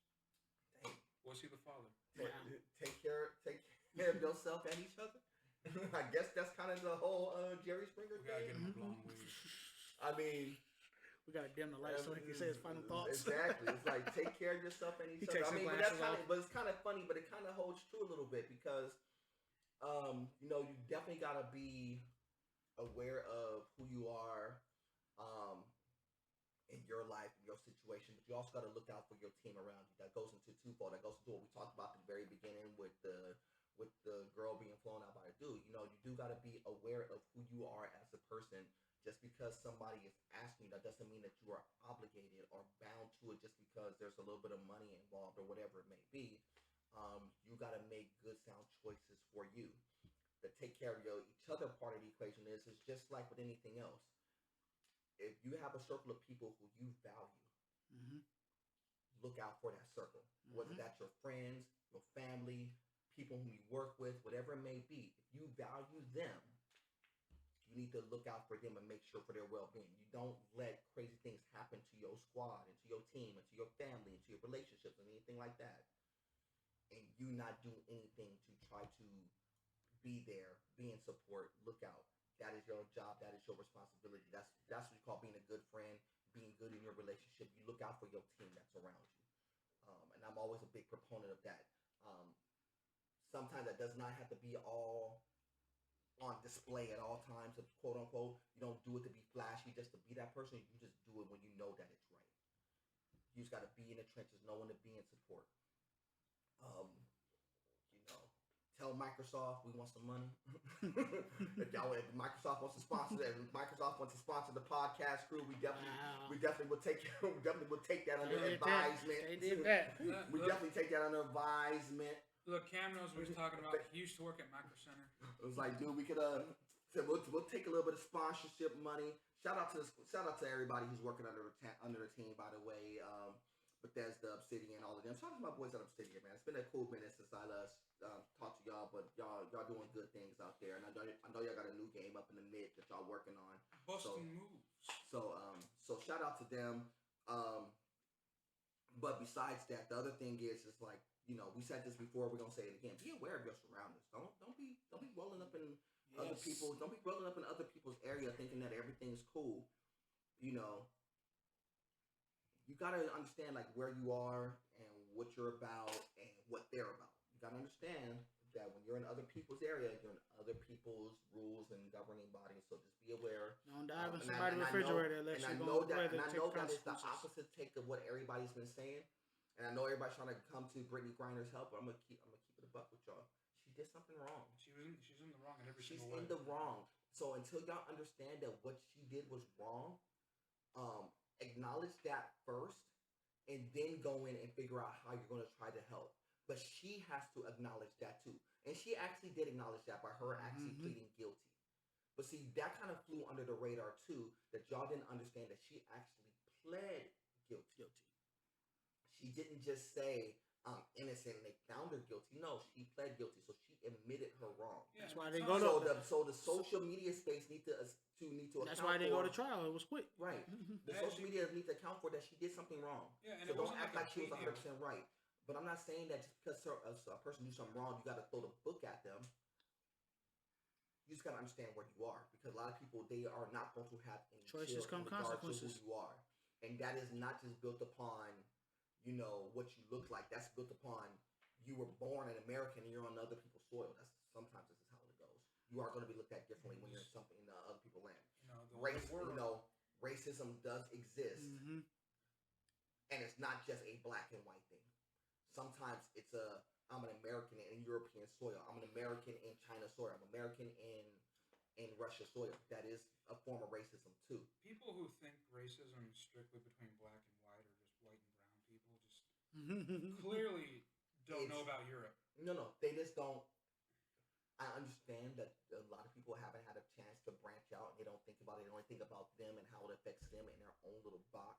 Dang. Was he the father? Take care of yourself and each other. I guess that's kind of the whole Jerry Springer thing. We gotta get him a blonde wig. I mean, we gotta dim the light so he can say his final thoughts. Exactly. It's like take care of yourself and each other. I mean, but it's kind of funny, but it kind of holds true a little bit because, you know, you definitely gotta be aware of who you are, in your life, in your situation. But you also gotta look out for your team around you. That goes into twofold. That goes into what we talked about at the very beginning with the girl being flown out by a dude. You know, you do gotta be aware of who you are as a person. Just because somebody is asking you, that doesn't mean that you are obligated or bound to it just because there's a little bit of money involved or whatever it may be. You got to make good, sound choices for you. The take care of each other part of the equation is just like with anything else. If you have a circle of people who you value, look out for that circle. Whether that's your friends, your family, people whom you work with, whatever it may be. If you value them, you need to look out for them and make sure for their well-being. You don't let crazy things happen to your squad and to your team and to your family and to your relationships and anything like that. And you not do anything to try to be there, be in support, look out. That is your job. That is your responsibility. That's what you call being a good friend, being good in your relationship. You look out for your team that's around you. And I'm always a big proponent of that. Sometimes that does not have to be all on display at all times, quote unquote. You don't do it to be flashy, just to be that person. You just do it when you know that it's right. You just got to be in the trenches, knowing to be in support. You know, tell Microsoft we want some money. if Microsoft wants to sponsor the podcast crew, we definitely will take that under advisement. They did that. We definitely take that under advisement. Look, Cam knows what he's talking about. He used to work at Micro Center. It was like, dude, we could we'll take a little bit of sponsorship money. Shout out to everybody who's working under the team, by the way. Bethesda, Obsidian, all of them. Shout out to my boys at Obsidian, man. It's been a cool minute since I talked to y'all, but y'all doing good things out there, and I know y'all got a new game up in the mid that y'all working on. Busting moves. So shout out to them. But besides that, the other thing is like, you know, we said this before. We're gonna say it again. Be aware of your surroundings. Don't be rolling up in other people. Don't be rolling up in other people's area thinking that everything's cool. You know, you gotta understand like where you are and what you're about and what they're about. You gotta understand that when you're in other people's area, you're in other people's rules and governing bodies. So just be aware. Don't dive in somebody's refrigerator unless you're going to and I know that is the opposite take of what everybody's been saying. And I know everybody's trying to come to Britney Griner's help, but I'm gonna keep it a buck with y'all. She did something wrong. She's in the wrong in every single She's way. in the wrong. So until y'all understand that what she did was wrong, acknowledge that first, and then go in and figure out how you're gonna try to help. But she has to acknowledge that too, and she actually did acknowledge that by her actually pleading guilty. But see, that kind of flew under the radar too. That y'all didn't understand that she actually pled guilty. She didn't just say, I'm innocent and they found her guilty. No, she pled guilty. So she admitted her wrong. Yeah, that's why they go to... So the social media space need to That's why they go to trial. It was quick. Right. The social media need to account for that she did something wrong. Yeah, and so don't act like she was 100% right. But I'm not saying that just because a person do something wrong, you got to throw the book at them. You just got to understand where you are. Because a lot of people, they are not going to have any choices come consequences. Who you are. And that is not just built upon... you know, what you look like. That's built upon you were born an American and you're on other people's soil. That's sometimes this is how it goes. You are going to be looked at differently when you're in something in other people's land. Racism does exist, and it's not just a black and white thing. Sometimes it's I'm an American in European soil. I'm an American in China soil. I'm American in Russia soil. That is a form of racism too. People who think racism is strictly between black and white, or just white and brown people, just clearly don't know about Europe. No, they just don't. I understand that a lot of people haven't had a chance to branch out, and they don't think about it. They only think about them and how it affects them in their own little box.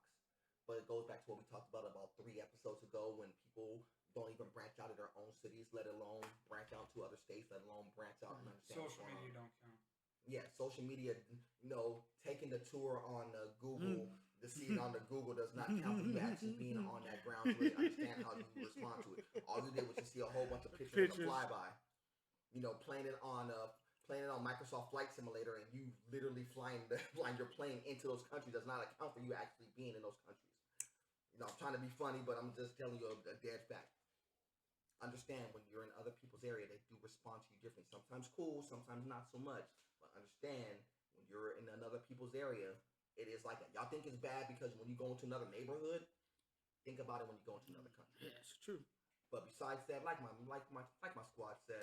But it goes back to what we talked about 3 episodes ago, when people don't even branch out of their own cities, let alone branch out to other states, let alone branch out and understand. Social media don't count. Yeah, social media, taking the tour on Google, the seat on the Google does not count for you actually being on that ground to really understand how you respond to it. All you did was just see a whole bunch of pictures of a flyby. Playing it on Microsoft Flight Simulator, and you literally flying your plane into those countries does not account for you actually being in those countries. I'm trying to be funny, but I'm just telling you a dead fact. Understand, when you're in other people's area, they do respond to you differently. Sometimes cool, sometimes not so much. But understand, when you're in another people's area, it is like that. Y'all think it's bad because when you go into another neighborhood, think about it when you go into another country. Yeah, it's true. But besides that, like my squad said,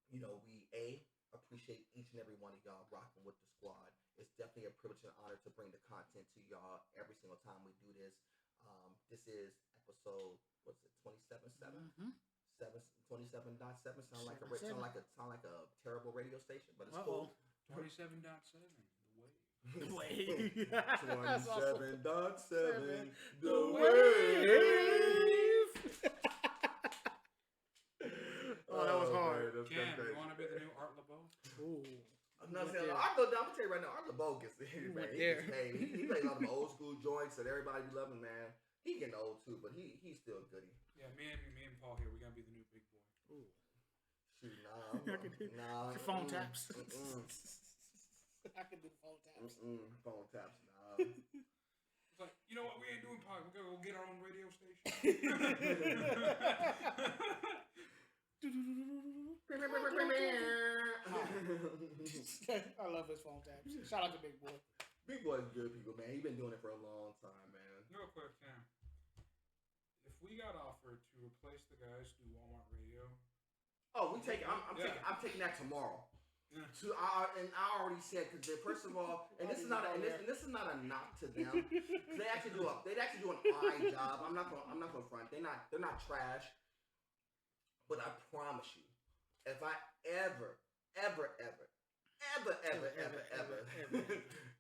we appreciate each and every one of y'all rocking with the squad. It's definitely a privilege and honor to bring the content to y'all every single time we do this. This is episode 27.7? 27.7 sound like a terrible radio station, but it's cool. 27.7. The wave. 27.7. The wave. Oh, that was hard. Cam, you want to be the new Art LeBeau? Ooh. I'm not saying I'm gonna tell you right now, Art LeBeau gets the hit, man. He plays all them old school joints that everybody be loving, man. He getting old too, but he's still a goodie. Yeah, me and Paul here, we're gonna be the new big boy. Ooh. Shoot, nah. Phone taps. I can do phone taps. Phone taps, nah. It's like, you know what? We ain't doing pod. We're gonna go get our own radio station. I love his phone taps. Shout out to Big Boy. Big Boy's good people, man. He's been doing it for a long time, man. Real quick, Cam. If we got offered to replace the guys who do Walmart radio, we take it. I'm taking that tomorrow. Yeah. And I already said, because first of all, and this is not a knock to them. They actually do an fine job. I'm not gonna front. They're not trash. But I promise you, if I ever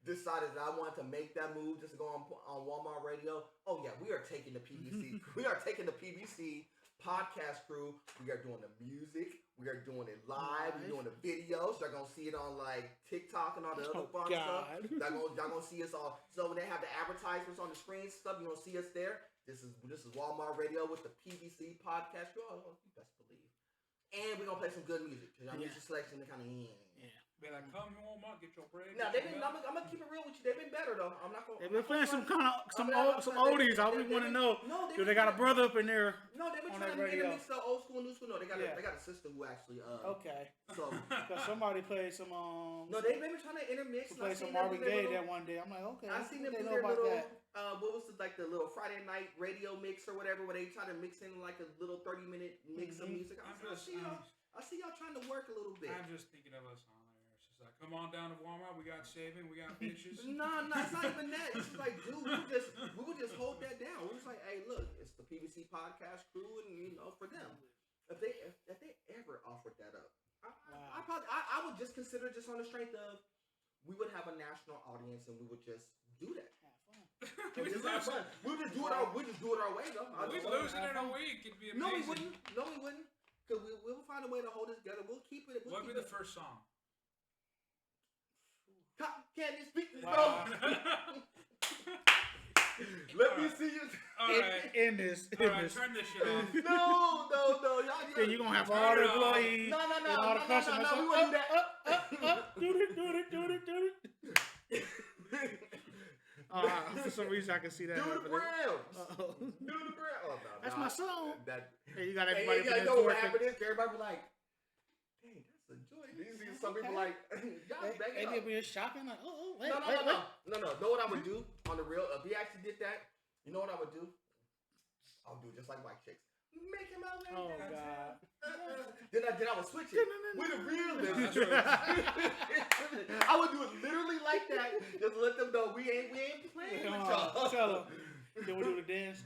decided that I wanted to make that move just to go on Walmart radio, oh yeah, we are taking the PVC. We are taking the PVC podcast crew. We are doing the music. We are doing it live. We're doing the videos. Y'all gonna see it on like TikTok and all the other fun stuff. Y'all gonna see us all. So when they have the advertisements on the screen stuff, you gonna see us there. This is Walmart Radio with the PVC podcast crew. Oh, you best believe. And we're gonna play some good music. Cause our music selection is kind of Be like, come Walmart, get your bread. Now I'm gonna keep it real with you. They've been better though. I'm not gonna. They've been playing some oldies. I really want to know. Do they got a brother up in there? No, they've been trying to mix the old school and new school. No, they got a sister who actually. Okay. So because somebody played some. No, they've been trying to intermix. Play some Marvin Gaye that one day. I'm like, okay. I seen them do their little. What was the little Friday night radio mix or whatever, where they try to mix in like a little 30-minute mix of music. I see y'all trying to work a little bit. I'm just thinking of us on there. It's just like, come on down to Walmart. We got shaving. We got bitches. No, it's not even that. It's just like, dude, we would just hold that down. We was like, hey, look, it's the PVC podcast crew, and for them, if they ever offered that up, I would just consider just on the strength of we would have a national audience and we would just do that. We just have fun. We just do it our way though. We lose it in a week. It'd be amazing. No, we wouldn't. Cause we'll find a way to hold it together. We'll keep it. What would be the first song? Can you speak? Wow. Let me see you. All right. In this. Turn this shit off. No. Then you're gonna have all the employees. No. All the customers. We wouldn't do that. Do it. For some reason, I can see that. Do the Browns. Oh, no. That's my song. Hey, you got everybody. You know what happened is everybody be like, Hey, that's a joy. You see some people like, y'all banging They up. be shocking like, wait, No. Know what I would do on the real? If he actually did that, you know what I would do? I would do it just like white chicks. Make him out. Oh God. Then I would switch it with a realist. I would do it literally like that. Just let them know we ain't playing with y'all. Tell them. Then we do the dance.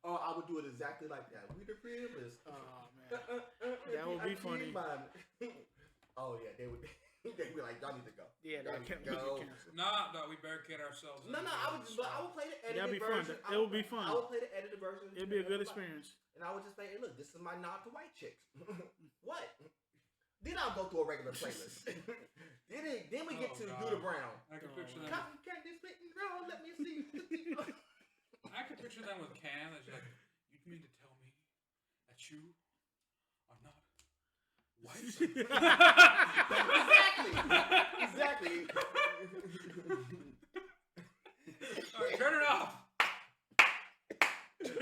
Or I would do it exactly like that. We the realist. Oh man, that would be funny. Oh yeah, they would. They'd be like, y'all need to go. Yeah, that can't go. No, we barricade ourselves. No, I would play the edited version. It would be fun. I would play the edited version. It'd be a good experience. And I would just say, hey, look, this is my nod to white chicks. What? Then I'll go through a regular playlist. then we get to Do the Brown. I can picture them. Can't this fit and grow? Let me see. I can picture them with Cam. It's like, you mean to tell me that you are not white? Exactly. All right, turn it off. That's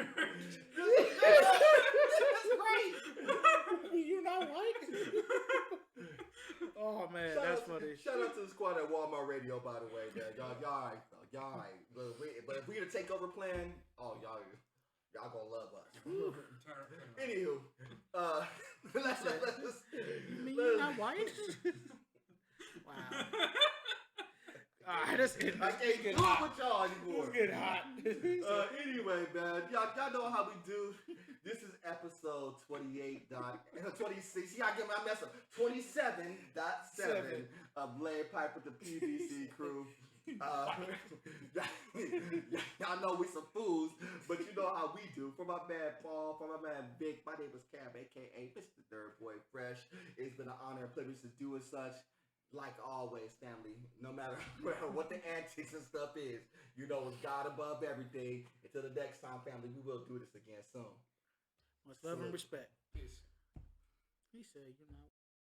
great. You know what? Oh man, that's funny. Shout out to the squad at Walmart Radio, by the way, man. Y'all right. But if we get a takeover plan, oh y'all gonna love us. Anywho, let's Me not white. Wow. Alright, that's good. I can't do it with y'all anymore. It's getting hot. Anyway, man, y'all know how we do. This is episode 26. See, I mess up. 27.7 of Blade Pipe with the PVC Crew. Y'all know we some fools, but you know how we do. For my man Paul, for my man Vic, my name is Cam, aka Mr. Third Boy Fresh. It's been an honor and privilege to do as such. Like always, family, no matter what the antics and stuff is, you know it's God above everything. Until the next time, family, we will do this again soon. Much love and respect. Peace. He said, you know.